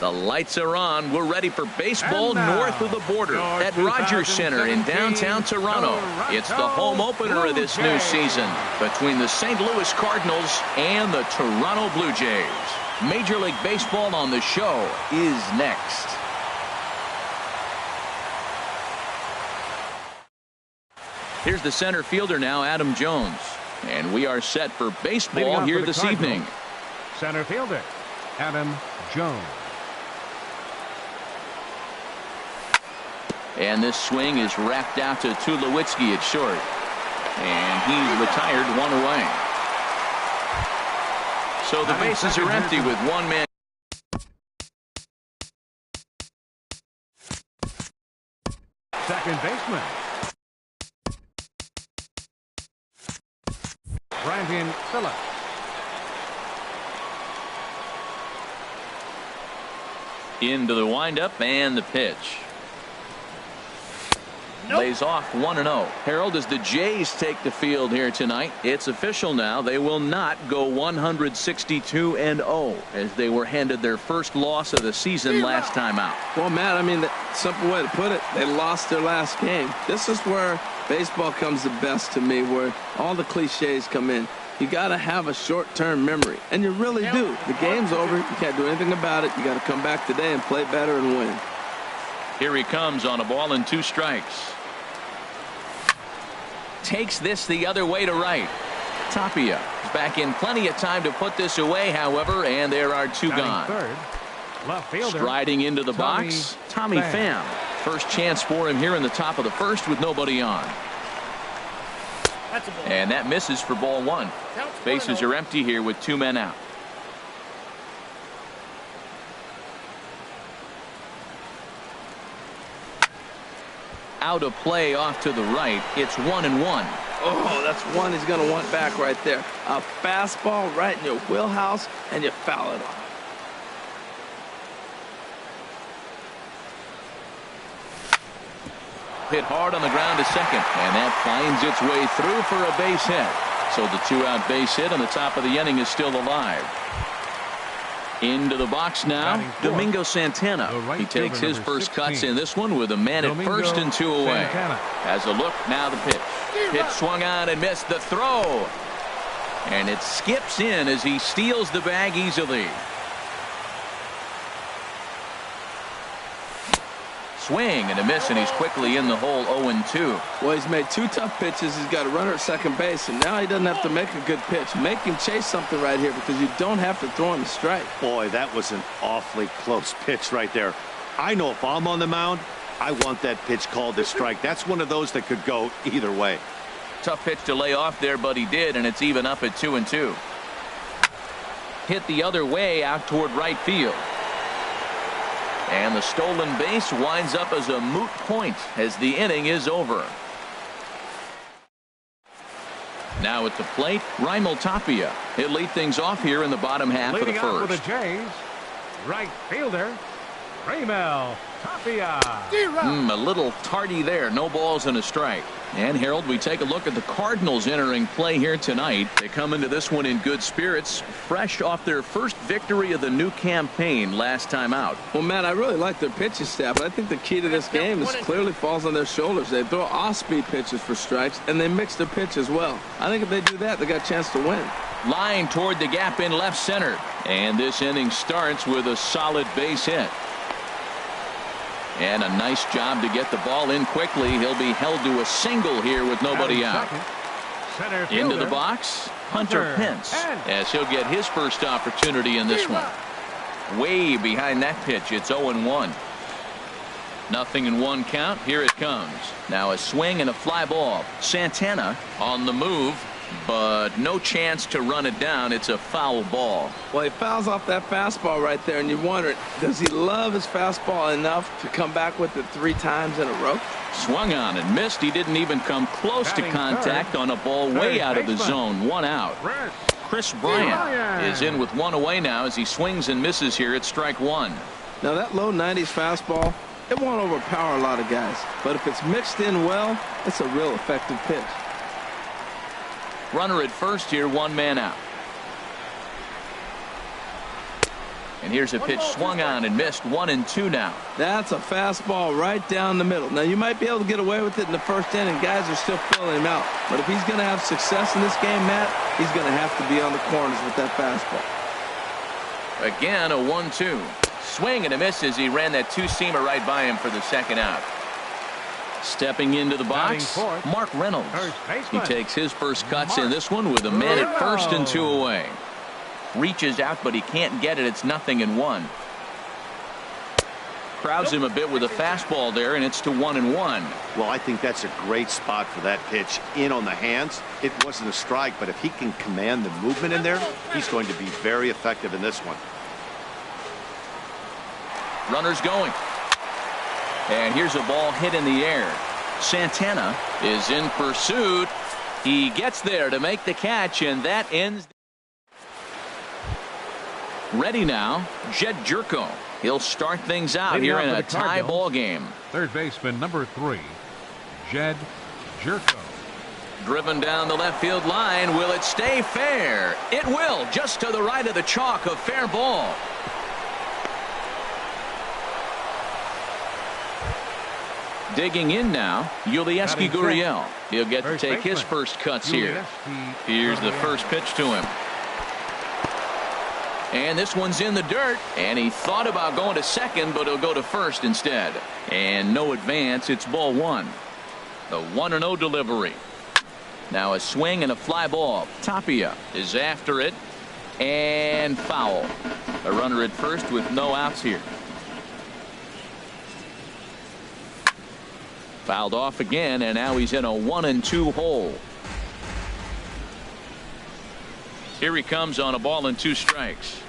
The lights are on. We're ready for baseball north of the border at Rogers Center in downtown Toronto. It's the home opener of this new season between the St. Louis Cardinals and the Toronto Blue Jays. Major League Baseball on the show is next. Here's the center fielder now, Adam Jones. And we are set for baseball here this evening. Center fielder, Adam Jones. And this swing is wrapped out to Tulowitzki at short. And he's retired one away. So the bases are empty with one man. Second baseman, Brandon Phillips. Into the windup and the pitch. lays off 1-0. Harold, as the Jays take the field here tonight, it's official now. They will not go 162-0 as they were handed their first loss of the season last time out. Well, Matt, I mean, the simple way to put it, they lost their last game. This is where baseball comes the best to me, where all the cliches come in. You got to have a short-term memory, and you really do. The game's over. You can't do anything about it. You got to come back today and play better and win. Here he comes on a ball and 2 strikes. Takes this the other way to right. Tapia is back in plenty of time to put this away, however, and there are 2 gone. Third, left fielder. Striding into the box, Tommy Pham. First chance for him here in the top of the first with nobody on. And that misses for ball 1. Bases are empty here with 2 men out. Out of play off to the right. It's 1-1. Oh, that's one he's going to want back right there. A fastball right in your wheelhouse, and you foul it off. Hit hard on the ground to second, and that finds its way through for a base hit. So the 2-out base hit on the top of the inning is still alive. Into the box now, Domingo Santana. He takes his first cuts in this one with a man at first and 2 away. Has a look, now the pitch. Pitch swung on and missed the throw. And it skips in as he steals the bag easily. Swing and a miss, and he's quickly in the hole. 0-2. Well, he's made 2 tough pitches. He's got a runner at second base, and now he doesn't have to make a good pitch. Make him chase something right here because you don't have to throw him a strike. Boy, that was an awfully close pitch right there. I know if I'm on the mound, I want that pitch called a strike. That's one of those that could go either way. Tough pitch to lay off there, but he did, and it's even up at 2-2. Hit the other way out toward right field. And the stolen base winds up as a moot point as the inning is over. Now at the plate, Raimel Tapia. He'll lead things off here in the bottom half of the first. Leading off for the Jays, right fielder, Raimel Tapia. A little tardy there. No balls and a strike. And Harold, we take a look at the Cardinals entering play here tonight. They come into this one in good spirits, fresh off their first victory of the new campaign last time out. Well, Matt, I really like their pitching staff. I think the key to this game is clearly falls on their shoulders. They throw off-speed pitches for strikes, and they mix their pitch as well. I think if they do that, they got a chance to win. Line toward the gap in left center. And this inning starts with a solid base hit. And a nice job to get the ball in quickly. He'll be held to a single here with nobody out. Into the box, Hunter Pence, as he'll get his first opportunity in this one. Way behind that pitch. It's 0-1. 0-1 count. Here it comes. Now a swing and a fly ball. Santana on the move, but no chance to run it down. It's a foul ball. Well, he fouls off that fastball right there, and you wonder, does he love his fastball enough to come back with it 3 times in a row? Swung on and missed. He didn't even come close to contact on a ball way out of the zone. 1 out. Chris Bryant is in with 1 away now as he swings and misses here at strike 1. Now that low 90s fastball, it won't overpower a lot of guys, but if it's mixed in well, it's a real effective pitch. Runner at first here, 1 man out. And here's a pitch swung on and missed. 1-2 now. That's a fastball right down the middle. Now you might be able to get away with it in the first inning. Guys are still filling him out. But if he's going to have success in this game, Matt, he's going to have to be on the corners with that fastball. Again, a 1-2. Swing and a miss as he ran that 2-seamer right by him for the second out. Stepping into the box, Mark Reynolds. He takes his first cuts in this one with a man at first and 2 away. Reaches out, but he can't get it. It's 0-1. Crowds him a bit with a fastball there, and it's to 1-1. Well, I think that's a great spot for that pitch. In on the hands. It wasn't a strike, but if he can command the movement in there, he's going to be very effective in this one. Runners going. And here's a ball hit in the air. Santana is in pursuit. He gets there to make the catch, and that ends. Ready now, Jed Jerko. He'll start things out here in a tie ball game. Third baseman number 3, Jed Jerko. Driven down the left field line. Will it stay fair? It will, just to the right of the chalk, a fair ball. Digging in now, Yulieski Gurriel. He'll get to take his first cuts here. Here's the first pitch to him. And this one's in the dirt, and he thought about going to second, but he'll go to first instead. And no advance. It's ball one. The 1-0 delivery. Now a swing and a fly ball. Tapia is after it, and foul. A runner at first with no outs here. Fouled off again, and now he's in a 1-2 hole. Here he comes on a ball and 2 strikes.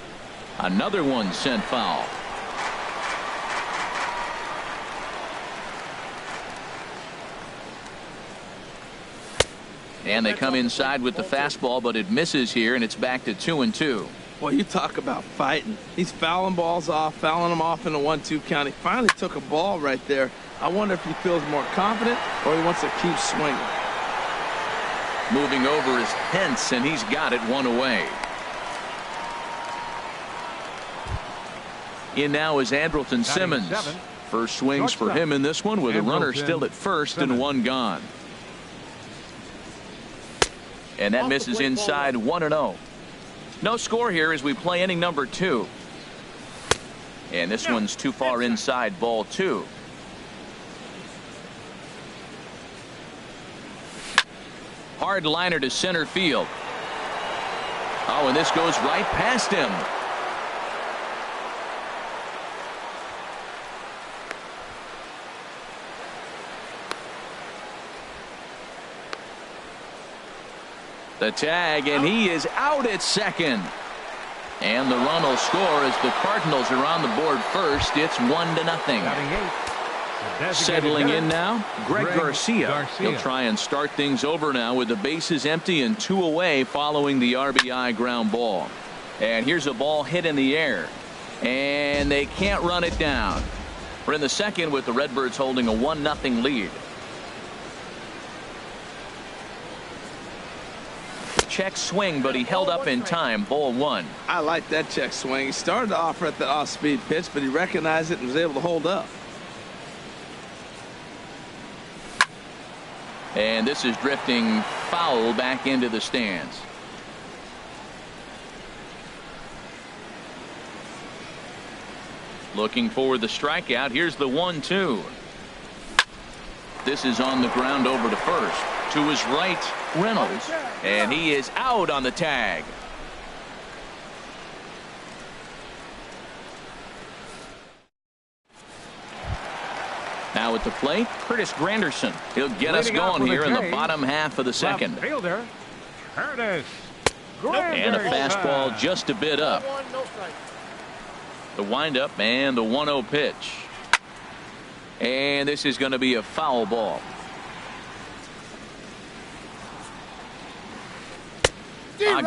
Another one sent foul. And they come inside with the fastball, but it misses here, and it's back to 2-2. Well, you talk about fighting. He's fouling balls off, fouling them off in a 1-2 count. He finally took a ball right there. I wonder if he feels more confident or he wants to keep swinging. Moving over is Pence, and he's got it 1 away. In now is Andrelton Simmons. First swings for him in this one with a runner still at first and 1 gone. And that misses inside 1-0. No score here as we play inning number 2. And this one's too far inside, ball 2. Hard liner to center field. Oh, and this goes right past him. The tag, and he is out at second. And the run will score as the Cardinals are on the board first. It's 1-0. Settling in now, Greg Garcia. He'll try and start things over now with the bases empty and 2 away following the RBI ground ball. And here's a ball hit in the air, and they can't run it down. We're in the second with the Redbirds holding a 1-0 lead. Check swing, but he held up in time. Ball 1. I like that check swing. He started to offer at the off-speed pitch, but he recognized it and was able to hold up. And this is drifting foul back into the stands. Looking for the strikeout. Here's the 1-2. This is on the ground over to first. To his right, Reynolds. And he is out on the tag. Now at the plate, Curtis Granderson. He'll get us going here in the bottom half of the second. Fielder, Curtis And a fastball just a bit up. The windup and the 1-0 pitch. And this is going to be a foul ball.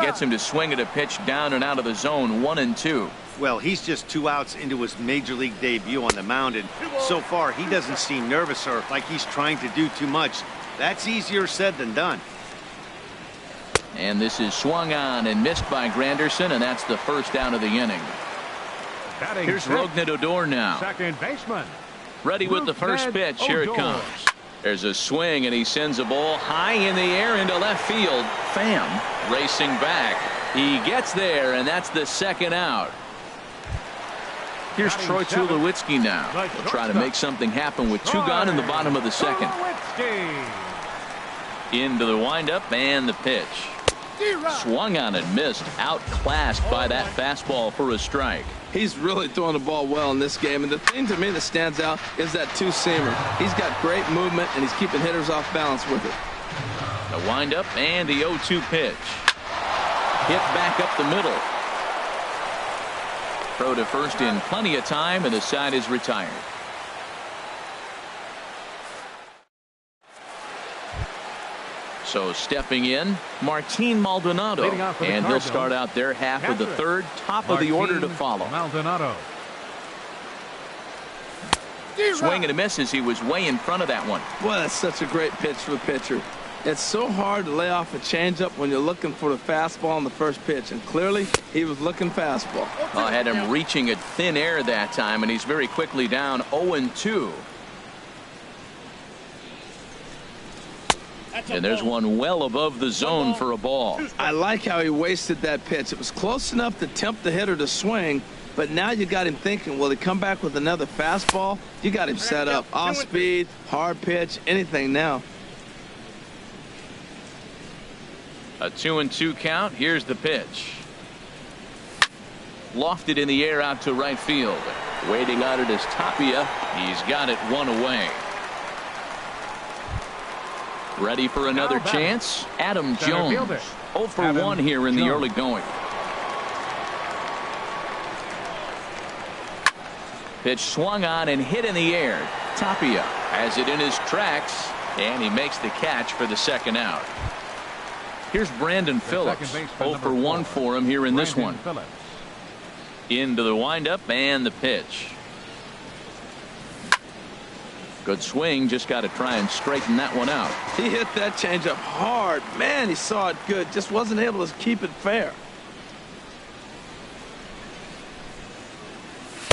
Gets him to swing at a pitch down and out of the zone. 1-2. Well, he's just 2 outs into his major league debut on the mound, and so far he doesn't seem nervous or like he's trying to do too much. That's easier said than done. And this is swung on and missed by Granderson, and that's the first out of the inning. Here's Rougned Odor now. Second baseman. Ready with the first pitch. Here it comes. There's a swing, and he sends a ball high in the air into left field. Pham racing back. He gets there, and that's the second out. Here's Troy Tulowitzki now. He'll try to make something happen with 2 gone in the bottom of the second. Into the windup and the pitch. Swung on and missed. Outclassed by that fastball for a strike. He's really throwing the ball well in this game, and the thing to me that stands out is that 2-seamer. He's got great movement, and he's keeping hitters off balance with it. The windup and the 0-2 pitch. Hit back up the middle. Throw to first in plenty of time, and the side is retired. So stepping in, Martin Maldonado, and he'll start out their half of the third. Top of the order to follow. Maldonado. Swing and a miss as he was way in front of that one. Boy, that's such a great pitch for the pitcher. It's so hard to lay off a changeup when you're looking for the fastball on the first pitch, and clearly he was looking fastball. I had him reaching at thin air that time, and he's very quickly down 0-2. And there's one well above the zone for a ball. I like how he wasted that pitch. It was close enough to tempt the hitter to swing, but now you got him thinking, will he come back with another fastball? You got him set up. Off speed, hard pitch, anything now. A 2-2 count. Here's the pitch. Lofted in the air out to right field. Waiting on it is Tapia. He's got it one away. Ready for another chance? Adam Jones. 0 for 1 here in the early going. Pitch swung on and hit in the air. Tapia has it in his tracks, and he makes the catch for the second out. Here's Brandon Phillips. 0 for 1 for him here in this one. Into the windup and the pitch. Good swing. Just got to try and straighten that one out. He hit that changeup hard. Man, he saw it good. Just wasn't able to keep it fair.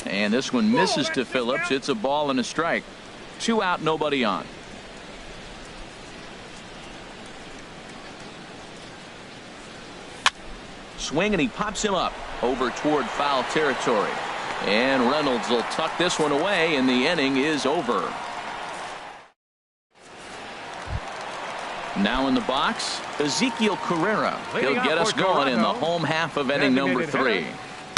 And this one misses to Phillips. It's a ball and a strike. 2 out, nobody on. Swing, and he pops him up over toward foul territory. And Reynolds will tuck this one away, and the inning is over. Now in the box, Ezekiel Carrera. He'll get us going in the home half of inning number 3.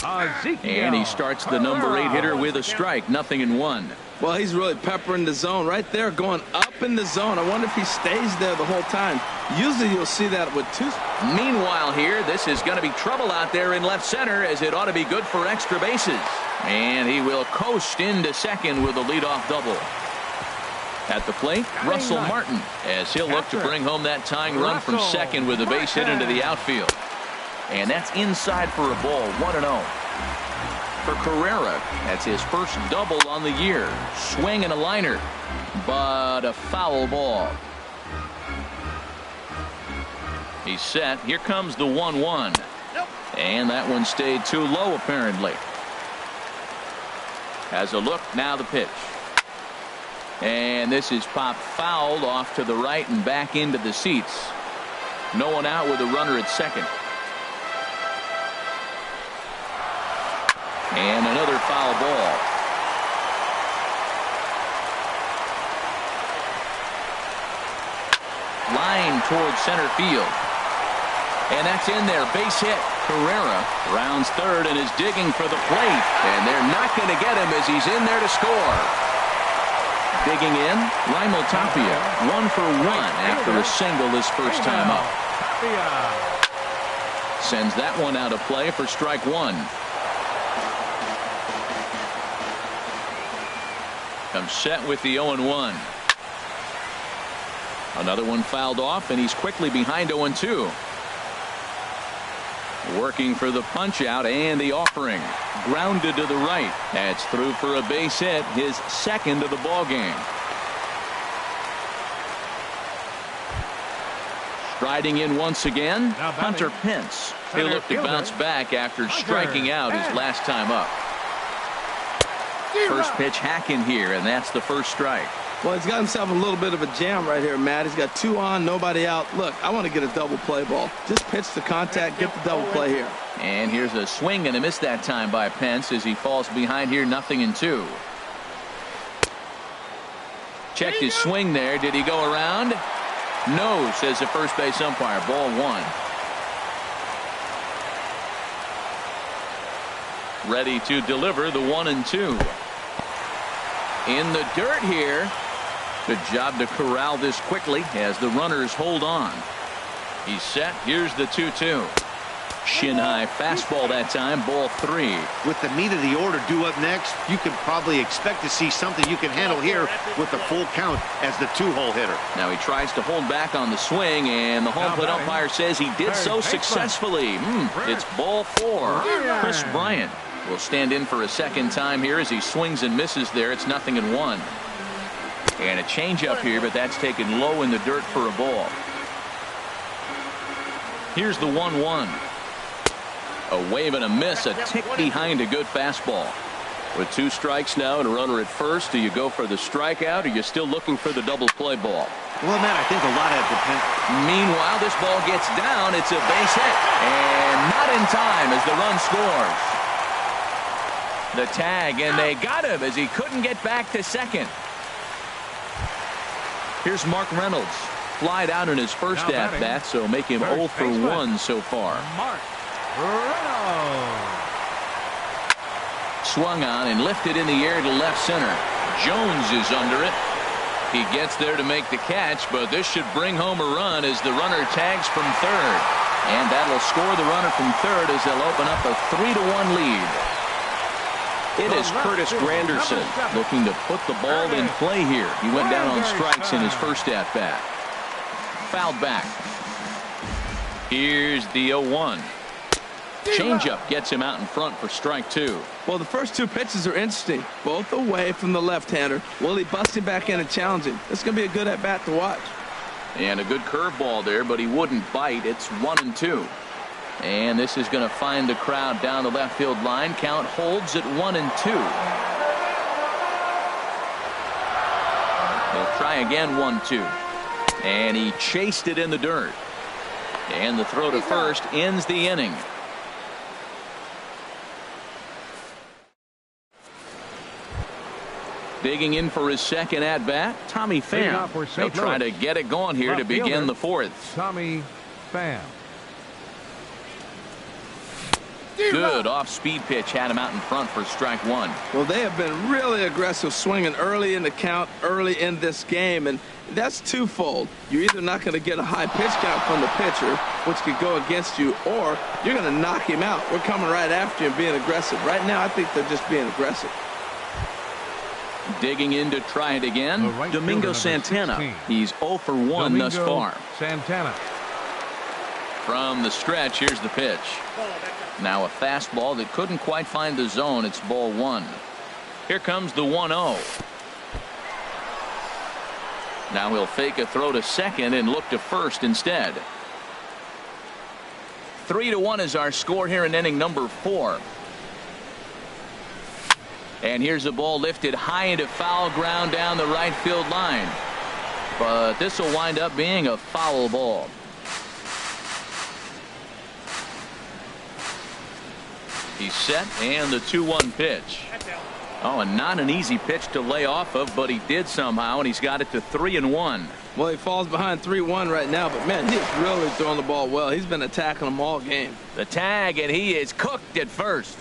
And he starts the number 8 hitter with a strike. 0-1. Well, he's really peppering the zone right there, going up in the zone. I wonder if he stays there the whole time. Usually you'll see that with 2. Meanwhile here, this is going to be trouble out there in left center, as it ought to be good for extra bases. And he will coast into second with a leadoff double. At the plate, Russell Martin, as he'll look to bring home that tying run from second with a base hit into the outfield. And that's inside for a ball. 1-0. For Carrera, that's his first double on the year. Swing and a liner, but a foul ball. He's set. Here comes the 1-1. And that one stayed too low, apparently. Has a look, now the pitch. And this is popped fouled off to the right and back into the seats. No one out with a runner at second. And another foul ball. Line towards center field. And that's in there. Base hit. Carrera rounds third and is digging for the plate. And they're not going to get him as he's in there to score. Digging in, Raimel Tapia. 1 for 1 after a single his first time up. Sends that one out of play for strike 1. Comes set with the 0-1. Another one fouled off, and he's quickly behind 0-2. Working for the punch out and the offering. Grounded to the right. That's through for a base hit, his second of the ball game. Striding in once again, Hunter Pence. He'll look to bounce back after striking out his last time up. First pitch hacking here, and that's the first strike. Well, he's got himself a little bit of a jam right here, Matt. He's got 2 on, nobody out. Look, I want to get a double play ball. Just pitch the contact, get the double play here. And here's a swing and a miss that time by Pence as he falls behind here, 0-2. Checked his swing there. Did he go around? No, says the first base umpire. Ball 1. Ready to deliver the 1-2. In the dirt here. Good job to corral this quickly as the runners hold on. He's set. Here's the 2-2. Shin high fastball that time. Ball 3. With the meat of the order due up next, you can probably expect to see something you can handle here with the full count as the 2-hole hitter. Now he tries to hold back on the swing, and the home plate umpire says he did so successfully. It's ball 4. Chris Bryant. will stand in for a second time here as he swings and misses there. It's 0-1. And a changeup here, but that's taken low in the dirt for a ball. Here's the 1-1. A wave and a miss, a tick behind a good fastball. With 2 strikes now and a runner at first, do you go for the strikeout or are you still looking for the double play ball? Well, Matt, I think a lot of it depends. Meanwhile, this ball gets down. It's a base hit. And not in time as the run scores. The tag, and they got him as he couldn't get back to second. Here's Mark Reynolds. Flied out in his first at-bat, so make him 0 for 1 so far. Mark Reynolds. Swung on and lifted in the air to left center. Jones is under it. He gets there to make the catch, but this should bring home a run as the runner tags from third. And that'll score the runner from third as they'll open up a 3-1 lead. It is Curtis Granderson looking to put the ball in play here. He went down on strikes in his first at-bat. Fouled back. Here's the 0-1. Changeup gets him out in front for strike 2. Well, the first 2 pitches are interesting. Both away from the left-hander. Will he bust him back in and challenge him? It's going to be a good at-bat to watch. And a good curveball there, but he wouldn't bite. It's 1-2. And this is going to find the crowd down the left field line. Count holds at 1-2. They'll try again 1-2. And he chased it in the dirt. And the throw to first ends the inning. Digging in for his second at-bat, Tommy Pham. He'll try to get it going here to begin the 4th. Tommy Pham. Good off-speed pitch had him out in front for strike 1. Well, they have been really aggressive swinging early in the count, early in this game, and that's twofold. You're either not going to get a high pitch count from the pitcher, which could go against you, or you're going to knock him out. We're coming right after you and being aggressive. Right now, I think they're just being aggressive. Digging in to try it again, Domingo Santana. 16. He's 0 for 1 thus far. Santana. From the stretch, here's the pitch. Now a fastball that couldn't quite find the zone. It's ball 1. Here comes the 1-0. Now he'll fake a throw to second and look to first instead. 3-1 is our score here in inning number 4. And here's the ball lifted high into foul ground down the right field line. But this will wind up being a foul ball. He's set, and the 2-1 pitch. Oh, and not an easy pitch to lay off of, but he did somehow, and he's got it to 3-1. Well, he falls behind 3-1 right now, but man, he's really throwing the ball well. He's been attacking them all game. The tag, and he is cooked at first.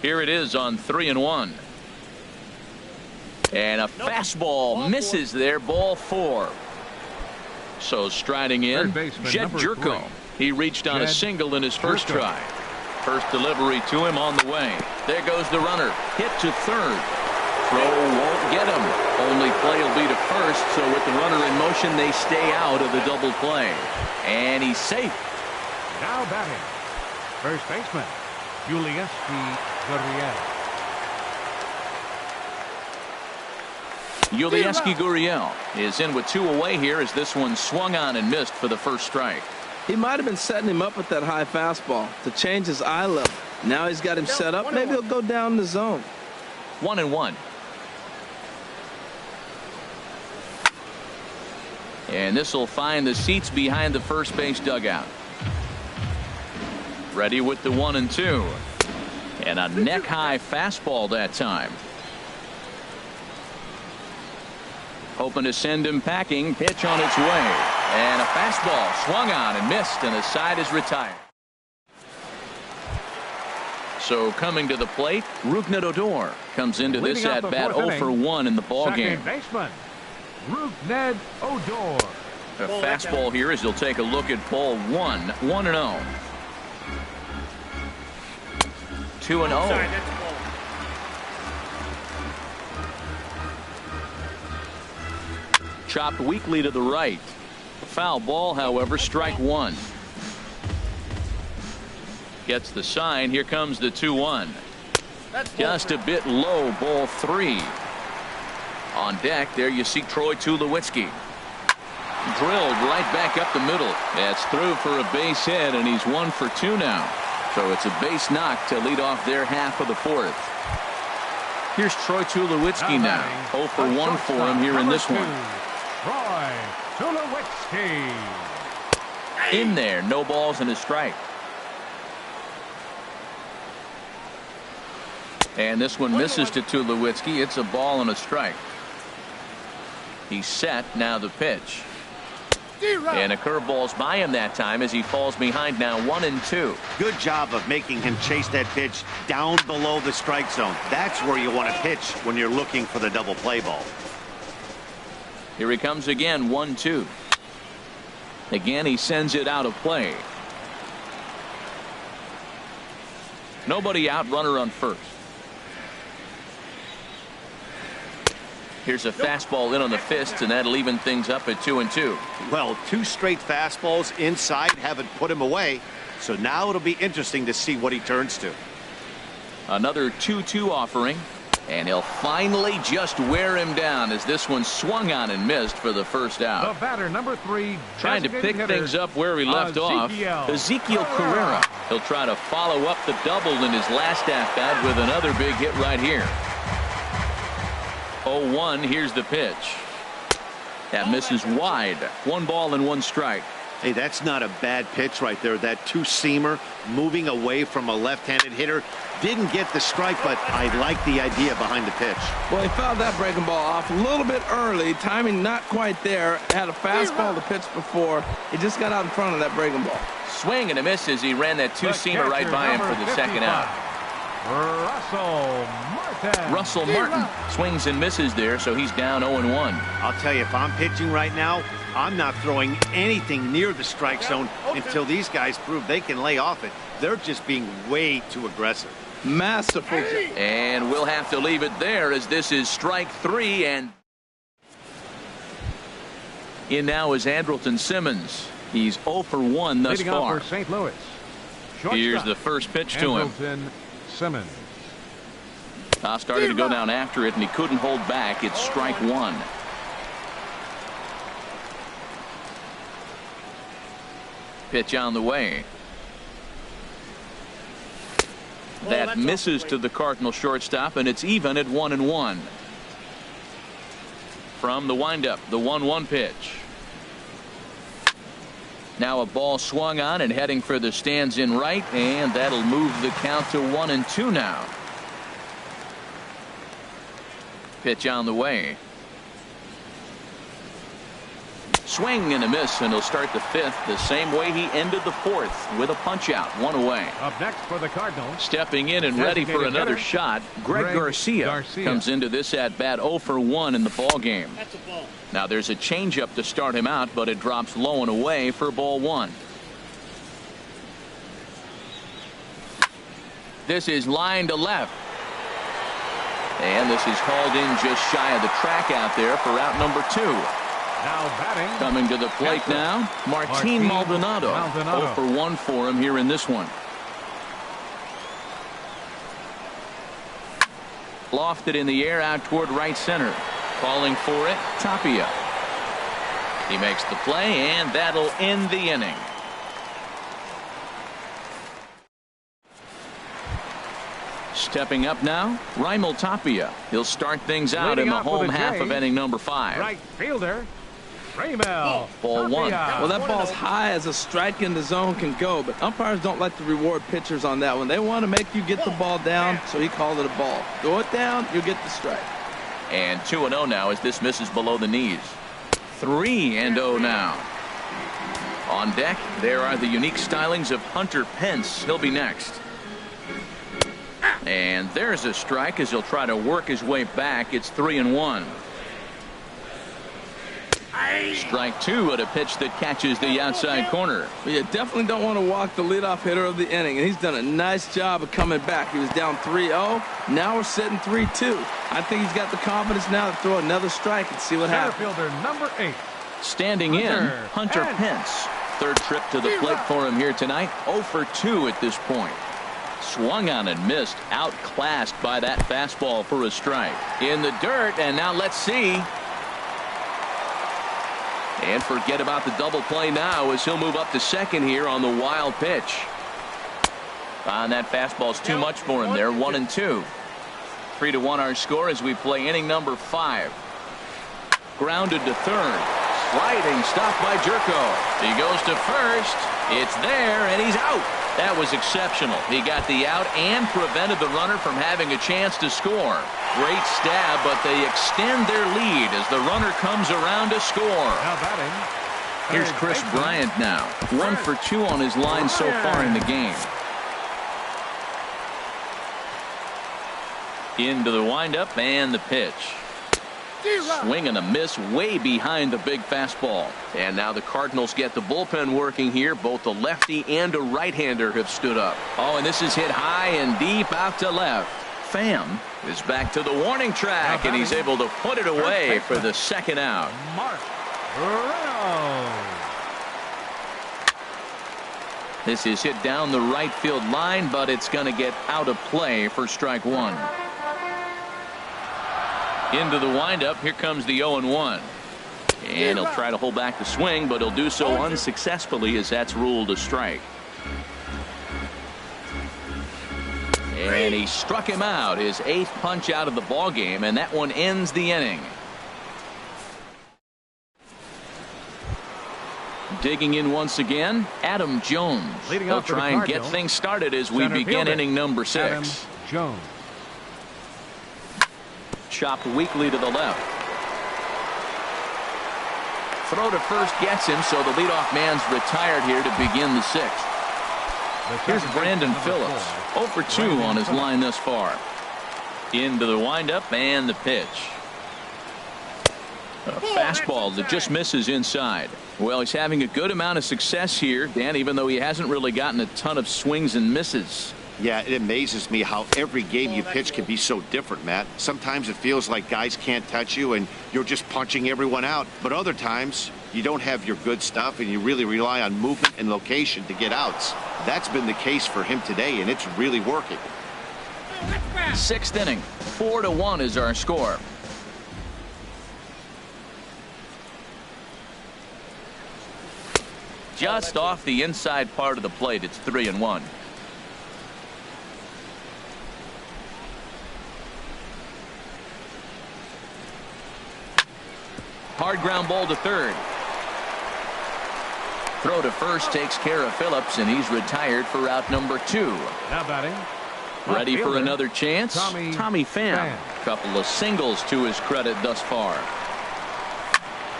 Here it is on 3-1. And a fastball misses there, ball 4. So striding in, Jed Jerko. He reached on a single in his first try. First delivery to him on the way. There goes the runner. Hit to third. Throw won't get him. Only play will be to first, so with the runner in motion, they stay out of the double play. And he's safe. Now batting, first baseman, Yulieski Gurriel. Yulieski Gurriel is in with 2 away here as this one swung on and missed for the first strike. He might have been setting him up with that high fastball to change his eye level. Now he's got him set up. Maybe he'll go down the zone. 1-1. And this will find the seats behind the first base dugout. Ready with the 1-2. And a neck-high fastball that time. Hoping to send him packing. Pitch on its way. And a fastball swung on and missed, and the side is retired. So coming to the plate, Rougned Odor comes into this at bat 0 for 1 in the ball game. Second baseman, Rougned Odor. A fastball here as he'll take a look at ball 1. 1-0. 2-0. Chopped weakly to the right. Foul ball, however, strike 1. Gets the sign. Here comes the 2-1. Just a bit low, ball 3. On deck, there you see Troy Tulowitzki. Drilled right back up the middle. That's through for a base hit, and he's 1 for 2 now. So it's a base knock to lead off their half of the 4th. Here's Troy Tulowitzki now. 0 for 1 for him here in this one. Troy Tulowitzki. In there, no balls and a strike. And this one misses to Tulowitzki. It's a ball and a strike. He's set. Now the pitch. And a curveball's by him that time as he falls behind now 1-2. Good job of making him chase that pitch down below the strike zone. That's where you want to pitch when you're looking for the double play ball. Here he comes again, 1-2. Again, he sends it out of play. Nobody out, runner on first. Here's a fastball in on the fists, and that'll even things up at 2-2. Well, 2 straight fastballs inside haven't put him away. So now it'll be interesting to see what he turns to. Another 2-2 offering, and he'll finally just wear him down as this one swung on and missed for the first out. The batter, number 3, trying to pick things up where he left off. Ezekiel Carrera. He'll try to follow up the double in his last at-bat with another big hit right here. 0-1. Here's the pitch. That misses wide. 1 ball and 1 strike. Hey, that's not a bad pitch right there. That 2-seamer moving away from a left-handed hitter. Didn't get the strike, but I like the idea behind the pitch. Well, he fouled that breaking ball off a little bit early. Timing not quite there. Had a fastball to pitch before. He just got out in front of that breaking ball. Swing and a miss as he ran that 2-seamer right by him for the second out. Russell Martin swings and misses there, so he's down 0-1. I'll tell you, if I'm pitching right now, I'm not throwing anything near the strike zone until these guys prove they can lay off it. They're just being way too aggressive. Masterful. And we'll have to leave it there as this is strike 3. And in now is Andrelton Simmons. He's 0 for 1 thus far. For St. Louis. Here's the first pitch to him. Andrelton Simmons. Started to go down after it, and he couldn't hold back. It's strike 1. Pitch on the way. That misses to the Cardinal shortstop, and it's even at 1-1. From the windup, the 1-1 pitch. Now a ball swung on and heading for the stands in right, and that'll move the count to 1-2 now. Pitch on the way. Swing and a miss, and he'll start the 5th the same way he ended the 4th with a punch out, 1 away. Up next for the Cardinals. Stepping in and ready for another shot, Greg Garcia comes into this at bat 0 for 1 in the ball game. Now there's a changeup to start him out, but it drops low and away for ball 1. This is line to left. And this is hauled in just shy of the track out there for out number 2. Now batting. Coming to the plate now, Martin Maldonado. 0 for 1 for him here in this one. Lofted in the air out toward right center. Calling for it, Tapia. He makes the play, and that'll end the inning. Stepping up now, Raimel Tapia. He'll start things out in the home half of inning number 5. Right fielder, Raimel. Ball 1. Well, that ball's high as a strike in the zone can go, but umpires don't like to reward pitchers on that one. They want to make you get the ball down, so he called it a ball. Throw it down, you'll get the strike. And 2-0 now as this misses below the knees. 3-0 now. On deck, there are the unique stylings of Hunter Pence. He'll be next. And there's a strike as he'll try to work his way back. It's 3-1. Strike 2 at a pitch that catches the outside corner. Well, you definitely don't want to walk the leadoff hitter of the inning, and he's done a nice job of coming back. He was down 3-0. Now we're sitting 3-2. I think he's got the confidence now to throw another strike and see what happens. Fielder number 8. Standing in, Hunter Pence. Third trip to the plate for him here tonight. 0 for 2 at this point. Swung on and missed. Outclassed by that fastball for a strike. In the dirt, and now let's see. And forget about the double play now as he'll move up to second here on the wild pitch. And that fastball's too much for him there. 1-2. 3-1 our score as we play inning number 5. Grounded to third. Sliding stop by Jerko. He goes to first. It's there, and he's out. That was exceptional. He got the out and prevented the runner from having a chance to score. Great stab, but they extend their lead as the runner comes around to score. Now batting. Here's Chris Bryant now. 1 for 2 on his line so far in the game. Into the windup and the pitch. Swing and a miss way behind the big fastball. And now the Cardinals get the bullpen working here. Both a lefty and a right-hander have stood up. Oh, and this is hit high and deep out to left. Pham is back to the warning track, and he's able to put it away for the second out. Mark Moreno. This is hit down the right field line, but it's going to get out of play for strike 1. Into the windup. Here comes the 0-1. And he'll try to hold back the swing, but he'll do so unsuccessfully as that's ruled a strike. And he struck him out, his 8th punch out of the ball game, and that one ends the inning. Digging in once again, Adam Jones. He'll try and get things started as we begin inning number 6. Adam Jones. Chopped weakly to the left. Throw to first gets him, so the leadoff man's retired here to begin the 6th. Here's Brandon Phillips. 0 for 2 on his line thus far. Into the windup and the pitch. A fastball that just misses inside. Well, he's having a good amount of success here, Dan, even though he hasn't really gotten a ton of swings and misses. Yeah, it amazes me how every game you pitch can be so different, Matt. Sometimes it feels like guys can't touch you and you're just punching everyone out. But other times you don't have your good stuff and you really rely on movement and location to get outs. That's been the case for him today, and it's really working. 6th inning. 4-1 is our score. Just off the inside part of the plate. It's 3-1. Hard ground ball to third. Throw to first takes care of Phillips, and he's retired for out number 2. Now batting. Ready for another chance? Tommy Pham. Couple of singles to his credit thus far.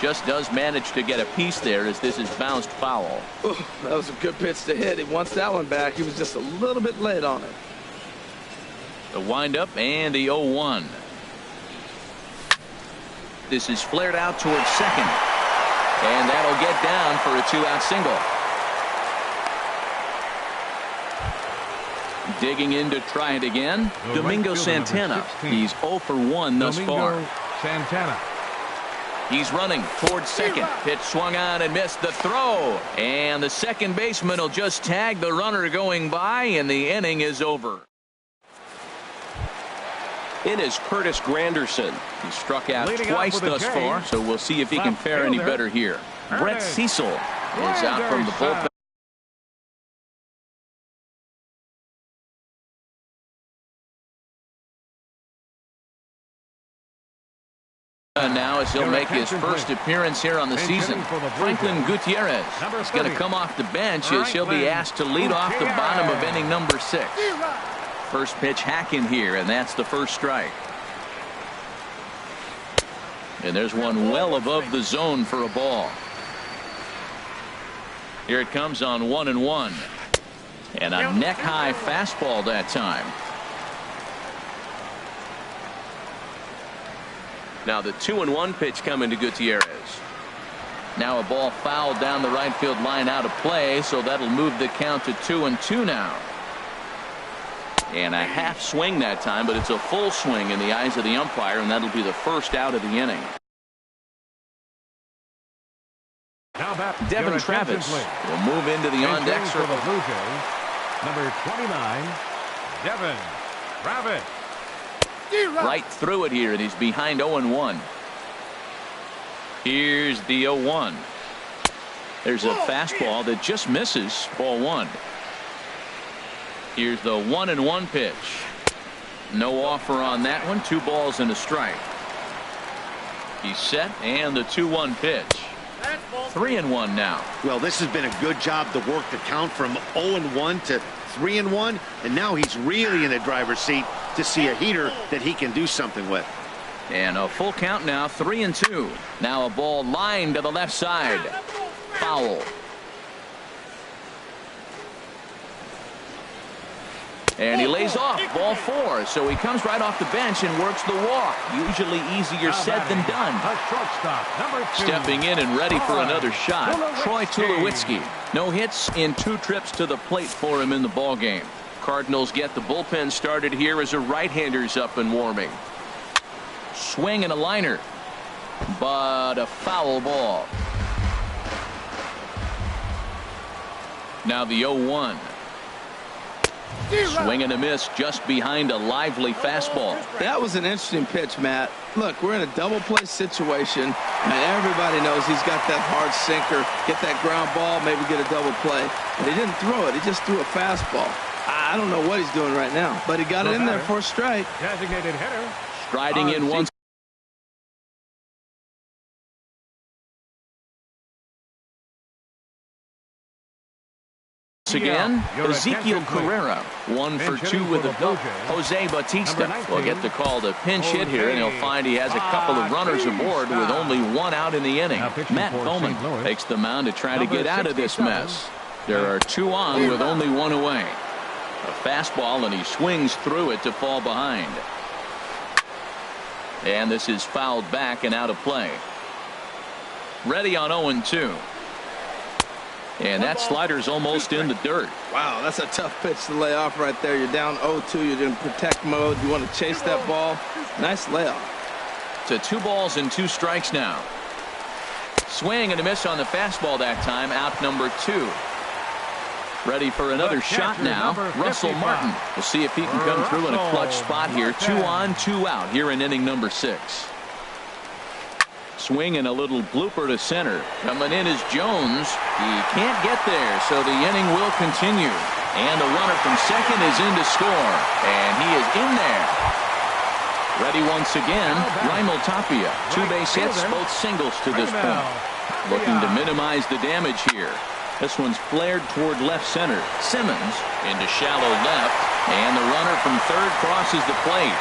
Just does manage to get a piece there as this is bounced foul. Ooh, that was a good pitch to hit. He wants that one back. He was just a little bit late on it. The windup and the 0-1. This is flared out towards second. And that'll get down for a 2-out single. Digging in to try it again. Domingo Santana. He's 0 for 1 thus far. Santana. He's running towards second. Pitch swung on and missed the throw. And the second baseman will just tag the runner going by, and the inning is over. In is Curtis Granderson. He struck out twice thus far, so we'll see if he can fare any better here. Brett Cecil is out from the bullpen. Now as he'll make his first appearance here on the season. Franklin Gutierrez is going to come off the bench as he'll be asked to lead off the bottom of inning number 6. First pitch hacking here, and that's the first strike. And there's one well above the zone for a ball. Here it comes on 1-1. And a neck-high fastball that time. Now the 2-1 pitch coming to Gutierrez. Now a ball fouled down the right field line out of play, so that'll move the count to 2-2 now. And a half swing that time, but it's a full swing in the eyes of the umpire, and that'll be the first out of the inning. Now back, Devin your Travis attention, please. will move into the on-deck For the circle. Blue Jays, number 29, Devin Travis. Right through it here, and he's behind 0-1. Here's the 0-1. There's a fastball that just misses. Ball 1. Here's the 1-1 pitch. No offer on that one. 2 balls and a strike. He's set, and the 2-1 pitch. 3-1 now. Well, this has been a good job to work the count from 0-1 to 3-1, and now he's really in the driver's seat to see a heater that he can do something with. And a full count now, 3-2. Now a ball lined to the left side. Foul. And he lays off, ball 4. So he comes right off the bench and works the walk. Usually easier said than done. A shortstop, number 2. Stepping in and ready for another shot, Troy Tulowitzki. No hits in 2 trips to the plate for him in the ballgame. Cardinals get the bullpen started here as a right-hander's up and warming. Swing and a liner, but a foul ball. Now the 0-1. Swing and a miss just behind a lively fastball. That was an interesting pitch, Matt. Look, we're in a double play situation, and everybody knows he's got that hard sinker. Get that ground ball, maybe get a double play. But he didn't throw it. He just threw a fastball. I don't know what he's doing right now, but he got it in there for a strike. Designated hitter. Striding in once again, Ezekiel Carrera, 1 for 2 with a double. Jose Bautista will get the call to pinch hit here, and he'll find he has a couple of runners aboard with only 1 out in the inning. Matt Bowman takes the mound to try to get out of this mess. There are 2 on with only 1 away. A fastball, and he swings through it to fall behind. And this is fouled back and out of play. Ready on 0-2. And that slider's almost in the dirt. Wow, that's a tough pitch to lay off right there. You're down 0-2. You're in protect mode. You want to chase that ball. Nice layoff. To 2 balls and 2 strikes now. Swing and a miss on the fastball that time. Out number 2. Ready for another shot now. Russell Martin. We'll see if he can come through in a clutch spot here. 2 on, 2 out here in inning number 6. Swing and a little blooper to center. Coming in is Jones. He can't get there, so the inning will continue. And the runner from second is in to score. And he is in there. Ready once again, Raimel Tapia. 2 base hits, both singles to this point. Looking to minimize the damage here. This one's flared toward left center. Simmons into shallow left. And the runner from third crosses the plate.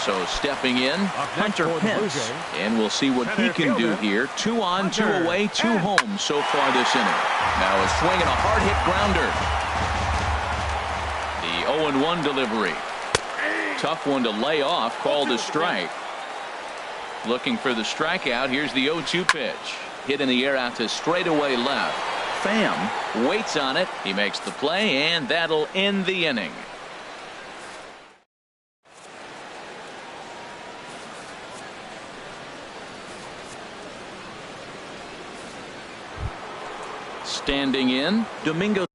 So stepping in, Hunter Pence, and we'll see what he can do here. 2 on, 2 away, 2 home so far this inning. Now a swing and a hard hit grounder. The 0-1 delivery. Tough one to lay off, called a strike. Looking for the strikeout. Here's the 0-2 pitch. Hit in the air out to straightaway left. Pham waits on it. He makes the play, and that'll end the inning. Standing in, Domingo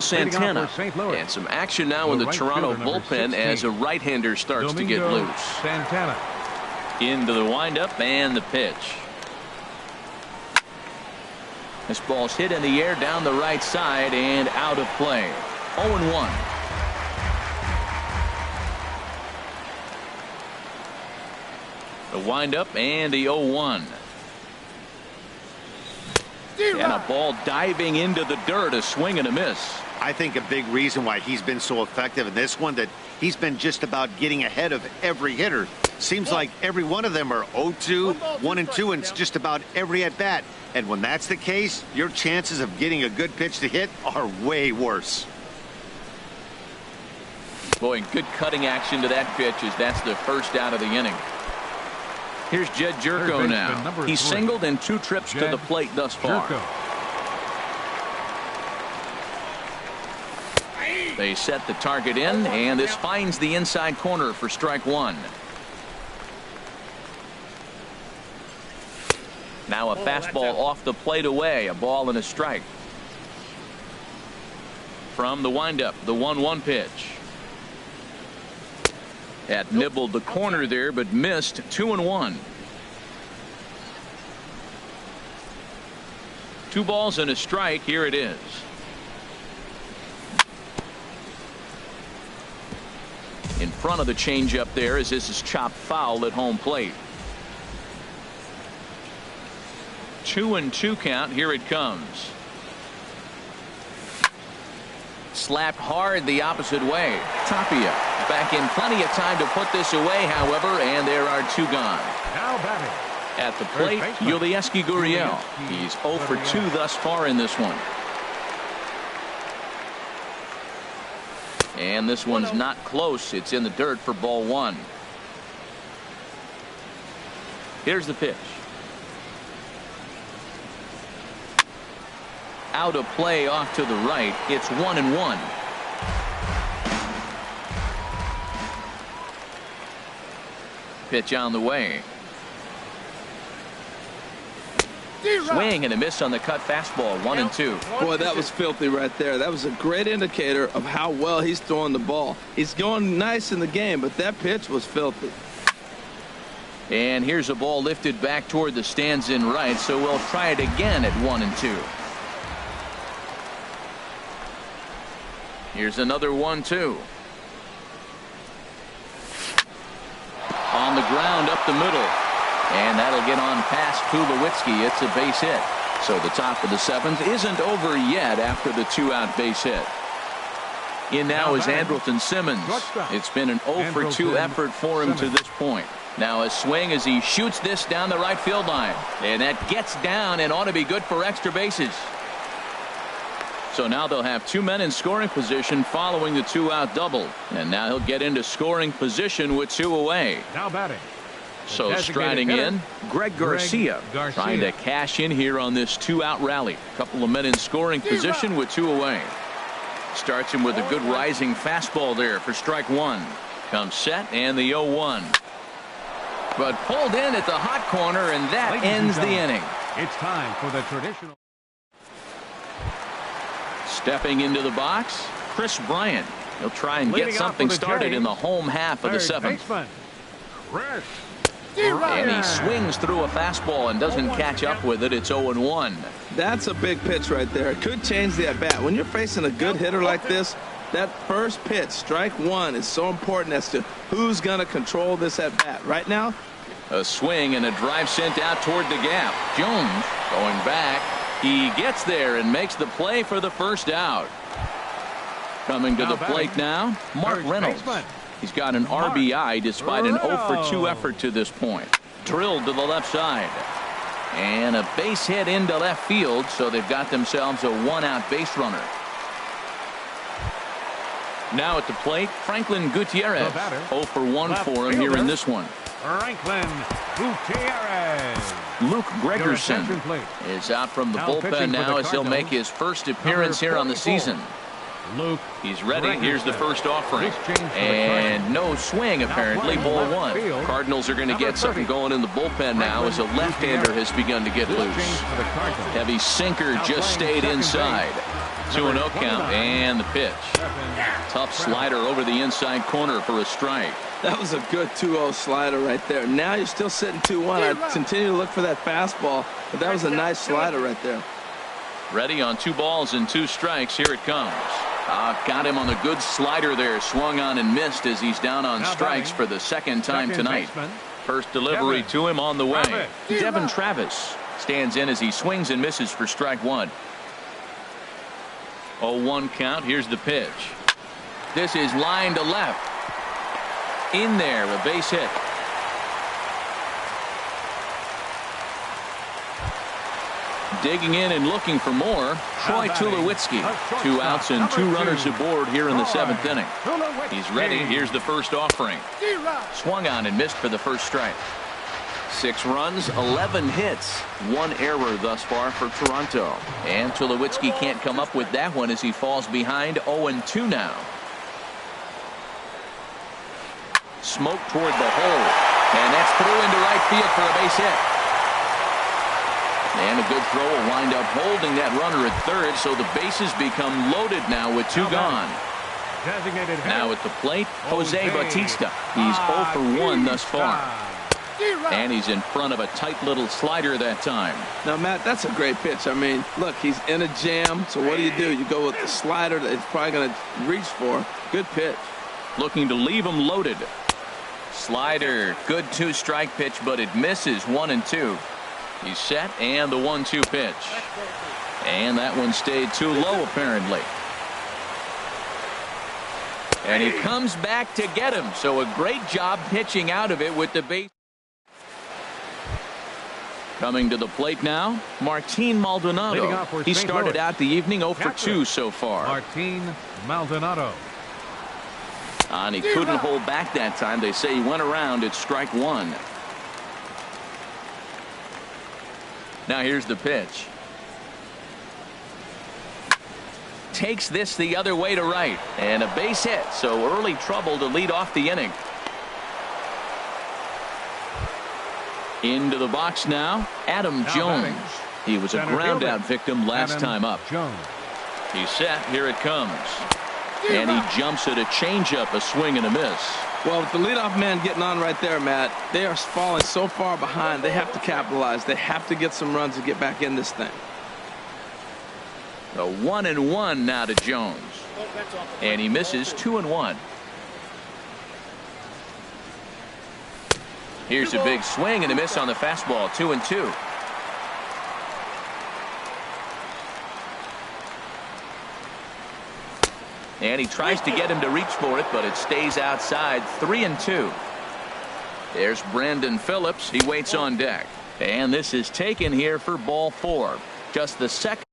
Santana. And some action now in the Toronto bullpen as a right-hander starts to get loose. Santana. Into the windup and the pitch. This ball's hit in the air down the right side and out of play. 0-1. The windup and the 0-1. And a ball diving into the dirt, a swing and a miss. I think a big reason why he's been so effective in this one, that he's been just about getting ahead of every hitter. Seems like every one of them are 0-2, 1-2, and it's just about every at bat. And when that's the case, your chances of getting a good pitch to hit are way worse. Boy, good cutting action to that pitch as that's the first out of the inning. Here's Jed Jerko now. He's singled in 2 trips to the plate thus far. They set the target in, and this finds the inside corner for strike one. Now a fastball off the plate away, a ball and a strike. From the windup, the 1-1 pitch. That nibbled the corner there, but missed. 2-1. 2 balls and a strike. Here it is. In front of the changeup there as this is chopped foul at home plate. 2-2 count. Here it comes. Slapped hard the opposite way. Tapia back in plenty of time to put this away, however, and there are 2 gone. Now batting. At the plate, Yulieski Gurriel. He's 0 for 2 thus far in this one. And this one's not close. It's in the dirt for ball 1. Here's the pitch. Out of play off to the right. It's 1-1. Pitch on the way. Swing and a miss on the cut fastball. 1-2. Boy, that was filthy right there. That was a great indicator of how well he's throwing the ball. He's going nice in the game, but that pitch was filthy. And here's a ball lifted back toward the stands in right, so we'll try it again at 1-2. Here's another 1-2. On the ground up the middle. And that'll get on past Tulowitzki. It's a base hit. So the top of the 7th isn't over yet after the 2-out base hit. In now is Andrelton Simmons. It's been an 0 for 2 effort for him to this point. Now a swing as he shoots this down the right field line. And that gets down and ought to be good for extra bases. So now they'll have 2 men in scoring position following the 2-out double. And now he'll get into scoring position with 2 away. Now batting. So striding in, Greg Garcia trying to cash in here on this 2-out rally. A couple of men in scoring position with 2 away. Starts him with a good rising fastball there for strike 1. Comes set and the 0-1. But pulled in at the hot corner, and that ends the inning. It's time for the traditional. Stepping into the box, Chris Bryant. He'll try and get something started in the home half of the 7th. Chris. And he swings through a fastball and doesn't catch up with it. It's 0-1. That's a big pitch right there. It could change the at-bat. When you're facing a good hitter like this, that first pitch, strike 1, is so important as to who's going to control this at-bat. Right now, a swing and a drive sent out toward the gap. Jones going back. He gets there and makes the play for the first out. Coming to the plate now, Mark Reynolds. He's got an RBI despite an 0 for 2 effort to this point. Drilled to the left side. And a base hit into left field, so they've got themselves a 1-out base runner. Now at the plate, Franklin Gutierrez. 0 for 1 for him here in this one. Franklin Gutierrez. Luke Gregerson is out from the bullpen now as he'll make his first appearance here on the season. Luke, he's ready. Here's the first offering. And no swing, apparently. Ball 1. Cardinals are going to get something going in the bullpen now as a left-hander has begun to get loose. Heavy sinker just stayed inside. 2-0 count and the pitch. Tough slider over the inside corner for a strike. that was a good 2-0 slider right there. Now you're still sitting 2-1. I'd continue to look for that fastball, but that was a nice slider right there. Ready on 2 balls and 2 strikes. Here it comes. Got him on a good slider there. Swung on and missed as he's down on strikes for the 2nd time tonight. First delivery to him on the way. Devin Travis stands in as he swings and misses for strike 1. 0-1 count. Here's the pitch. This is line to left. In there, a base hit. Digging in and looking for more, Troy Tulowitzki. 2 outs and 2 runners aboard here in the 7th inning. He's ready. Here's the first offering. Swung on and missed for the first strike. 6 runs, 11 hits, 1 error thus far for Toronto. And Tulowitzki can't come up with that one as he falls behind 0-2 now. Smoke toward the hole. And that's through into right field for a base hit. And a good throw will wind up holding that runner at third, so the bases become loaded now with 2 gone. Now at the plate, Jose Bautista. He's 0 for 1 thus far. And he's in front of a tight little slider that time. Now, Matt, that's a great pitch. I mean, look, he's in a jam, so what do? You go with the slider that he's probably going to reach for. Good pitch. Looking to leave him loaded. Slider, good 2-strike pitch, but it misses 1-2. He's set, and the 1-2 pitch. And that one stayed too low, apparently. And he comes back to get him. So a great job pitching out of it with the base. Coming to the plate now, Martin Maldonado. He started out the evening 0 for 2 so far. Martin Maldonado. And he couldn't hold back that time. They say he went around at strike 1. Now here's the pitch. Takes this the other way to right. And a base hit. So early trouble to lead off the inning. Into the box now, Adam Jones. He was a ground out victim last time up. He's set. Here it comes. And he jumps at a changeup, a swing and a miss. Well, with the leadoff man getting on right there, Matt, they are falling so far behind. They have to capitalize. They have to get some runs to get back in this thing. A 1-1 now to Jones. And he misses 2-1. Here's a big swing and a miss on the fastball. 2-2. And he tries to get him to reach for it, but it stays outside. 3-2. There's Brandon Phillips. He waits on deck. And this is taken here for ball 4. Just the second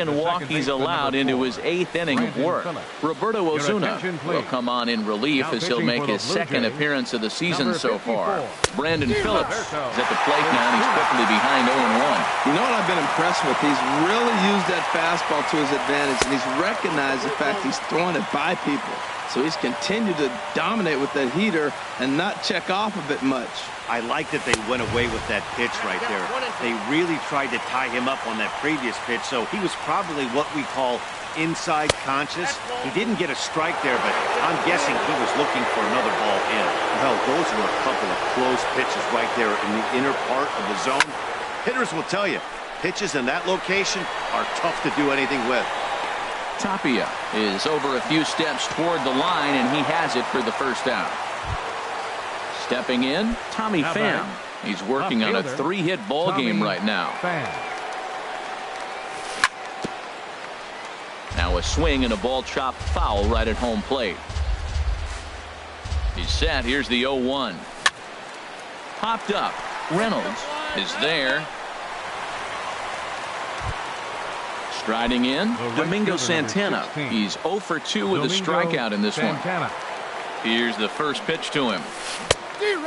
walk he's allowed into his 8th inning of work. Roberto Ozuna will come on in relief as he'll make his 2nd appearance of the season so far. Brandon Phillips is at the plate now, and he's quickly behind 0-1. You know what I've been impressed with? He's really used that fastball to his advantage, and he's recognized the fact he's throwing it by people. So he's continued to dominate with that heater and not check off of it much. I like that they went away with that pitch right there. They really tried to tie him up on that previous pitch, so he was probably what we call inside conscious. He didn't get a strike there, but I'm guessing he was looking for another ball in. Well, those were a couple of close pitches right there in the inner part of the zone. Hitters will tell you, pitches in that location are tough to do anything with. Tapia is over a few steps toward the line, and he has it for the first out. Stepping in, Tommy Pham. He's working on a 3-hit ball game right now. Now a swing and a ball chopped foul right at home plate. He's set. Here's the 0-1. Popped up. Reynolds is there. Striding in, Domingo Santana. He's 0 for 2 with a strikeout in this one. Here's the first pitch to him.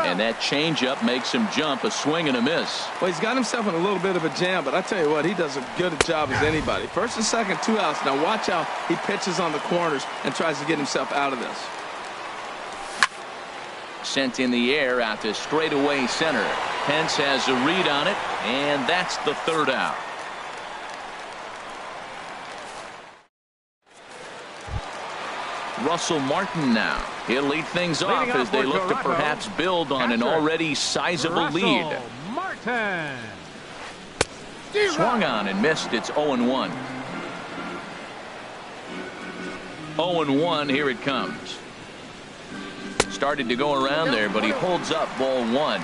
And that changeup makes him jump, a swing and a miss. Well, he's got himself in a little bit of a jam, but I tell you what, he does as good a job as anybody. First and second, 2 outs. Now watch how he pitches on the corners and tries to get himself out of this. Sent in the air out to straightaway center. Pence has a read on it, and that's the 3rd out. Russell Martin now. He'll lead things off as they look to perhaps build on an already sizable lead. Martin. Swung on and missed. It's 0-1. 0-1. Here it comes. Started to go around there, but he holds up ball 1.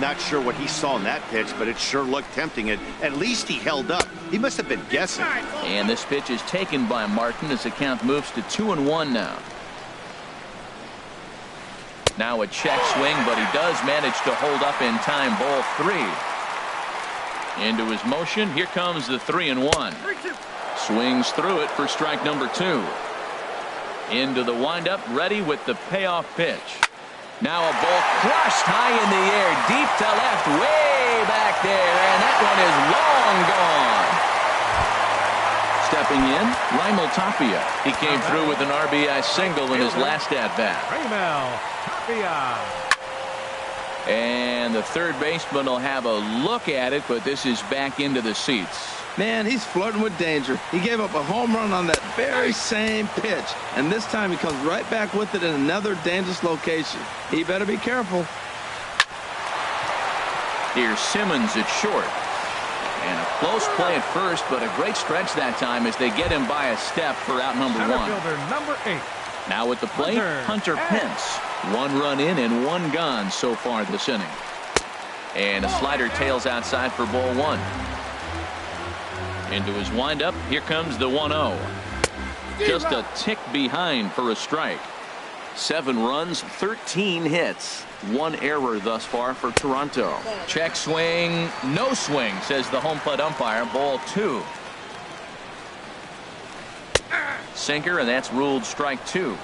Not sure what he saw in that pitch, but it sure looked tempting. At least he held up. He must have been guessing. And this pitch is taken by Martin as the count moves to 2-1 now. Now a check swing, but he does manage to hold up in time. Ball 3. Into his motion. Here comes the 3-1. Swings through it for strike number 2. Into the windup, ready with the payoff pitch. Now a ball crushed high in the air, deep to left, way back there, and that one is long gone. Stepping in, Raimel Tapia. He came through with an RBI single in his last at-bat. Raimel Tapia. And the third baseman will have a look at it, but this is back into the seats. Man, he's flirting with danger. He gave up a home run on that very same pitch, and this time he comes right back with it in another dangerous location. He better be careful. Here's Simmons at short. And a close play at first, but a great stretch that time as they get him by a step for out number one. Fielder number 8. Now at the plate, Hunter Pence. 1 run in and 1 gone so far this inning. And a slider tails outside for ball 1. Into his windup, here comes the 1-0. Just a tick behind for a strike. 7 runs, 13 hits. 1 error thus far for Toronto. Check swing, no swing, says the home plate umpire. Ball 2. Sinker, and that's ruled strike 2.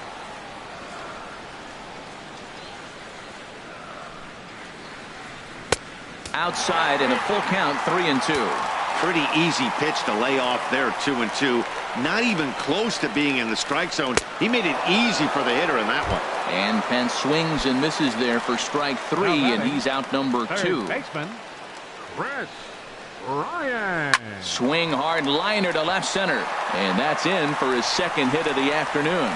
Outside and a full count, 3-2. Pretty easy pitch to lay off there, 2-2. Not even close to being in the strike zone. He made it easy for the hitter in that one. And Pence swings and misses there for strike 3, and he's out number 2. Baseman Chris Ryan. Swing hard liner to left center, and that's in for his second hit of the afternoon.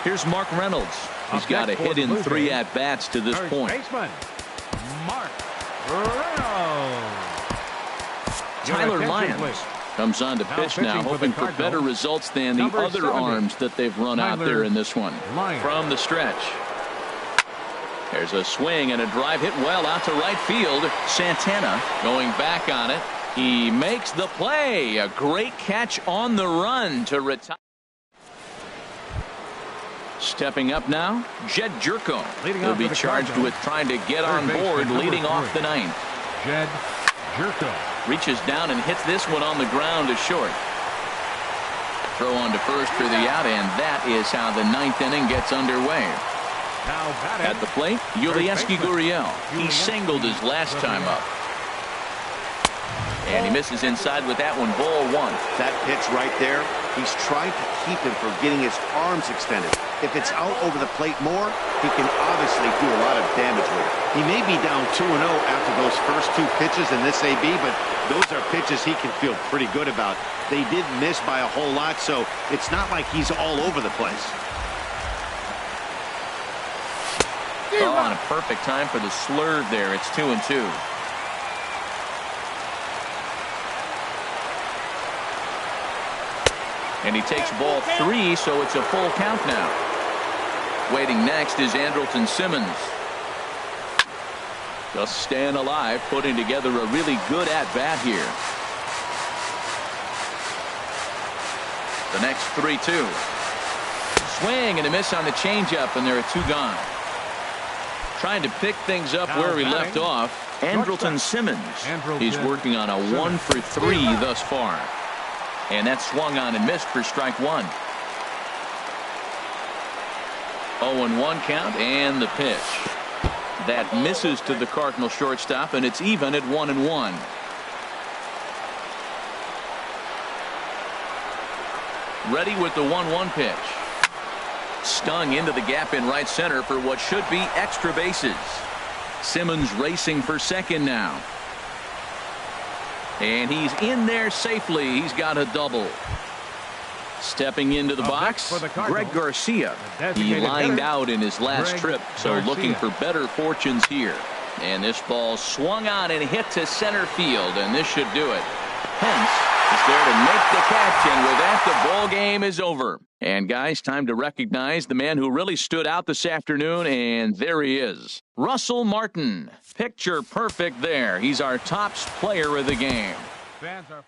Here's Mark Reynolds. He's got a hit in 3 at-bats to this point. Baseman Mark Reynolds. Tyler Lyons comes on to pitch now, hoping for better results than the other arms that they've run out there in this one. From the stretch. There's a swing and a drive hit well out to right field. Santana going back on it. He makes the play. A great catch on the run to retire. Stepping up now, Jed Jerko. He'll be charged with trying to get on board leading off the 9th. Jed Jerko reaches down and hits this one on the ground to short. Throw on to first for the out, and that is how the 9th inning gets underway. At the plate, Yulieski Gurriel. He singled his last time up. And he misses inside with that one, ball 1. That pitch right there, he's trying to keep him from getting his arms extended. If it's out over the plate more, he can obviously do a lot of damage with it. He may be down 2-0 after those first 2 pitches in this AB, but those are pitches he can feel pretty good about. They did miss by a whole lot, so it's not like he's all over the place. Oh, and a perfect time for the slurve there. It's 2-2. And he takes ball 3, so it's a full count now. Waiting next is Andrelton Simmons. Just staying alive, putting together a really good at-bat here. The next 3-2. Swing and a miss on the changeup, and there are 2 gone. Trying to pick things up where he left off, Andrelton Simmons. He's working on a 1 for 3 thus far. And that swung on and missed for strike 1. 0-1 count, and the pitch. That misses to the Cardinal shortstop, and it's even at 1-1. Ready with the 1-1 pitch. Stung into the gap in right center for what should be extra bases. Simmons racing for second now. And he's in there safely. He's got a double. Stepping into the box, Greg Garcia. He lined out in his last trip, so looking for better fortunes here. And this ball swung on and hit to center field, and this should do it. Pence is there to make the catch, and with that, the ball game is over. And guys, time to recognize the man who really stood out this afternoon, and there he is. Russell Martin. Picture perfect there. He's our top player of the game. Fans are